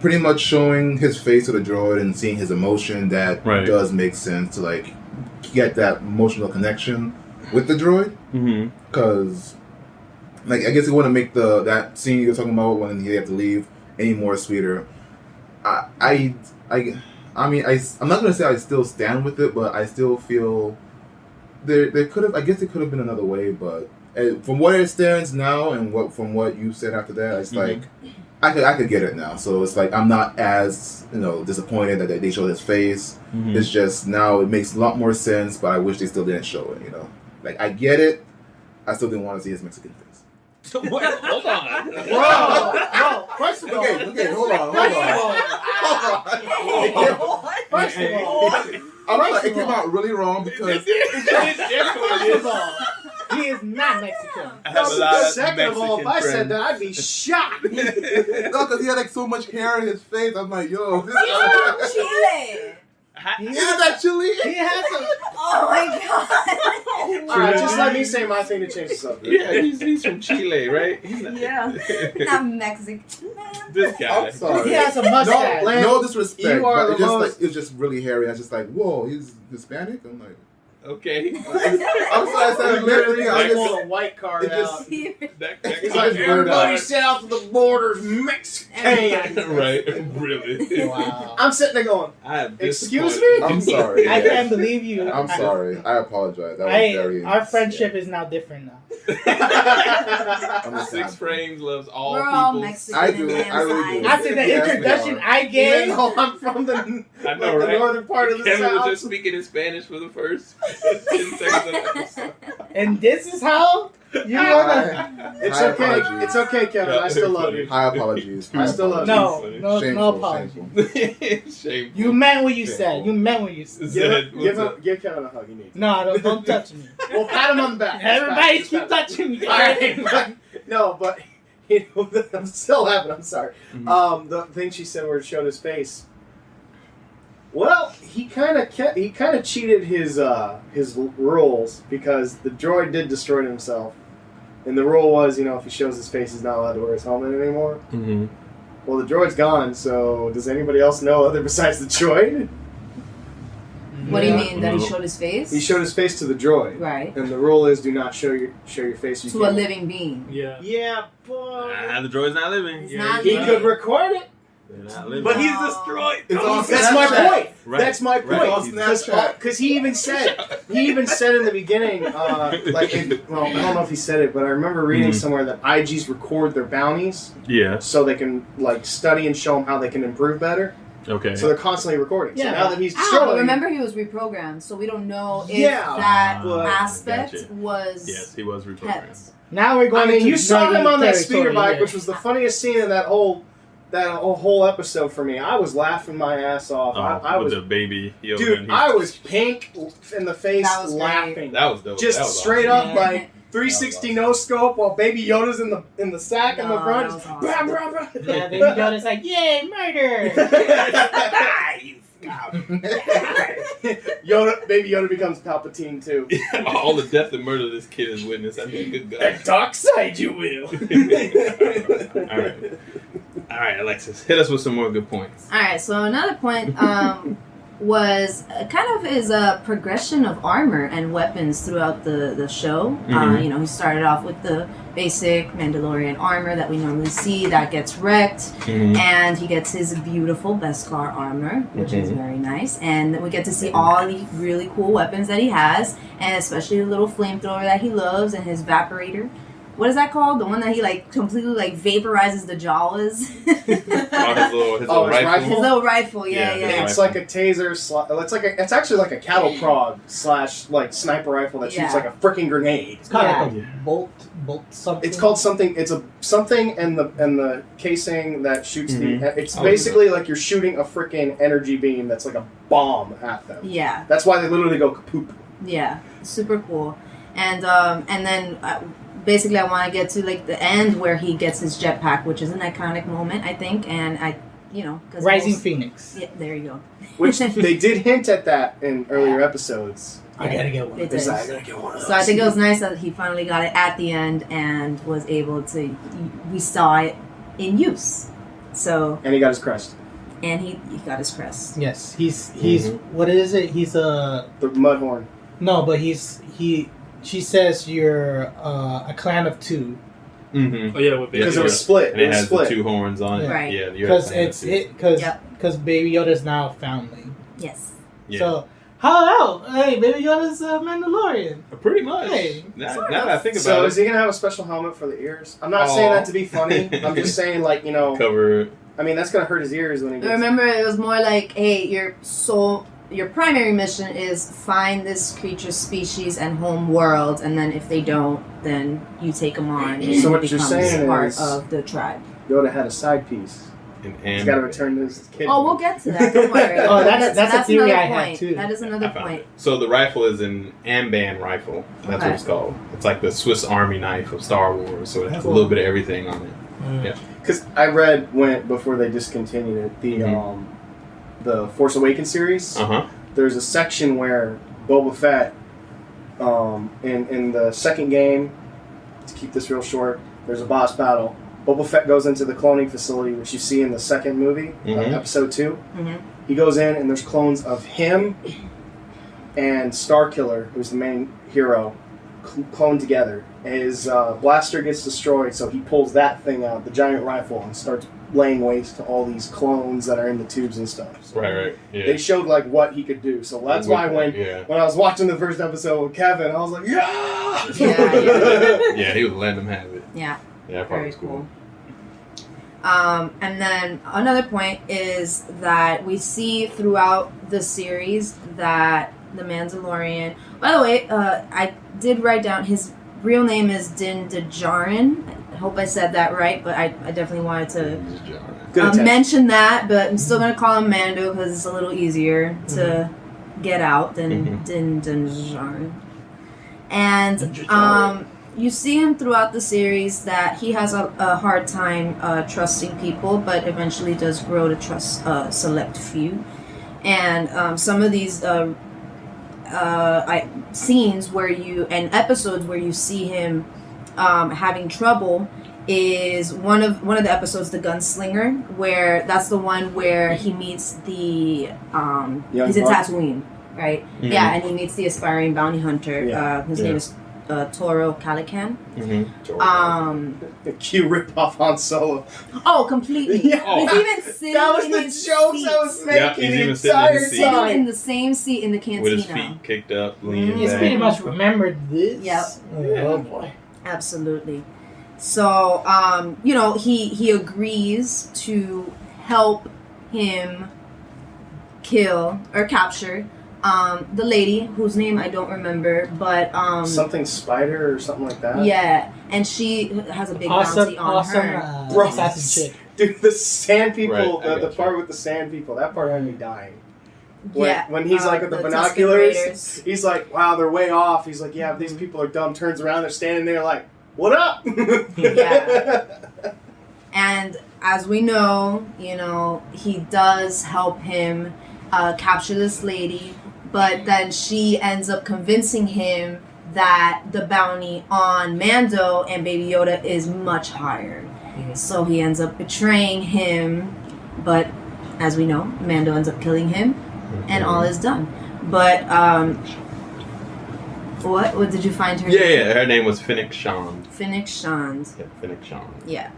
S6: pretty much showing his face to the droid and seeing his emotion, that does make sense to like get that emotional connection with the droid. Because like I guess you want to make that scene you were talking about when he had to leave any more sweeter. I mean, I'm not gonna say I still stand with it, but I still feel there could have. I guess it could have been another way, but from what it stands now and from what you said after that, it's like I could get it now. So it's like I'm not as disappointed that they showed his face. It's just now it makes a lot more sense, but I wish they still didn't show it. Like I get it, I still didn't want to see his Mexican face.
S2: Hold on.
S1: Bro, first of all,
S6: okay, hold on.
S1: First of all,
S6: It came out really wrong because
S1: first of all, he is not Mexican.
S2: I have a lot of
S5: Second of all, if I
S2: Mexican
S5: said that, I'd be shocked.
S6: no, because he had like so much hair in his face. I'm like, yo, this
S7: He's from Chile.
S6: isn't that chilly?
S1: He has a.
S7: Oh my god.
S5: Alright, just let me say my thing to change the subject.
S2: Yeah, he's from Chile, right? He's not,
S7: Not Mexican.
S2: This guy.
S6: I'm sorry.
S1: He has a mustache.
S6: No disrespect.
S5: You are
S6: but
S5: the
S6: it's just
S5: most-
S6: like it's just really hairy. I was just like, whoa, he's Hispanic. I'm like,
S2: Okay.
S6: I'm sorry, I said
S5: Literally,
S6: Mexican.
S5: I pulled a white card
S6: it just-
S5: out.
S2: That
S5: He's like, everybody south of the border's Mexican.
S2: Right, really.
S1: Wow.
S5: I'm sitting there going,
S2: I'm
S5: excuse
S2: disappointed.
S5: me?
S6: I'm sorry.
S1: I can't believe you.
S6: I'm sorry. I apologize. That was very.
S1: Our friendship is now different now.
S6: I'm just
S2: Six
S6: sad.
S2: Frames loves all
S7: We're all
S2: people.
S7: Mexican.
S6: I do.
S7: and
S6: I really do.
S1: After the
S6: Yes, we
S1: introduction
S6: are.
S1: I
S5: Even
S1: gave,
S5: though I'm from the
S2: right?
S5: northern part of the
S2: Kevin was
S5: south.
S2: just speaking in Spanish for the first 10 seconds of the episode.
S1: and this is how you want to.
S5: It's
S6: My
S5: okay.
S6: apologies.
S5: It's okay, Kevin. I still love you.
S6: High apologies.
S5: I still love you.
S1: No
S6: Shameful,
S1: apology.
S6: shameful.
S2: Shameful.
S1: You meant what you said. You meant what you said.
S5: Give Kevin a hug. He needs.
S1: No, don't touch me.
S5: Well, pat him on the back.
S1: Everybody
S5: Just
S1: keep
S5: pat him.
S1: touching me.
S5: All right, but I'm still laughing. I'm sorry. The thing she said where it showed his face. Well, he kind of cheated his rules because the droid did destroy himself, and the rule was, if he shows his face, he's not allowed to wear his helmet anymore.
S2: Mm-hmm.
S5: Well, the droid's gone, so does anybody else know other besides the droid?
S3: What do you
S1: Yeah.
S3: mean? That he showed his face?
S5: He showed his face to the droid,
S3: Right.
S5: and the rule is do not show your face. You
S3: To a
S5: can't-
S3: living being.
S4: Yeah.
S5: Yeah, but
S2: The droid's not living.
S3: He's not
S5: he
S3: living.
S5: could record it.
S2: They're not living.
S5: But
S2: he's
S3: destroyed.
S6: It's on
S5: That's my
S6: Snapchat.
S5: point.
S2: Right.
S5: That's my
S2: Right.
S5: point.
S6: It's on Snapchat.
S5: Because he even said in the beginning, I don't know if he said it, but I remember reading somewhere that IGs record their bounties
S2: Yeah.
S5: so they can study and show them how they can improve better.
S2: Okay.
S5: So they're constantly recording. So
S1: Yeah.
S5: now that he's
S3: But
S5: destroyed,
S3: remember he was reprogrammed, so we don't know if
S5: Yeah,
S3: that
S5: but-
S3: aspect
S2: Gotcha.
S3: was
S2: Yes, he was
S3: kept.
S2: reprogrammed.
S1: Now we're going
S5: I mean,
S1: to
S5: you saw him on that speeder
S1: territory
S5: bike,
S1: here.
S5: which was the funniest scene in that whole episode for me. I was laughing my ass off. I
S2: with
S5: was,
S2: the baby. Yoda,
S5: dude,
S2: and
S5: I was pink in the face,
S3: That was great.
S5: laughing.
S2: That was dope.
S5: Just
S2: That was
S5: straight
S2: awesome.
S5: up like 360 no scope while Baby Yoda's in the sack in the
S3: No,
S5: front.
S3: that
S5: Just
S3: was
S5: blah,
S3: awesome.
S5: blah, blah.
S1: Yeah, Baby Yoda's like, yay, murder!
S5: Baby Yoda becomes Palpatine too.
S2: All the death and murder this kid has witnessed. I mean, good God.
S5: At dark side, you will.
S2: All right, Alexis, hit us with some more good points.
S3: Alright, so another point was kind of his progression of armor and weapons throughout the show.
S2: Mhm.
S3: He started off with the basic Mandalorian armor that we normally see that gets wrecked, and he gets his beautiful Beskar armor, which is very nice. And we get to see all the really cool weapons that he has, and especially the little flamethrower that he loves and his evaporator. What is that called? The one that he completely vaporizes the Jawas.
S2: His little
S5: his
S2: rifle.
S5: rifle?
S3: His little rifle, yeah.
S2: Yeah.
S5: It's like a taser. It's actually like a cattle prod / sniper rifle that shoots
S3: Yeah.
S5: like a freaking grenade.
S1: It's kind of
S3: Yeah.
S1: like a bolt something.
S5: It's called something. It's a something and the casing that shoots the. It's
S2: Oh,
S5: basically like you're shooting a freaking energy beam that's like a bomb at them.
S3: Yeah.
S5: That's why they literally go kapoop.
S3: Yeah, super cool. And then basically I want to get to like the end where he gets his jetpack, which is an iconic moment, I think, and cause
S1: Rising Phoenix.
S3: Yeah, there you go.
S5: Which they did hint at that in earlier episodes.
S1: I gotta get one.
S3: It is.
S5: I gotta get one of those.
S3: So I think it was nice that he finally got it at the end and was able to. We saw it in use. So.
S5: And he got his crest.
S3: And he got his crest.
S1: Yes, he's what is it? He's
S5: the Mudhorn.
S1: No, but she says you're a clan of two.
S4: Oh yeah,
S5: because it was split.
S2: And it has the 2 horns on it.
S3: Right.
S2: Yeah,
S1: because Baby Yoda's now foundling.
S3: Yes.
S2: Yeah.
S1: So hello, hey, Baby Yoda's a Mandalorian.
S2: Pretty much.
S1: Hey,
S2: now that I think about
S5: so
S2: it.
S5: is he gonna have a special helmet for the ears? I'm not saying that to be funny. I'm just saying
S2: cover.
S5: I mean, that's gonna hurt his ears when he gets.
S3: Remember, it was more like, hey, your primary mission is find this creature species and home world, and then if they don't, then you take them on and
S5: so what
S3: become
S5: you're saying
S3: part
S5: is
S3: of the tribe.
S5: Yoda had a side piece. He's got to return this kid.
S3: Oh, we'll get to that. Don't worry.
S1: Oh, that's a theory
S3: another
S1: I
S3: point.
S1: had too.
S3: That is another point.
S2: So the rifle is an Amban rifle. That's what it's called. It's like the Swiss Army knife of Star Wars. So it has a little bit of everything on it. Yeah.
S5: Because I read before they discontinued it, the Force Awakens series. There's a section where Boba Fett, in the second game, to keep this real short, there's a boss battle. Boba Fett goes into the cloning facility, which you see in the second movie, episode 2. He goes in, and there's clones of him and Starkiller, who's the main hero, cloned together. His blaster gets destroyed, so he pulls that thing out, the giant rifle, and starts laying waste to all these clones that are in the tubes and stuff. So
S2: right. Yeah.
S5: They showed what he could do. So that's why when I was watching the first episode with Kevin, I was like, yeah!
S2: Yeah, he was letting them have it.
S3: Yeah.
S2: Yeah, that part was cool.
S3: And then another point is that we see throughout the series that the Mandalorian... By the way, I did write down his real name is Din Djarin. I hope I said that right, but I definitely wanted to mention that, but I'm still going to call him Mando because it's a little easier to get out than Din Djarin. And you see him throughout the series that he has a hard time trusting people, but eventually does grow to trust a select few. And some of these scenes and episodes where you see him having trouble is one of the episodes, The Gunslinger, where that's the one where he meets the he's in Tatooine, right? Yeah, and he meets the aspiring bounty hunter. His name is Toro Calican.
S5: The cute rip-off on Solo.
S3: Oh, completely. He's even sitting
S5: that was
S3: in
S5: the
S3: his
S5: jokes
S3: seat.
S5: I was making the
S2: he's
S5: entire
S3: sitting in the same seat in the cantina.
S2: With his feet kicked up, leaning
S1: He's
S2: back.
S1: pretty much remembered this.
S3: Yep.
S1: Oh boy.
S3: Absolutely. So, he agrees to help him kill or capture the lady whose name I don't remember, but
S5: something Spider or something like that.
S3: Yeah, and she has a big bounty on her.
S5: Bro,
S1: assassin chick.
S5: Dude, the sand people,
S2: Right,
S5: the part with the sand people, that part had me dying.
S3: Yeah,
S5: When he's with the binoculars, he's like, wow, they're way off. He's like, yeah, these people are dumb. Turns around, they're standing there like, what up?
S3: Yeah. And as we know, he does help him capture this lady, but then she ends up convincing him that the bounty on Mando and Baby Yoda is much higher. So he ends up betraying him, but as we know, Mando ends up killing him, and all is done. But, what did you find her name?
S2: Yeah, her name was Fennec Shand.
S3: Fennec Shand.
S2: Yeah, Fennec Shand.
S3: Yeah.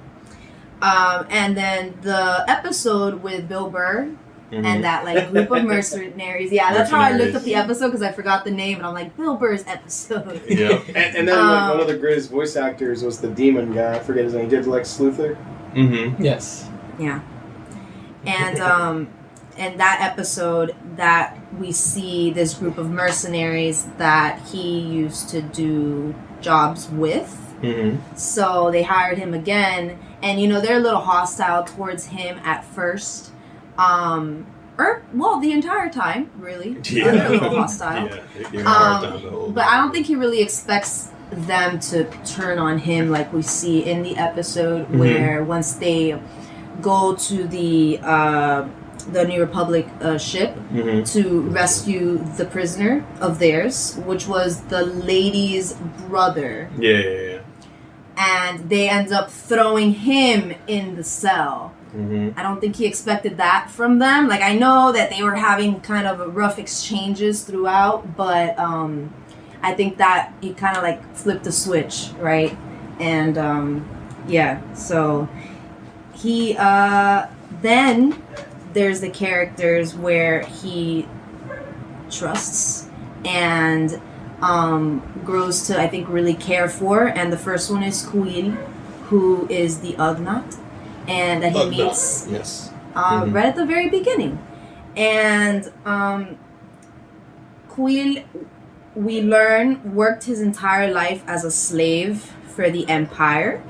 S3: And then the episode with Bill Burr and that group of mercenaries. Yeah, that's how I looked up the episode because I forgot the name, and I'm like, Bill Burr's episode.
S2: Yeah.
S5: and then one of the greatest voice actors was the demon guy. I forget his name. He did Lex Luthor.
S1: Yes.
S3: Yeah. And that episode that we see this group of mercenaries that he used to do jobs with. So they hired him again, and they're a little hostile towards him at first. The entire time, really.
S2: Yeah.
S3: They're a little hostile.
S2: Yeah, they gave him a hard time the whole
S3: but I don't think he really expects them to turn on him, like we see in the episode where once they go to the New Republic ship to rescue the prisoner of theirs, which was the lady's brother.
S2: Yeah.
S3: And they end up throwing him in the cell. I don't think he expected that from them. Like, I know that they were having kind of rough exchanges throughout, but I think that he kind of like flipped the switch, right? And so he then there's the characters where he trusts and grows to, I think, really care for. And the first one is Quill, who is the Ugnaught, and that he meets right at the very beginning. And Quill, we learn, worked his entire life as a slave for the Empire,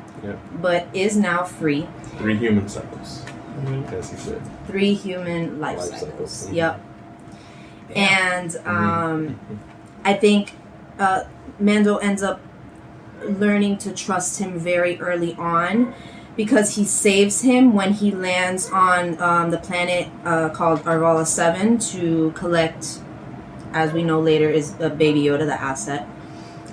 S3: but is now free.
S2: 3 human cycles, as he said.
S3: 3 human life cycles. Yep. And I think Mando ends up learning to trust him very early on, because he saves him when he lands on the planet called Arvala 7 to collect, as we know later, is Baby Yoda, the asset.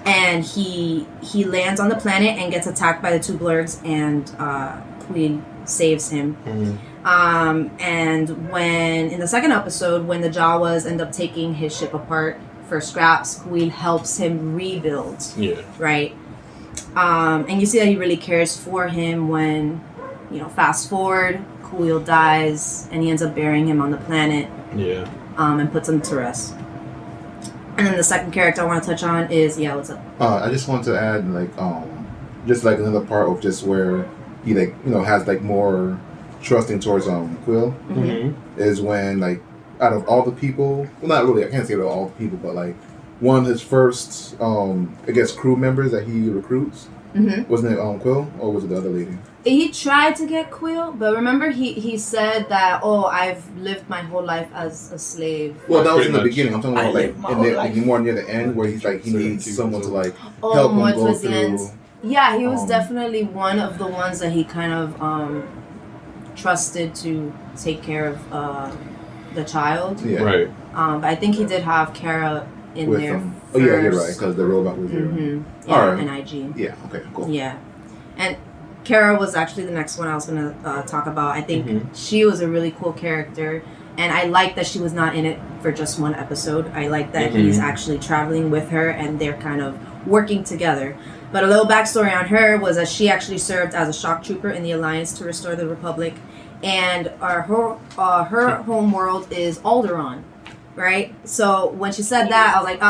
S3: And he lands on the planet and gets attacked by the 2 blurgs, and Quill saves him. And when, in the second episode, when the Jawas end up taking his ship apart for scraps, Quill helps him rebuild. Yeah. Right? And you see that he really cares for him when, fast forward, Quill dies, and he ends up burying him on the planet. Yeah. And puts him to rest. And then the second character I want to touch on is, what's up?
S6: I just want to add, just like another part of just where he, has, more trusting towards Quill, is when, out of all the people, well, not really, I can't say out of all the people, but, one of his first, crew members that he recruits, wasn't it Quill, or was it the other lady?
S3: He tried to get Quill, but remember he said that, I've lived my whole life as a slave.
S6: Well, that was in the beginning. I'm talking about more near the end, where he's he needs someone to help him go through.
S3: End. Yeah, he was definitely one of the ones that he kind of trusted to take care of the child. Yeah. Right. But I think he did have Kara in with there.
S6: Oh yeah, you're right, because the robot was there.
S3: Yeah, all right. And IG.
S6: Yeah. Okay. Cool.
S3: Yeah, and Kara was actually the next one I was going to talk about. I think she was a really cool character, and I like that she was not in it for just one episode. I like that he's actually traveling with her, and they're kind of working together. But a little backstory on her was that she actually served as a shock trooper in the Alliance to restore the Republic, and her home world is Alderaan, right? So when she said that, I was like,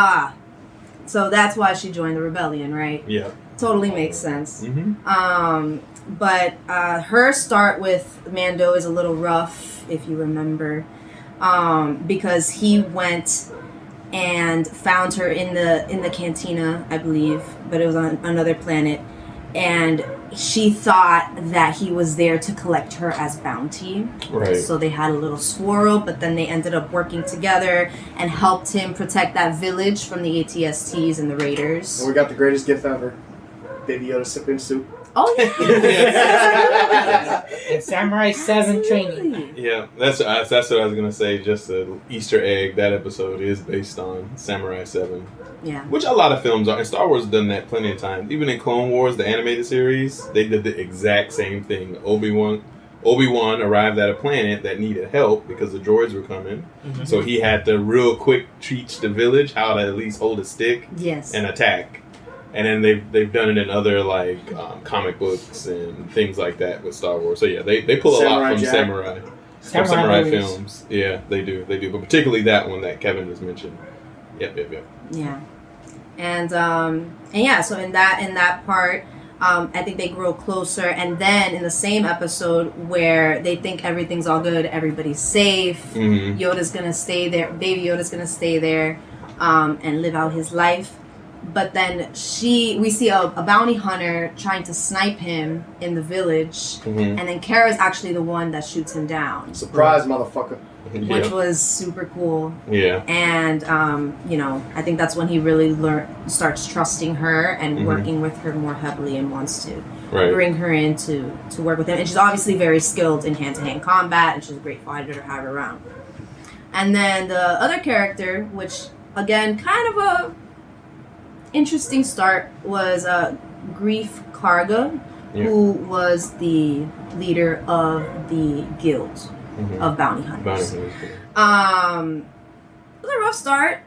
S3: so that's why she joined the rebellion, right? Yeah. Totally makes sense. But her start with Mando is a little rough, if you remember, because he went and found her in the cantina, I believe, but it was on another planet, and she thought that he was there to collect her as bounty. Right. So they had a little swirl, but then they ended up working together and helped him protect that village from the ATSTs and the Raiders.
S5: And we got the greatest gift ever. Baby Yoda sipping soup.
S3: Oh yeah.
S1: And Samurai 7 training.
S2: Yeah, that's what I was gonna say. Just an Easter egg. That episode is based on Samurai 7.
S3: Yeah.
S2: Which a lot of films are. And Star Wars has done that plenty of times. Even in Clone Wars, the animated series, they did the exact same thing. Obi-Wan arrived at a planet that needed help because the droids were coming. So he had to real quick teach the village how to at least hold a stick and attack. And then they've done it in other comic books and things like that with Star Wars. So yeah, they pull a lot from samurai films. Yeah, they do. But particularly that one that Kevin just mentioned. Yep.
S3: Yeah. And yeah, so in that part, I think they grow closer, and then in the same episode where they think everything's all good, everybody's safe, Yoda's gonna stay there, Baby Yoda's gonna stay there, and live out his life. But then we see a bounty hunter trying to snipe him in the village, and then Kara's actually the one that shoots him down.
S5: Surprise, motherfucker.
S3: which was super cool.
S2: Yeah.
S3: And I think that's when he really starts trusting her and working with her more heavily and wants to bring her in to work with him. And she's obviously very skilled in hand-to-hand combat, and she's a great fighter to have around. And then the other character, which again kind of a interesting start, was Grief Karga, who was the leader of the guild of bounty hunters. It was a rough start,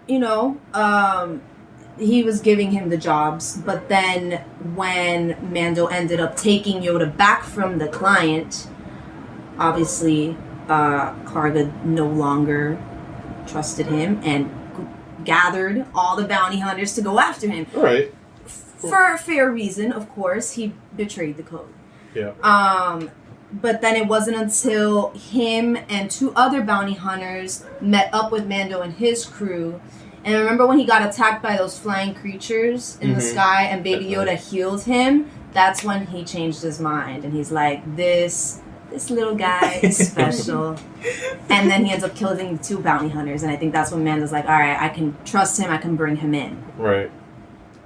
S3: he was giving him the jobs, but then when Mando ended up taking Yoda back from the client, obviously Karga no longer trusted him and gathered all the bounty hunters to go after him.
S2: Right.
S3: For a fair reason, of course. He betrayed the code.
S2: Yeah.
S3: But then it wasn't until him and 2 other bounty hunters met up with Mando and his crew. And remember when he got attacked by those flying creatures in the sky and Baby Yoda healed him? That's when he changed his mind. And he's like, this little guy is special. And then he ends up killing the 2 bounty hunters. And I think that's when Mando's like, all right, I can trust him. I can bring him in.
S2: Right.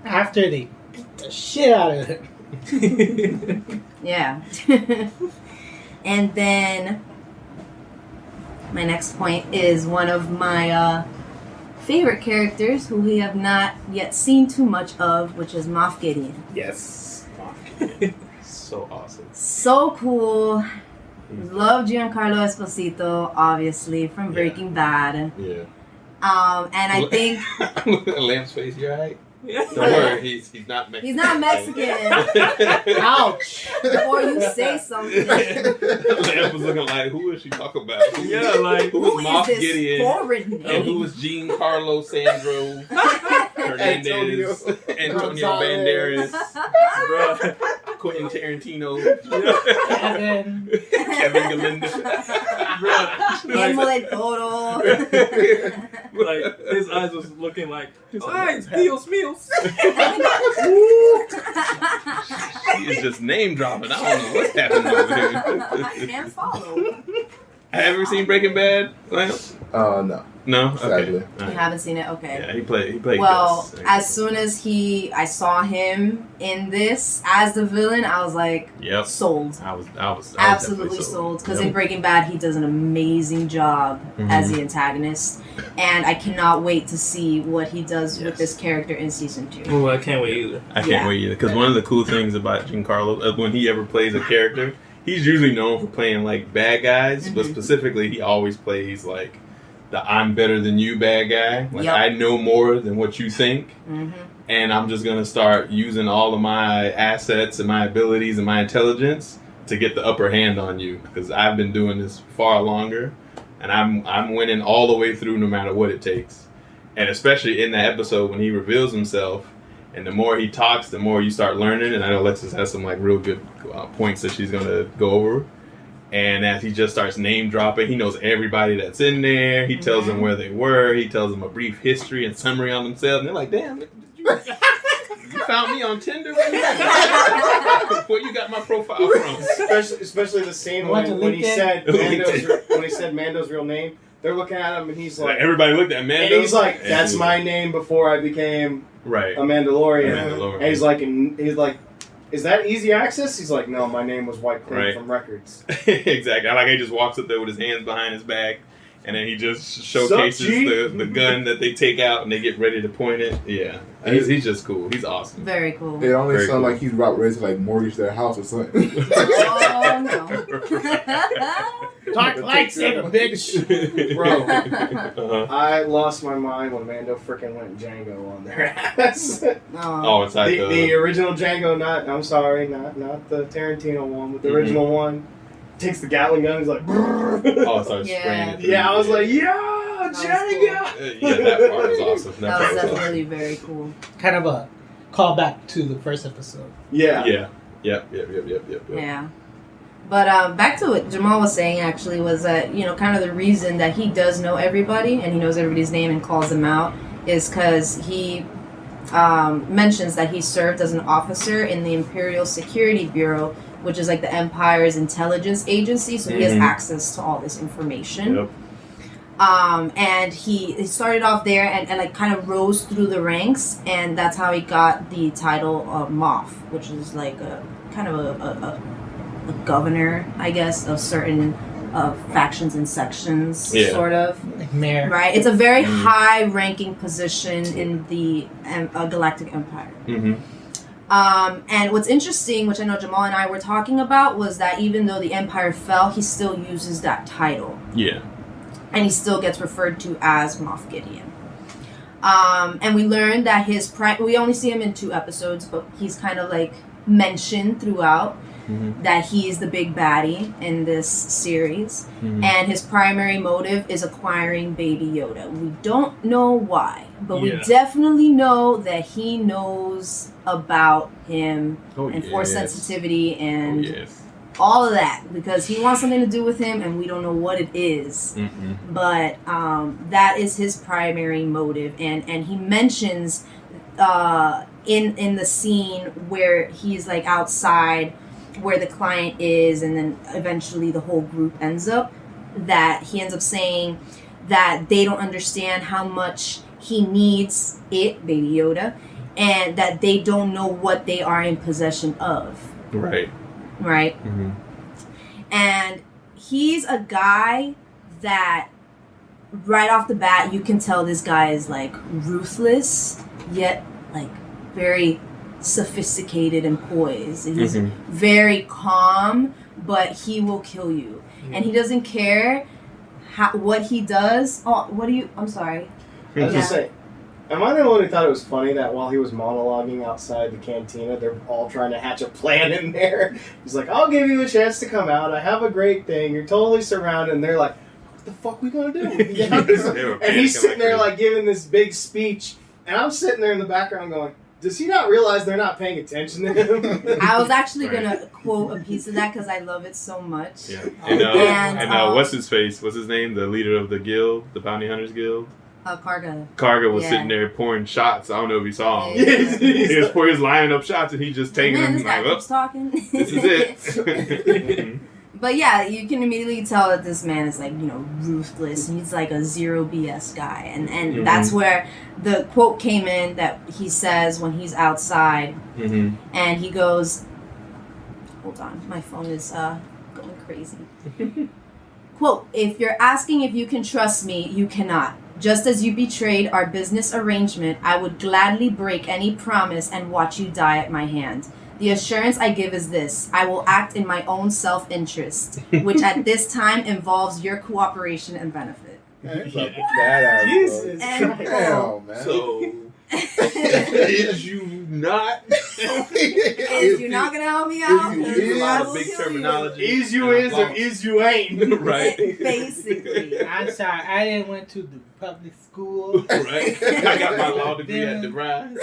S1: After they beat the shit out of him.
S3: Yeah. And then my next point is one of my favorite characters who we have not yet seen too much of, which is Moff Gideon.
S2: Yes. Moff Gideon. So awesome.
S3: So cool. Love Giancarlo Esposito, obviously, from Breaking Bad.
S2: Yeah.
S3: And I think...
S2: Lamb's face, you alright? Don't worry, he's not Mexican.
S3: He's not Mexican.
S1: Ouch!
S3: Before you say something.
S2: Lamb was looking like, who is she talking about? Who was Moff Gideon? And who was Giancarlo Sandro Hernandez? Antonio Banderas? Quentin Tarantino? Kevin Galinda?
S3: Guillermo del Toro.
S4: Like, his eyes was looking like, ay, Dios míos.
S2: She is just name dropping. I don't know what's happening over here.
S3: Can't follow.
S2: Have you ever seen Breaking Bad, Lance?
S6: No.
S2: No?
S6: Sadly.
S2: Okay.
S3: You haven't seen it? Okay.
S2: Yeah, he played
S3: well,
S2: Gus.
S3: as soon as I saw him in this as the villain, I was like, sold.
S2: I was
S3: absolutely sold. Because in Breaking Bad, he does an amazing job as the antagonist. And I cannot wait to see what he does with this character in season 2.
S4: Oh, I can't wait either.
S2: I can't wait either. Because one of the cool things about Giancarlo, when he ever plays a character, he's usually known for playing like bad guys, but specifically he always plays like the I'm better than you bad guy. Like I know more than what you think. And I'm just going to start using all of my assets and my abilities and my intelligence to get the upper hand on you. Because I've been doing this far longer. And I'm winning all the way through no matter what it takes. And especially in that episode when he reveals himself, and the more he talks, the more you start learning. And I know Alexis has some like real good points that she's going to go over. And as he just starts name dropping, he knows everybody that's in there. He tells them where they were. He tells them a brief history and summary on themselves. And they're like, damn, you found me on Tinder? Where you got my profile from?
S5: Especially the scene when he said Mando's real name. They're looking at him and he's like...
S2: Everybody looked at Mando.
S5: And he's like, that's my name before I became a Mandalorian. And he's like, is that easy access? He's like, no, my name was White Clay from Records.
S2: Exactly. I like he just walks up there with his hands behind his back, and then he just showcases the gun that they take out, and they get ready to point it. Yeah. He's just cool. He's awesome.
S3: Very cool.
S6: It only sounds like he's about ready to like mortgage their house or something.
S3: Oh, no.
S1: Talk lightsaber, bitch.
S5: Bro, I lost my mind when Mando freaking went Django on their ass.
S2: It's like
S5: the original Django, not the Tarantino one, but the original one. Takes the Gatling gun, he's like,
S2: starts spraying it.
S5: Yeah, I was like, Django!
S2: Yeah, that part was awesome.
S3: That was definitely very cool.
S1: Kind of a callback to the first episode.
S5: Yeah.
S2: Yep.
S3: Yeah. But back to what Jamal was saying, actually, was that, kind of the reason that he does know everybody and he knows everybody's name and calls them out is because he mentions that he served as an officer in the Imperial Security Bureau, which is like the Empire's intelligence agency, so he has access to all this information. And he started off there and like kind of rose through the ranks, and that's how he got the title of Moff, which is like a kind of a governor, I guess, of certain factions and sections, sort of.
S1: Like mayor.
S3: Right? It's a very high-ranking position in the Galactic Empire. And what's interesting, which I know Jamal and I were talking about, was that even though the Empire fell, he still uses that title.
S2: Yeah.
S3: And he still gets referred to as Moff Gideon. And we learned that we only see him in 2 episodes, but he's kind of like mentioned throughout that he is the big baddie in this series. And his primary motive is acquiring Baby Yoda. We don't know why, but we definitely know that he knows about him and Force sensitivity and all of that, because he wants something to do with him and we don't know what it is. But that is his primary motive, and he mentions in the scene where he's like outside where the client is, and then eventually the whole group ends up, that he ends up saying that they don't understand how much he needs Baby Yoda, and that they don't know what they are in possession of. Right. And he's a guy that right off the bat you can tell this guy is like ruthless, yet like very sophisticated and poised. He's very calm, but he will kill you. And he doesn't care what he does. I'm sorry.
S5: I was just saying, am I the only one who thought it was funny that while he was monologuing outside the cantina, they're all trying to hatch a plan in there? He's like, I'll give you a chance to come out. I have a great thing. You're totally surrounded. And they're like, what the fuck we gonna do? And he's sitting there like giving this big speech. And I'm sitting there in the background going, does he not realize they're not paying attention to him?
S3: I was actually going to quote a piece of that because I love it so much.
S2: Yeah. And what's his face? What's his name? The leader of the guild, the Bounty Hunters Guild?
S3: Karga.
S2: Karga was sitting there pouring shots. I don't know if he saw him. He was lining up shots and he just taking them.
S3: This guy keeps talking.
S2: This is it.
S3: But yeah, you can immediately tell that this man is like, ruthless. He's like a zero BS guy. And that's where the quote came in that he says when he's outside. And he goes, hold on, my phone is going crazy. Quote, if you're asking if you can trust me, you cannot. Just as you betrayed our business arrangement, I would gladly break any promise and watch you die at my hand. The assurance I give is this: I will act in my own self-interest, which at this time involves your cooperation and benefit.
S5: Jesus Christ.
S6: Hell, man.
S2: So, is you not?
S3: Is you not gonna help me out?
S2: A lot of big terminology.
S5: Is you is or is you ain't.
S2: Right.
S3: Basically.
S1: I'm sorry, I didn't went to the public school.
S2: Right. I got my law degree at DeVry.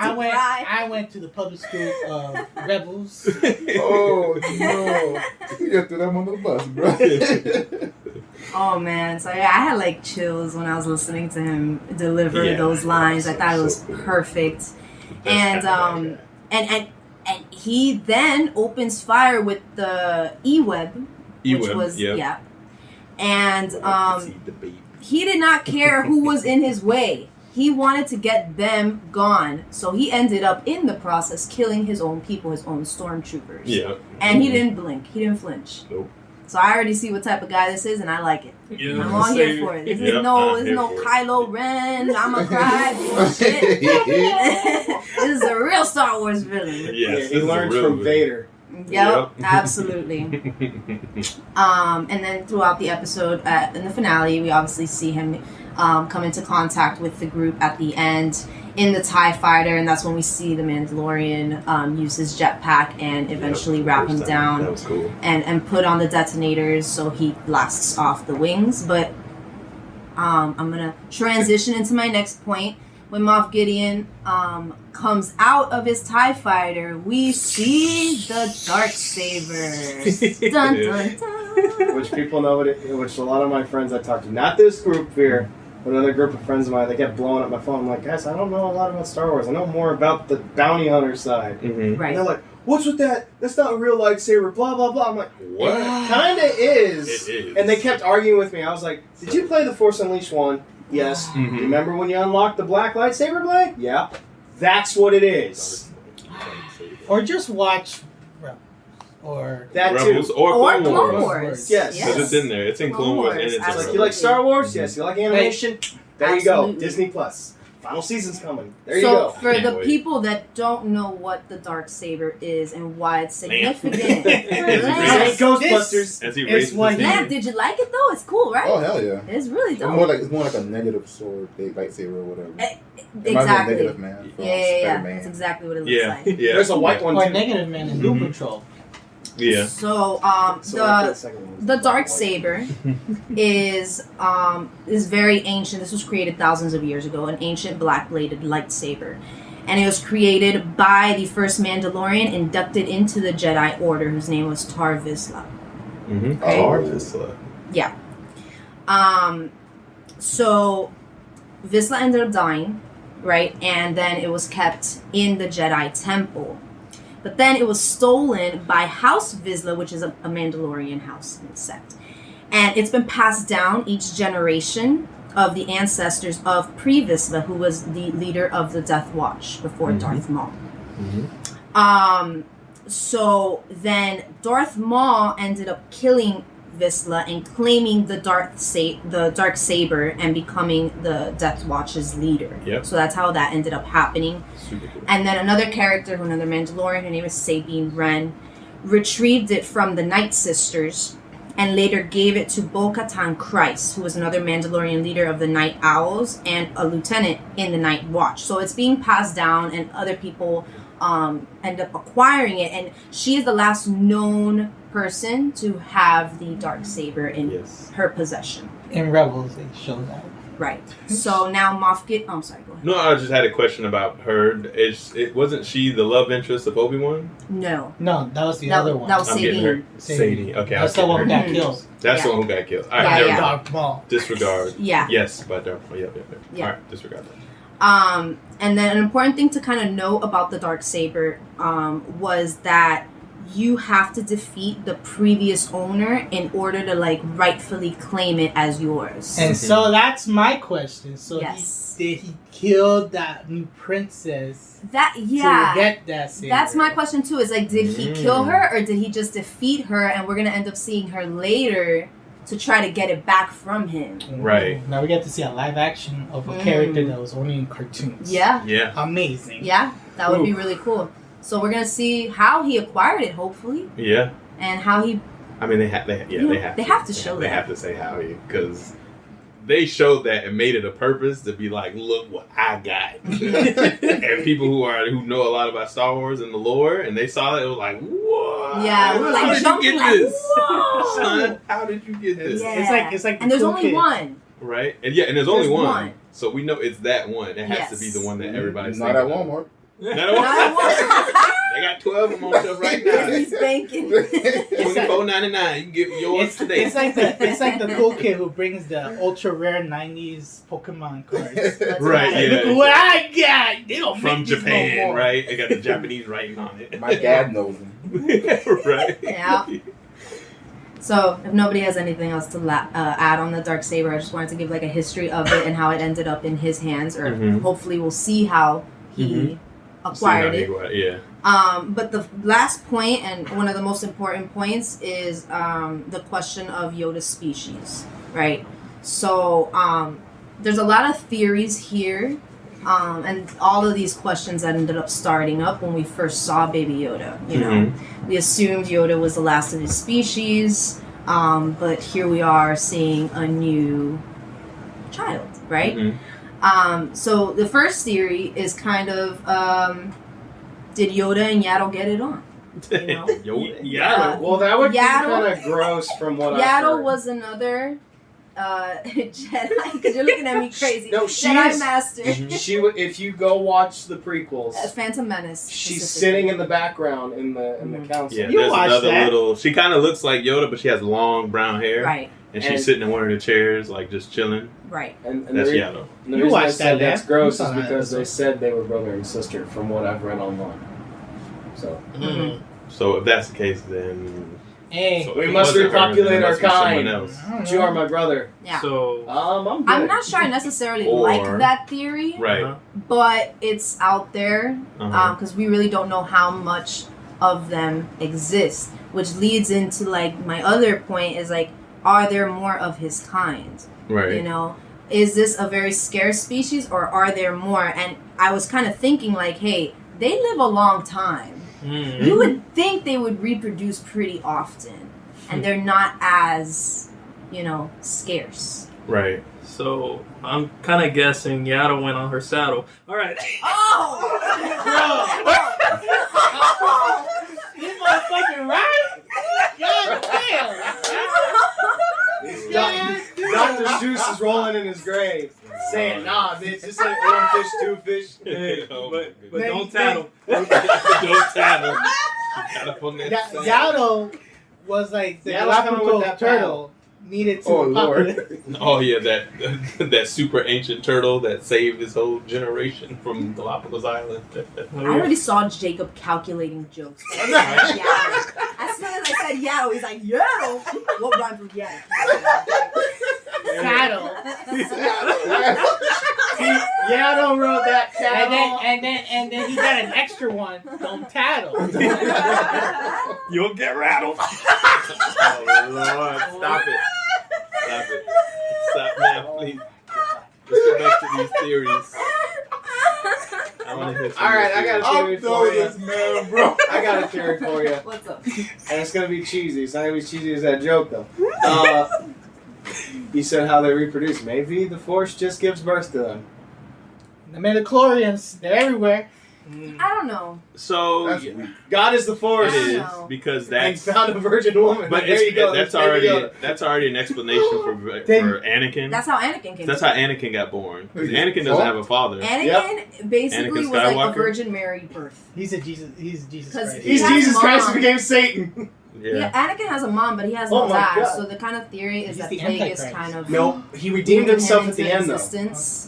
S1: I went to the public school of Rebels.
S6: Oh no! You just threw them under the bus, bro.
S3: Oh man, so yeah, I had like chills when I was listening to him deliver those lines. I thought it was perfect. And he then opens fire with the E-Web, which was and he did not care who was in his way. He wanted to get them gone, so he ended up in the process killing his own people, his own stormtroopers. Yeah, and he didn't blink. He didn't flinch. Nope. So I already see what type of guy this is, and I like it. Yeah, I'm on here for it. This is no Kylo Ren. I'ma cry bullshit. This is a real Star Wars villain.
S5: Yes, he learns from Vader.
S3: Yep, absolutely. And then throughout the episode, in the finale, we obviously see him come into contact with the group at the end in the TIE fighter, and that's when we see the Mandalorian use his jetpack and eventually wrap him down.
S2: That was cool.
S3: And put on the detonators so he blasts off the wings. But I'm gonna transition into my next point. When Moff Gideon comes out of his TIE fighter, we see the Darksaber. Dun dun dun.
S5: Which people know which a lot of my friends I talked to, not this group here, but another group of friends of mine, they kept blowing up my phone. I'm like, guys, I don't know a lot about Star Wars. I know more about the bounty hunter side.
S3: Right.
S5: And they're like, what's with that? That's not a real lightsaber, blah, blah, blah. I'm like,
S2: What?
S5: It kinda is.
S2: It is.
S5: And they kept arguing with me. I was like, did you play The Force Unleashed 1? Yes.
S2: Mhm.
S5: Remember when you unlocked the black lightsaber blade? Yeah. That's what it is.
S1: Or just watch or
S5: That
S2: Rebels
S5: too.
S2: or Clone Wars.
S3: Wars.
S5: Yes.
S2: Because it's in there. It's in Clone Wars and it's in
S5: It's like,
S2: Rebels.
S5: you like Star Wars? Yes. You like animation? There you go.
S3: Absolutely.
S5: Disney Plus. Final season's coming. There you
S3: So
S5: go.
S3: for
S2: Can't
S3: the
S2: wait.
S3: people that don't know what the dark saber is and why it's
S2: Lamp.
S3: significant,
S5: It ain't
S3: Lance,
S5: Ghostbusters.
S2: As he
S1: It's
S2: raises
S1: what
S2: his
S1: he-
S3: Lance,
S2: hand.
S3: did you like it though? It's cool, right?
S6: Oh hell yeah!
S3: It's really
S6: It's
S3: dope.
S6: more like a negative sword, big lightsaber or whatever. It reminds me of
S3: Exactly.
S6: Negative Man from
S3: Yeah.
S6: Spider-Man.
S3: That's exactly what it looks
S2: Yeah,
S3: like.
S2: yeah.
S5: There's a white one
S1: or
S5: too.
S1: Negative Man in Doom
S2: Mhm.
S1: Patrol.
S2: Yeah.
S3: So,
S5: So I think second one was
S3: the dark
S5: white.
S3: saber is very ancient. This was created thousands of years ago, an ancient black-bladed lightsaber. And it was created by the first Mandalorian inducted into the Jedi Order, whose name was Tar Vizsla.
S2: Mm-hmm.
S3: Okay.
S2: Vizsla.
S3: Yeah. So Vizsla ended up dying, right? And then it was kept in the Jedi Temple. But then it was stolen by House Vizsla, which is a Mandalorian house in the sect. And it's been passed down each generation of the ancestors of Pre-Vizsla, who was the leader of the Death Watch before Darth Maul. So then Darth Maul ended up killing Vizsla and claiming the dark saber and becoming the Death Watch's leader.
S2: Yep.
S3: So that's how that ended up happening.
S2: Super cool.
S3: And then another character, another Mandalorian, her name is Sabine Wren, retrieved it from the Night Sisters and later gave it to Bo-Katan Kryze, who was another Mandalorian leader of the Night Owls and a lieutenant in the Night Watch. So it's being passed down and other people end up acquiring it. And she is the last known person to have the darksaber in
S2: Yes.
S3: her possession.
S1: In Rebels, they show that.
S3: Right. So now Moff Gideon... I'm sorry, go ahead.
S2: No, I just had a question about her. It wasn't she the love interest of Obi-Wan?
S3: No.
S1: No, that was the
S3: That
S1: other
S3: was-
S1: one.
S3: that was
S2: I'm getting her.
S1: Sadie.
S2: Sadie. Okay,
S1: That's the one who got killed.
S2: That's
S3: Yeah.
S2: the one who got killed. All right,
S3: Yeah,
S2: never
S3: yeah.
S2: mind.
S1: Darth Maul.
S2: Disregard.
S3: Yeah.
S2: Yes, but Darth Maul. Yep.
S3: Yeah.
S2: All right, disregard that.
S3: And then an important thing to kind of know about the darksaber was that you have to defeat the previous owner in order to like rightfully claim it as yours.
S1: And so that's my question. So
S3: Yes.
S1: did he kill that new princess
S3: that
S1: to
S3: yeah.
S1: get that saber?
S3: That's my question too. Is like, did he kill her or did he just defeat her, and we're gonna end up seeing her later to try to get it back from him?
S2: Right.
S1: Now we get to see a live action of a character that was only in cartoons.
S3: Yeah,
S2: Yeah.
S1: Amazing.
S3: yeah, that would be
S2: Ooh.
S3: really cool. So we're gonna see how he acquired it, hopefully,
S2: Yeah.
S3: and how he.
S2: I mean, they have
S3: They
S2: to.
S3: have to show
S2: They
S3: that.
S2: have to say how he, because they showed that and made it a purpose to be like, look what I got. And people who know a lot about Star Wars and the lore, and they saw it, it was like, what?
S3: Yeah, we were like
S2: how did you
S3: jumping
S2: get
S3: like,
S2: this?
S3: whoa!
S2: Son, how did you get this?
S3: Yeah.
S1: It's like
S3: And
S1: the
S3: there's
S1: cool
S3: only
S1: kid.
S3: one.
S2: Right? And yeah, and there's only
S3: There's
S2: one.
S3: one.
S2: So we know it's that one. It has to be
S3: Yes.
S2: the one that everybody's
S6: Not at
S2: thinking of.
S6: Walmart.
S2: Not
S3: Not
S2: at Walmart.
S3: one.
S2: They got 12 of them on shelf right now.
S3: He's banking.
S2: $24.99. You can get yours today.
S1: It's like the cool kid who brings the ultra rare '90s Pokemon cards.
S3: That's
S2: Right,
S1: Like,
S2: yeah.
S1: look what I got. They don't
S2: From
S1: make these
S2: Japan,
S1: no more.
S2: right? They got the Japanese writing on it.
S6: My dad knows him.
S2: Right?
S3: Yeah. So, if nobody has anything else to add on the darksaber, I just wanted to give like a history of it and how it ended up in his hands, or
S2: Mhm.
S3: hopefully we'll see how he acquired it.
S2: Yeah.
S3: But the last point, and one of the most important points, is the question of Yoda's species, right? So there's a lot of theories here, and all of these questions that ended up starting up when we first saw Baby Yoda. You know, we assumed Yoda was the last of his species, but here we are seeing a new child, right? So the first theory is kind of, did Yoda and Yaddle get it on? You know?
S2: Yeah.
S5: Well, that would be
S3: Yaddle-
S5: kind of gross from what I've
S3: Yaddle
S5: heard.
S3: was another Jedi, because you're looking at me crazy.
S5: No, she
S3: Jedi
S5: is-
S3: Master.
S5: She would, if you go watch the prequels,
S3: Phantom Menace.
S5: she's
S3: specifically.
S5: sitting in the background in the council.
S2: Yeah,
S1: You
S2: there's
S1: watched
S2: another
S1: that.
S2: little. She kind of looks like Yoda, but she has long brown hair.
S3: Right,
S2: And she's
S5: And-
S2: sitting in one of the chairs, like just chilling.
S3: right.
S5: And
S2: That's
S5: the,
S2: Yaddle.
S5: the
S1: You
S5: reason I
S1: watched
S5: said
S1: that,
S5: that's
S1: man.
S5: gross
S1: You
S5: is
S1: saw that
S5: because they
S1: episode.
S5: said they were brother and sister from what I've read online. So
S2: So if that's the case, then
S1: Hey,
S2: so
S5: we
S2: if it
S5: must
S2: wasn't her,
S5: repopulate
S2: then it
S5: our
S2: must be someone
S5: kind.
S2: else.
S5: But you are my brother.
S3: Yeah.
S4: So
S5: I'm good.
S3: I'm not sure I necessarily
S2: Or-
S3: like that theory,
S2: Right.
S3: but it's out there because we really don't know how much of them exist, which leads into like my other point is like, are there more of his kind?
S2: Right.
S3: You know, is this a very scarce species or are there more? And I was kind of thinking like, hey, they live a long time. You would think they would reproduce pretty often, and they're not as, scarce.
S2: Right.
S4: So I'm kind of guessing Yaddle went on her saddle. All right.
S3: Oh!
S1: you motherfucking right? God damn!
S5: Dr. Seuss is rolling in his grave, saying, "Nah, bitch, it's like one fish, two fish."
S4: Hey, but don't
S1: tattle.
S4: tattle.
S2: Don't tattle.
S1: Yaddle was like the
S5: Yaddle's coming with
S1: Galapagos
S5: that
S1: turtle needed to
S6: Oh, Lord.
S1: populate.
S2: Oh yeah, that super ancient turtle that saved his whole generation from Galapagos Island.
S3: I already saw Jacob calculating jokes. Yaddle. As soon as I said Yaddle, he's like, Yaddle? What rhymes with Yaddle?
S1: Saddle.
S5: Yaddle wrote that cattle.
S1: And then he got an extra one. Don't tattle.
S4: You'll get rattled.
S2: Oh Lord, stop it. Stop it. Stop now, please. Let's go back to these theories. I want to hear some
S5: All right, I
S2: theories.
S5: got a theory for you.
S6: this man, bro.
S5: I got a theory for you,
S3: What's up?
S5: and it's gonna be cheesy. It's not gonna be cheesy as that joke though. You said how they reproduce. Maybe the Force just gives birth to them.
S1: The midichlorians, they're everywhere.
S3: I don't know.
S2: So
S6: That's
S2: it
S6: weak.
S5: God is the Force.
S2: is
S3: know.
S2: because
S5: And
S2: that's
S5: found a virgin woman.
S2: but
S5: there you go.
S2: that's
S5: There you go.
S2: already an explanation for Anakin.
S3: That's how Anakin came.
S2: That's how Anakin got born. Because
S6: Who's
S2: Anakin
S6: his
S2: doesn't
S6: fault?
S2: have a father.
S3: Anakin basically
S2: Anakin
S3: was like a
S2: Skywalker?
S3: Virgin Mary birth.
S1: He's Jesus
S3: 'Cause
S1: Christ.
S5: He's
S3: He has
S5: Jesus Christ who
S3: mom.
S5: became Satan.
S2: Yeah.
S3: Anakin has a mom, but he has
S5: Oh
S3: no
S5: my
S3: dad.
S5: God.
S3: So the kind of theory is
S1: He's
S3: that
S1: the
S3: Plagueis
S1: Antichrist.
S3: kind of
S5: No, he redeemed
S3: him
S5: himself at the
S3: into
S5: end though.
S3: existence.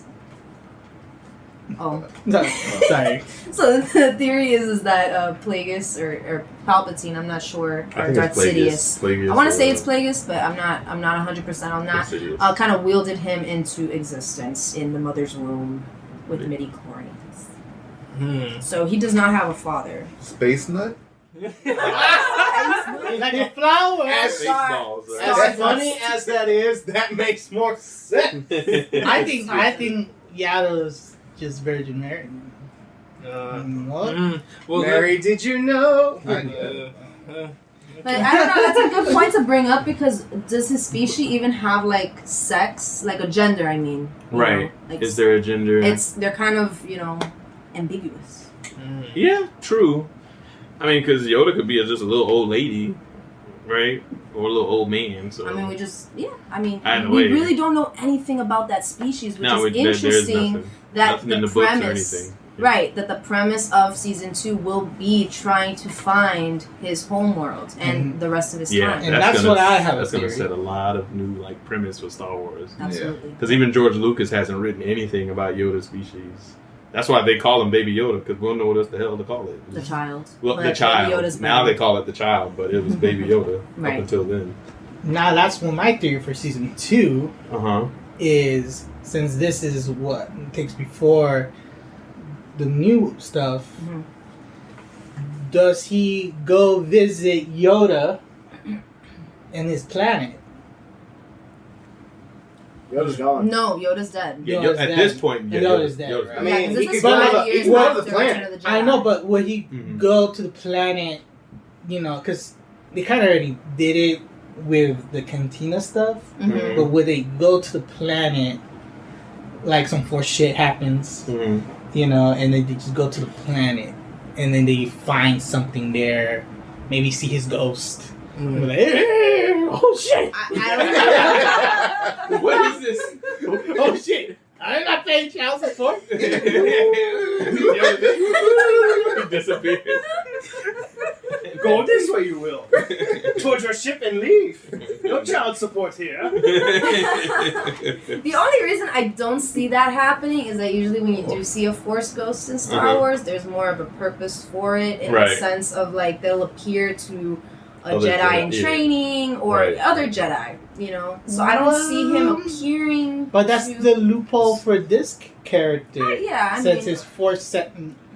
S3: Oh,
S1: No, sorry.
S3: so the theory is that Plagueis or Palpatine, I'm not sure,
S2: I
S3: or
S2: think
S3: Darth
S2: it's
S3: Sidious.
S2: Plagueis.
S3: I want to say it's Plagueis, but I'm not 100% on that.
S2: Sidious.
S3: Kind of wielded him into existence in the mother's womb with midi-chlorians. So he does not have a father.
S6: Space nut?
S1: Like a flower.
S2: Baseballs,
S5: As
S2: right?
S5: funny as that is, that makes more sense.
S1: I think Yaddle is just Virgin Mary. What?
S4: Well,
S5: Mary, did you know?
S3: But I don't know. That's a good point to bring up because does his species even have like sex, like a gender? I mean, you
S2: Right.
S3: know, like,
S2: Is there a gender?
S3: they're kind of ambiguous.
S2: Yeah, true. I mean, because Yoda could be just a little old lady, right? Or a little old man. So
S3: I mean, we
S2: Either
S3: we
S2: way.
S3: really don't know anything about that species, which
S2: no,
S3: is
S2: there's
S3: interesting.
S2: nothing.
S3: That
S2: Nothing
S3: the
S2: in the books or
S3: premise,
S2: anything.
S3: right? That the premise of season 2 will be trying to find his homeworld and the rest of his
S2: Yeah,
S3: time.
S1: And that's what I have a
S2: That's going to
S1: theory.
S2: set a lot of new premise for Star Wars.
S3: Absolutely.
S2: Because even George Lucas hasn't written anything about Yoda's species. That's why they call him Baby Yoda, because we don't know what else the hell to call it.
S3: The child.
S2: Well,
S3: But
S2: the child.
S3: Yoda's
S2: Now
S3: baby.
S2: they call it the child, but it was Baby Yoda
S3: Right.
S2: up until then.
S1: Now that's one my theory for season 2
S2: Uh-huh.
S1: is since this is what takes before the new stuff.
S3: Mhm.
S1: Does he go visit Yoda and his planet?
S5: Yoda's gone.
S3: No, Yoda's dead.
S2: Yeah,
S1: Yoda's
S2: at
S1: dead.
S2: this point, yeah,
S1: Yoda's dead,
S2: Yoda's
S1: right?
S5: I
S2: dead.
S3: Yeah,
S5: mean,
S3: 'cause
S5: he
S3: this is
S5: could go to
S3: 5
S5: the,
S3: years
S5: he could go to
S3: after
S5: the planet.
S3: Return of the
S1: I
S3: Jedi.
S1: know, but would he
S2: Mhm.
S1: go to the planet? Because they kind of already did it with the Cantina stuff.
S3: Mhm.
S1: But would they go to the planet like some force shit happens,
S2: Mhm.
S1: and then they just go to the planet and then they find something there, maybe see his ghost. And be like, oh shit!
S3: I don't know.
S2: What is this?
S1: Oh shit! I'm not paying child support.
S2: He disappeared.
S5: Go this way, you will. Towards your ship and leave. No child child support here.
S3: The only reason I don't see that happening is that usually when you do see a Force ghost in Star Wars, there's more of a purpose for it in the sense of like they'll appear to a Jedi in training or other Jedi, you know. So I don't see him appearing.
S1: But that's the loophole for this character. Since his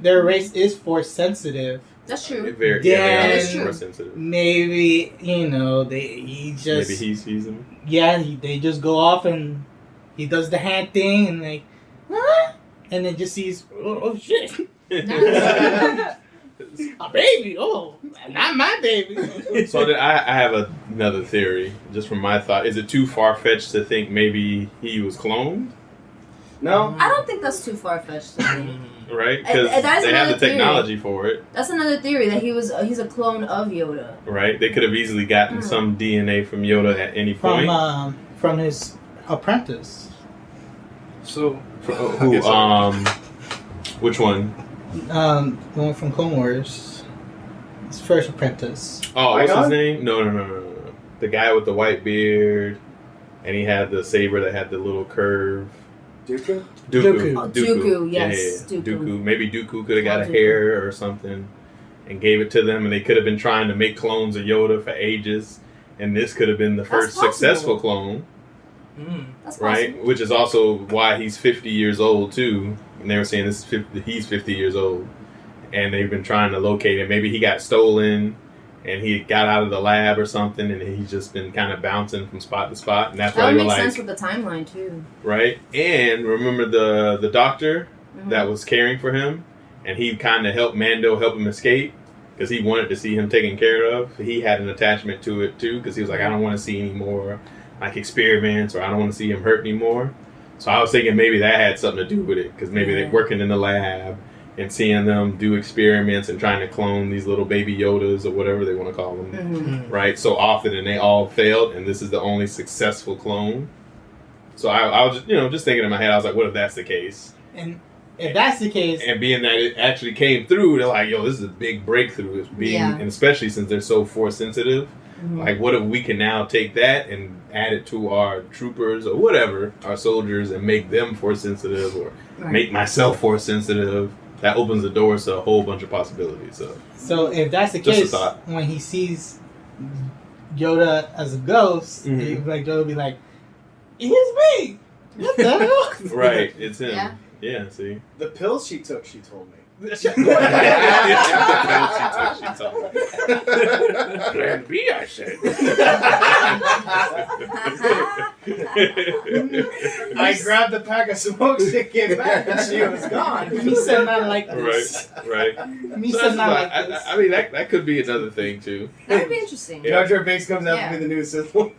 S1: their race is Force sensitive.
S3: That's true.
S2: That's true. Sensitive.
S1: Maybe he sees him. Yeah, they just go off and he does the hand thing and like, huh? And then just sees, oh shit, a baby. Oh, not my baby.
S2: So I have another theory, just from my thought. Is it too far fetched to think maybe he was cloned?
S5: No,
S3: I don't think that's too far fetched to think.
S2: Right, because they have the technology for it.
S3: That's another theory that he's a clone of Yoda.
S2: Right, they could have easily gotten some DNA from Yoda at any point.
S1: From his apprentice.
S4: So
S2: who? Which one?
S1: The one from Clone Wars. His first apprentice.
S2: Oh, what's his name? No. The guy with the white beard, and he had the saber that had the little curve.
S5: Dooku?
S3: Dooku, yes.
S2: Yeah. Dooku. Maybe Dooku could have got a hair or something and gave it to them, and they could have been trying to make clones of Yoda for ages, and this could have been the first successful clone.
S3: That's
S2: right?
S3: possible.
S2: Which is also why he's 50 years old, too. And they were saying he's 50 years old, and they've been trying to locate him. Maybe he got stolen, and he got out of the lab or something, and he's just been kind of bouncing from spot to spot, and that's why they were like...
S3: That makes sense with the timeline, too.
S2: Right? And remember the doctor that was caring for him, and he kind of helped Mando help him escape, because he wanted to see him taken care of. He had an attachment to it, too, because he was like, I don't want to see any more like experiments, or I don't want to see him hurt anymore. So I was thinking maybe that had something to do with it, because maybe they're working in the lab, and seeing them do experiments and trying to clone these little baby Yodas or whatever they want to call them, right? So often, and they all failed, and this is the only successful clone. So I was just thinking in my head, I was like, what if that's the case?
S1: And if that's the case,
S2: and being that it actually came through, they're like, yo, this is a big breakthrough. It's being, and especially since they're so Force sensitive, like, what if we can now take that and add it to our troopers or whatever, our soldiers, and make them Force sensitive, or make myself Force sensitive? That opens the doors to a whole bunch of possibilities.
S1: So if that's the case, when he sees Yoda as a ghost, Yoda will be like, "It's me! What the hell?"
S2: Right, it's him. Yeah, see?
S5: The pills she took, she told me.
S2: Plan B, I said.
S5: I grabbed the pack of smokes and came back, and she was gone.
S1: Me said not like this.
S2: Right.
S1: Me said not like this.
S2: I mean, that could be another thing, too.
S3: That would be interesting.
S5: Jar Jar Binks comes out to be the new Sith Lord.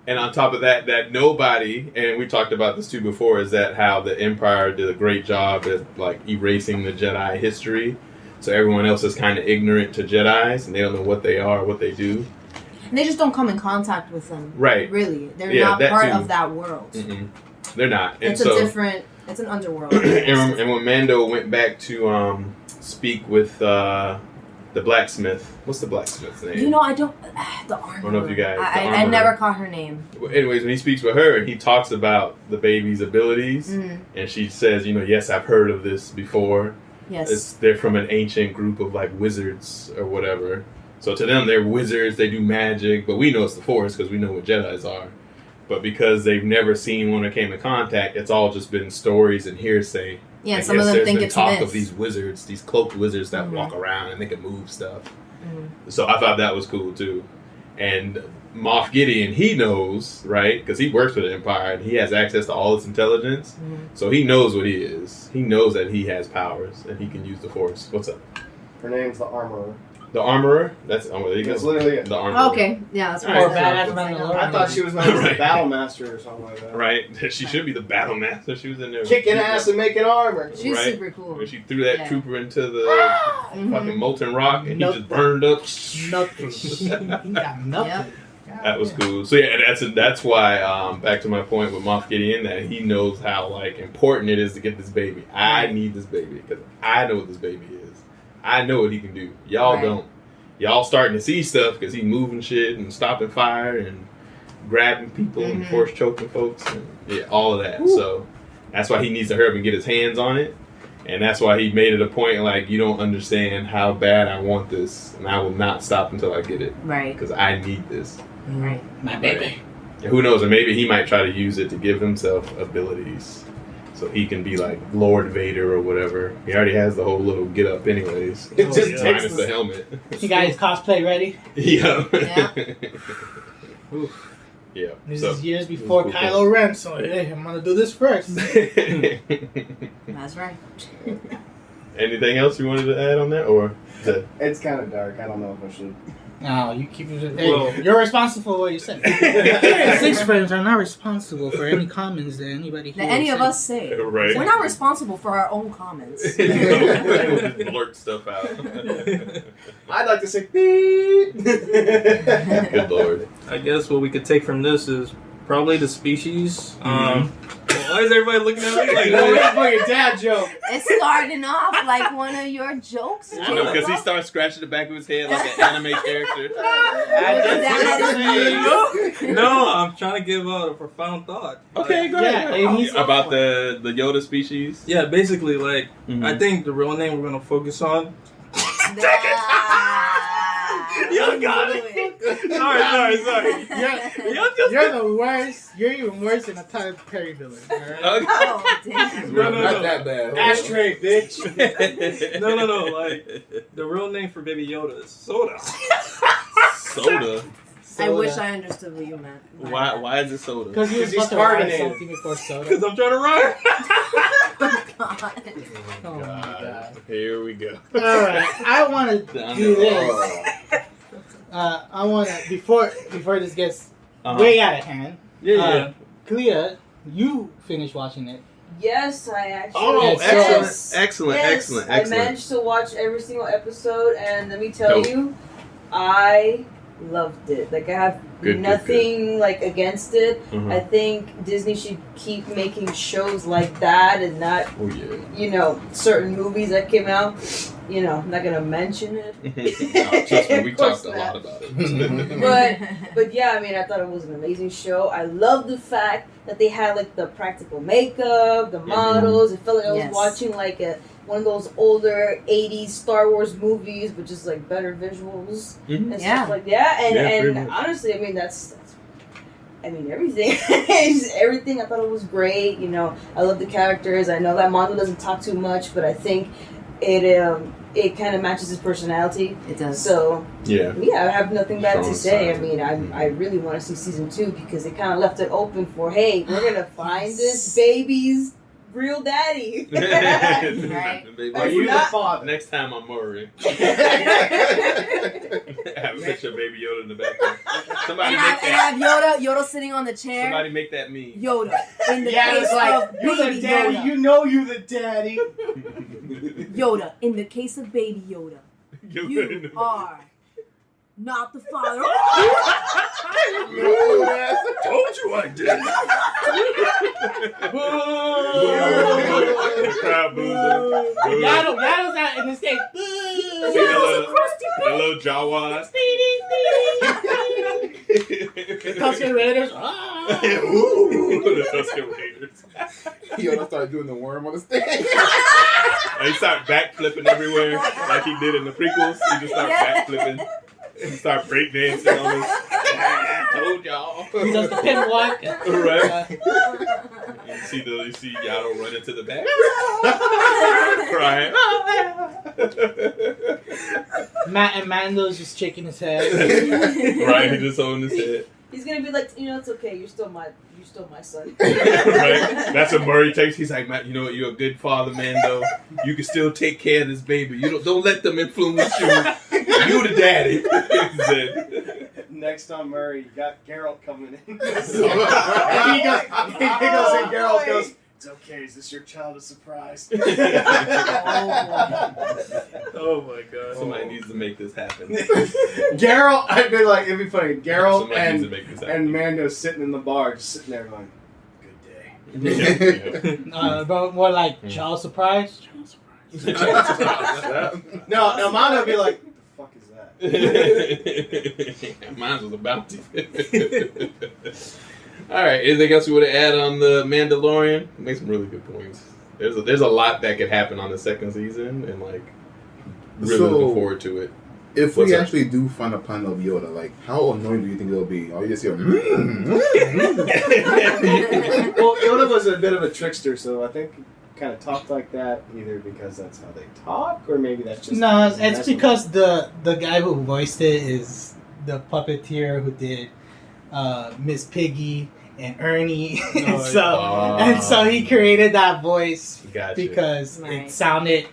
S2: And on top of that nobody, and we talked about this too before, is that how the Empire did a great job at like erasing the Jedi history. So everyone else is kind of ignorant to Jedis, and they don't know what they are, what they do.
S3: And they just don't come in contact with them.
S2: Right.
S3: Really. They're not part of that world.
S2: They're not. And
S3: it's an underworld.
S2: and when Mando went back to speak with the blacksmith. What's the blacksmith's name?
S3: I don't... the Armor.
S2: I don't know if you guys...
S3: I never caught her name.
S2: Anyways, when he speaks with her, he talks about the baby's abilities, and she says, yes, I've heard of this before.
S3: Yes.
S2: They're from an ancient group of, like, wizards or whatever. So to them, they're wizards, they do magic, but we know it's the Force because we know what Jedis are. But because they've never seen one or came in contact, it's all just been stories and hearsay.
S3: Yeah, some of them think it's
S2: talk
S3: myth.
S2: of these wizards, these cloaked wizards that walk around and they can move stuff. So I thought that was cool too. And Moff Gideon, he knows, right? Because he works for the Empire and he has access to all this intelligence. So he knows what he is. He knows that he has powers and he can use the Force. What's up?
S5: Her name's the Armorer.
S2: The Armorer? That's there you go.
S5: That's literally it.
S2: The Armorer.
S3: Okay, yeah, that's
S1: Or badass Mandalorian.
S5: I thought she was like the Battle Master or something like that.
S2: Right. She should be the Battle Master. She was in there.
S5: Kicking ass and making armor.
S3: She's super cool.
S2: When she threw that trooper into the fucking molten rock and he just burned up.
S1: Nothing. He got nothing.
S2: That was cool. So yeah, that's why, back to my point with Moff Gideon, that he knows how like important it is to get this baby. I need this baby because I know what this baby is. I know what he can do. Y'all don't. Y'all starting to see stuff because he's moving shit and stopping fire and grabbing people and force choking folks. And, all of that. Ooh. So that's why he needs to hurry up and get his hands on it. And that's why he made it a point, like, you don't understand how bad I want this, and I will not stop until I get it.
S3: Right.
S2: Because I need this.
S3: Right.
S1: My baby.
S2: And who knows, or maybe he might try to use it to give himself abilities. So he can be like Lord Vader or whatever. He already has the whole little get up anyways.
S5: It just
S2: minus the helmet.
S1: You got his cosplay ready?
S2: Yeah.
S3: Yeah.
S2: Yeah.
S1: This is years before Kylo Ren, so hey, I'm gonna do this first.
S3: That's right.
S2: Anything else you wanted to add on that, or is that...
S5: It's kind of dark. I don't know if I should.
S1: No, you keep it. Hey, you're responsible for what you said. Six Frames are not responsible for any comments that anybody
S3: that any of us say.
S2: Right.
S3: We're not responsible for our own comments.
S2: Blurt stuff out.
S5: I'd like to say beep.
S2: Good lord.
S4: I guess what we could take from this is probably the species. Why is everybody looking at me like
S5: Wait for your dad joke.
S3: It's starting off like one of your jokes.
S2: I know, because he starts scratching the back of his head like an anime character.
S4: No, I'm trying to give out a profound thought.
S2: Okay, go ahead. About the Yoda species?
S4: Yeah, basically, like, I think the real name we're going to focus on...
S3: You got it.
S4: Sorry.
S1: You're the worst. You're even worse than a Tyler Perry villain. Right?
S3: Oh, damn.
S4: No.
S6: Not that bad.
S5: Ashtray, bitch.
S4: No. Like, the real name for Baby Yoda is Soda.
S2: Soda?
S3: I wish I understood what you meant.
S2: Why is it soda?
S1: Because he's
S5: carbonated.
S1: something before soda.
S4: Because I'm trying to rhyme.
S1: Oh my god.
S2: Here we go.
S1: Alright, I want to do this. I want to, before this gets way out of hand.
S4: Yeah.
S1: Clea, you finished watching it.
S7: Yes, I actually.
S2: Oh,
S7: yes.
S2: excellent.
S7: I managed to watch every single episode, and let me tell you, I loved it. Like, I have nothing like against it. I think Disney should keep making shows like that and not, certain movies that came out. I'm not gonna mention it.
S2: No, trust me, we talked a lot about it.
S7: but yeah, I mean, I thought it was an amazing show. I love the fact that they had like the practical makeup, the models. It felt like I was watching like one of those older 80s Star Wars movies, but just like better visuals and stuff like that. And honestly, I mean, that's everything. Everything. I thought it was great. I love the characters. I know that Mondo doesn't talk too much, but I think it kind of matches his personality.
S3: It does.
S7: So
S2: yeah,
S7: I have nothing bad to say. I mean, I really want to see season 2 because they kind of left it open for, hey, we're gonna find this baby's real daddy.
S3: Right.
S5: Are you the father?
S2: Next time I'm Murray. Have a picture of Baby Yoda in the background. Somebody make that.
S3: And have Yoda sitting on the chair.
S2: Somebody make that meme.
S3: Yoda in the case of
S5: you
S3: baby
S5: the daddy.
S3: Yoda.
S5: You know you the daddy.
S3: Yoda in the case of baby Yoda. You are not the father.
S2: Told you I did.
S1: Yaddle's out in the state.
S2: The little Jawas.
S1: The Tusken Raiders.
S2: The Tusken Raiders.
S6: Yoda started doing the worm on the stage.
S2: And he started backflipping everywhere like he did in the prequels. He just started backflipping. He started breakdancing on this. I told y'all.
S1: He does the pin walk.
S2: Right. You see Yaddle run into the back. Crying.
S1: And Mando's just shaking his head.
S2: Right, he just holding his head.
S7: He's gonna be like, it's okay. You're still my son.
S2: Right. That's what Murray takes. He's like, Matt, you know what? You're a good father, Mando. You can still take care of this baby. You don't let them influence you. You the daddy. He said.
S5: Next on Murray, you got Geralt coming in. And he goes, and Geralt goes, "It's okay. Is this your childhood surprise?"
S4: Oh my god.
S2: Somebody needs to make this happen.
S5: Geralt, it'd be funny. Geralt
S2: Somebody needs to make this happen.
S5: and Mando sitting in the bar, just sitting there going, "Good day."
S1: But more like child surprise.
S5: No, Mando would be like, "What the fuck is that?"
S2: Mine was a bounty. All right. Anything else you want to add on the Mandalorian? Make some really good points. There's a lot that could happen on the second season, and like really looking forward to it.
S6: If we actually do find a planet of Yoda, like how annoying do you think it'll be? Or you just hear,
S5: Well, Yoda was a bit of a trickster, so I think he kind of talked like that either because that's how they talk, or maybe that's just
S1: no. It's because the guy who voiced it is the puppeteer who did Miss Piggy and Ernie, and so he created that voice because it sounded.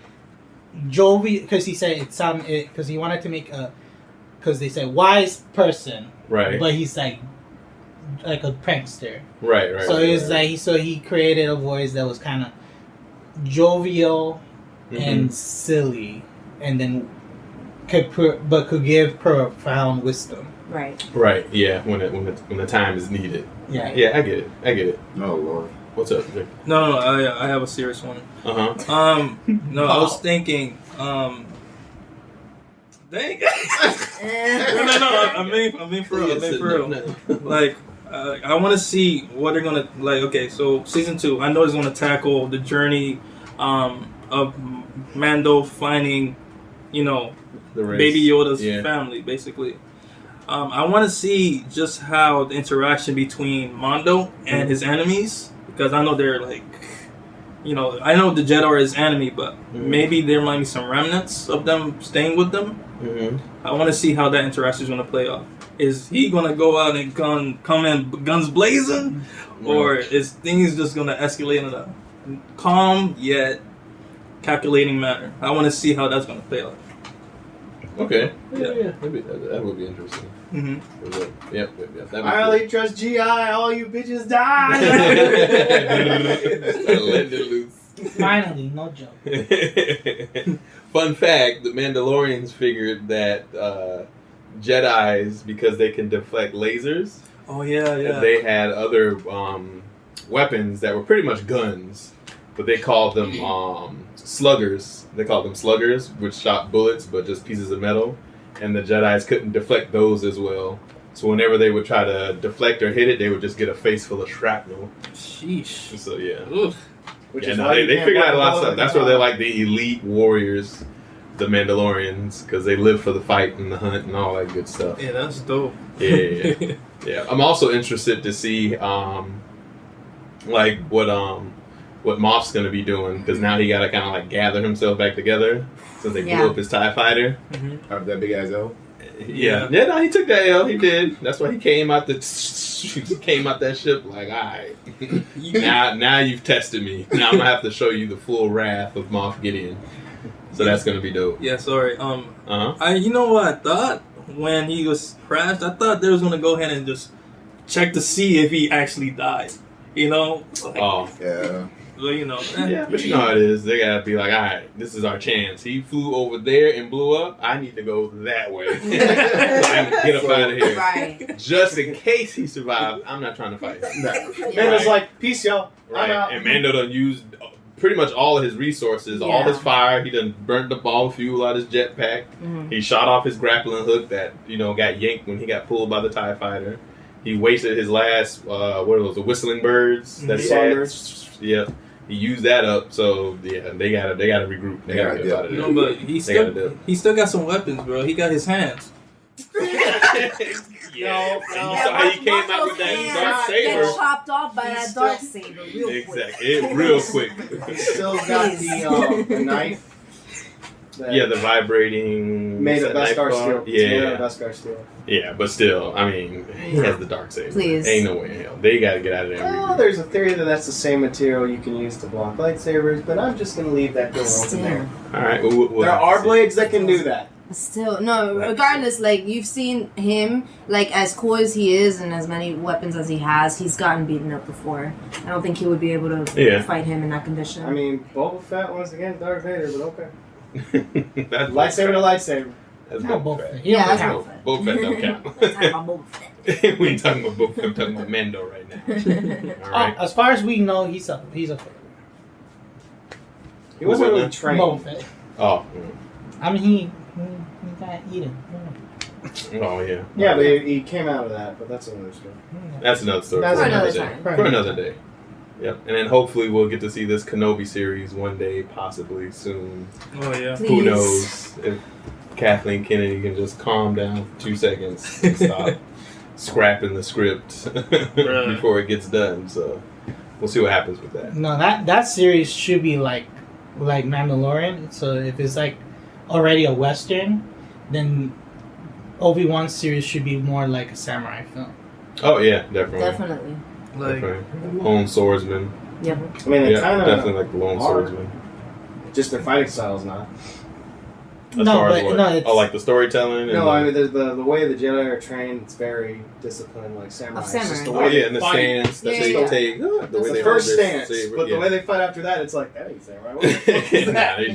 S1: Jovi, because he said it sounded because he wanted to make because they said wise person,
S2: right?
S1: But he's like a prankster,
S2: right.
S1: So it's like he created a voice that was kind of jovial and silly, and then could give profound wisdom.
S3: Right.
S2: Yeah. When the time is needed.
S1: Yeah.
S2: Yeah. I get it.
S6: oh Lord.
S2: What's up, Vic?
S4: No, I have a serious one. No, I was thinking, dang. no, I mean for real. Like, I want to see what they're gonna like. Okay, so season 2, I know it's gonna tackle the journey, of Mando finding, Baby Yoda's family, basically. I want to see just how the interaction between Mando and his enemies. Because I know they're like, I know the Jedi are his enemy, but maybe there might be some remnants of them staying with them. I want to see how that interaction is going to play off. Is he going to go out and come in guns blazing? Or is things just going to escalate in a calm yet calculating manner? I want to see how that's going to play out.
S2: Okay. Yeah. Maybe that would be interesting. Yep.
S5: I only trust GI. All you bitches die.
S2: Let it loose.
S1: Finally, no joke.
S2: Fun fact: the Mandalorians figured that Jedi's, because they can deflect lasers.
S4: Oh yeah.
S2: They had other weapons that were pretty much guns, but they called them sluggers. They called them sluggers, which shot bullets, but just pieces of metal. And the Jedi's couldn't deflect those as well. So whenever they would try to deflect or hit it, they would just get a face full of shrapnel.
S4: Sheesh.
S2: So yeah.
S5: Which
S2: is
S5: why
S2: they figured out a lot of stuff. That's why they're like the elite warriors, the Mandalorians, because they live for the fight and the hunt and all that good stuff.
S4: Yeah, that's dope.
S2: Yeah. I'm also interested to see like what Moff's gonna be doing, because now he gotta kind of like gather himself back together since they blew up his TIE fighter.
S6: Have that big ass L.
S2: Yeah, no, he took that L. He did. That's why he came out that ship like, all right, now you've tested me. Now I'm gonna have to show you the full wrath of Moff Gideon. So that's gonna be dope.
S4: Yeah, sorry. You know what I thought when he was crashed? I thought they was gonna go ahead and just check to see if he actually died. Yeah. Well,
S2: Yeah, but you know how it is. They gotta be like, all right, this is our chance. He flew over there and blew up. I need to go that way. So I get up out of here.
S3: Right.
S2: Just in case he survived, I'm not trying to fight.
S5: Mando's like, peace, y'all.
S2: Right.
S5: I'm out.
S2: And Mando done used pretty much all of his resources, all his fire. He done burnt up all the fuel out of his jetpack. He shot off his grappling hook that, got yanked when he got pulled by the TIE fighter. He wasted his last, what are those, the whistling birds that he had. Yeah. He used that up, so yeah, they gotta regroup. They gotta get out of there.
S4: No, but he still got some weapons, bro. He got his hands.
S2: You saw how he came out with that dark saber.
S3: Get chopped off by that dark saber real quick.
S2: Exactly, real quick.
S5: He still got the knife.
S2: The vibrating.
S5: Made of Beskar steel.
S2: Yeah,
S5: Beskar steel.
S2: Yeah, but still, I mean, he has the dark saber.
S3: Please.
S2: Ain't no way in hell. They gotta get out of there.
S5: Well, there's a theory that that's the same material you can use to block lightsabers, but I'm just gonna leave that door open there.
S2: All right. We'll
S5: there are blades that can do that.
S3: Still, no, regardless, like, you've seen him, like, as cool as he is and as many weapons as he has, he's gotten beaten up before. I don't think he would be able to fight him in that condition.
S5: I mean, Boba Fett once again, Darth Vader, but okay.
S2: lightsaber
S5: to lightsaber.
S2: That's Boba Fett.
S3: Yeah, that's Boba Fett.
S2: Boba Fett don't count.
S3: We're talking about Boba Fett.
S2: We ain't talking about Boba Fett, I'm talking about Mando right now. All right.
S1: As far as we know, he's a favorite.
S5: He wasn't really trained.
S1: Boba Fett.
S2: Oh.
S1: I mean, You gotta eat him.
S2: Oh yeah.
S5: Yeah, but he came out of that, but that's another story.
S2: That's another story.
S5: That's
S2: for
S3: another
S2: day.
S3: time.
S2: For another day. Yep. And then hopefully we'll get to see this Kenobi series one day, possibly soon.
S4: Oh yeah.
S3: Please.
S2: Who knows if Kathleen Kennedy can just calm down for 2 seconds and stop scrapping the script before it gets done. So we'll see what happens with that.
S1: No, that series should be like Mandalorian. So if it's like already a Western, then Obi-Wan's series should be more like a samurai film.
S2: Oh yeah, definitely.
S3: Definitely.
S4: Like,
S2: Definitely. Lone swordsman.
S3: Yep.
S5: I mean, they
S2: Yeah,
S5: kind of
S2: definitely like the lone
S5: are.
S2: swordsman.
S5: Just their fighting style's not.
S2: As far as what?
S1: it's,
S2: Like the storytelling. And
S5: No, I mean the way the Jedi are trained, it's very disciplined, like samurai.
S3: Of
S5: It's just the
S3: samurai.
S5: way
S2: yeah, and the
S5: fight.
S2: stance that
S3: Yeah,
S2: they
S3: yeah.
S2: take. The way
S5: It's
S2: they
S5: the first
S2: hold their
S5: stance,
S2: saber,
S5: but
S2: yeah.
S5: the way they fight after that, it's like, that ain't samurai. What the fuck is
S2: Nah,
S5: that?
S2: they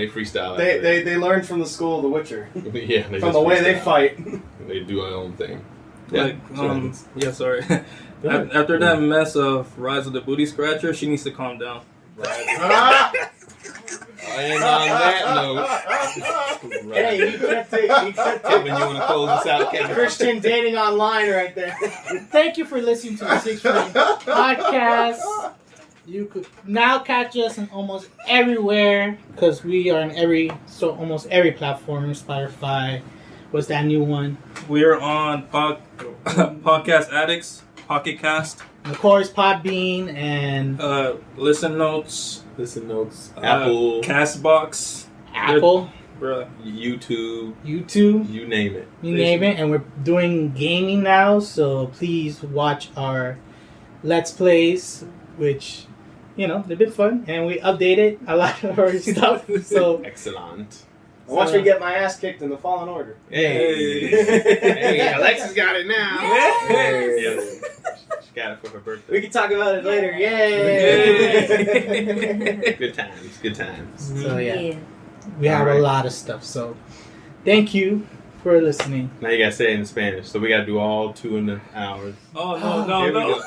S2: freestyle. after
S5: They learned from the school of The Witcher.
S2: that. Yeah, they
S5: From
S2: just
S5: the way they
S2: freestyle.
S5: fight.
S2: They do their own thing.
S4: like, yeah, sorry. After that mess of Rise of the Booty Scratcher, she needs to calm down.
S2: And on that note,
S5: Hey, you kept it.
S2: Kevin, you want to close us out, Kevin?
S5: Christian dating online right there.
S1: Thank you for listening to the Six Frame Podcast. You could now catch us in almost everywhere because we are in almost every platform. Spotify. What's that new one?
S4: We're on Podcast Addicts, Pocket Cast,
S1: Of course, Podbean and
S4: Listen Notes,
S2: Apple,
S4: Castbox,
S1: Apple,
S4: bruh.
S2: YouTube,
S1: YouTube.
S2: you name it.
S1: You name it, and we're doing gaming now, so please watch our Let's Plays, which, they've been fun, and we updated a lot of our stuff, so...
S2: Excellent.
S5: Watch me get my ass kicked in the Fallen Order.
S2: Hey, hey, Alexa's got it now.
S3: Yes.
S2: Yeah. She got it for her birthday.
S5: We can talk about it later. Yay!
S2: Good times.
S1: So, yeah. We have a lot of stuff, so thank you for listening.
S2: Now you gotta say it in Spanish, so we gotta do all 2 hours.
S4: Oh,
S2: Here we
S4: no.
S2: go.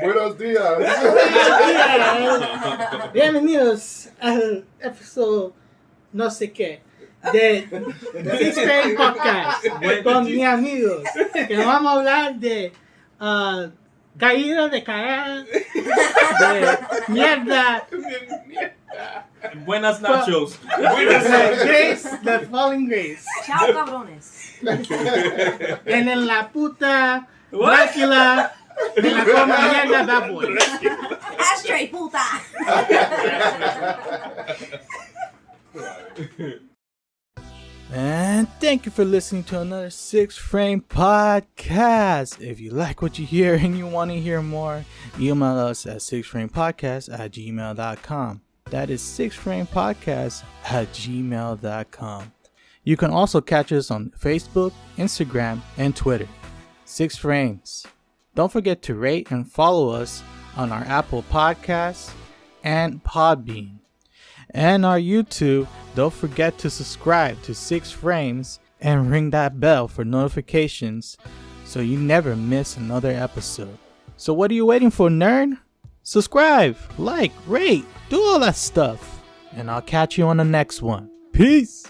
S6: Buenos dias.
S1: Bienvenidos al episodio no sé qué de SiXFramesPodcast Podcast con mis amigos que nos vamos a hablar de caída de caer de mierda
S4: Buenas nachos.
S1: Grace, the falling Grace
S3: Chao, cabrones.
S1: en la puta Dracula en la forma mierda bad boy.
S3: Ashtray, puta.
S1: And thank you for listening to another Six Frame Podcast. If you like what you hear and you want to hear more, email us at sixframepodcast@gmail.com. That is sixframepodcast@gmail.com. You can also catch us on Facebook, Instagram, and Twitter. 6 Frames. Don't forget to rate and follow us on our Apple Podcasts and Podbean. And our YouTube. Don't forget to subscribe to 6 Frames and ring that bell for notifications so you never miss another episode. So what are you waiting for, nerd? Subscribe, like, rate, do all that stuff. And I'll catch you on the next one. Peace.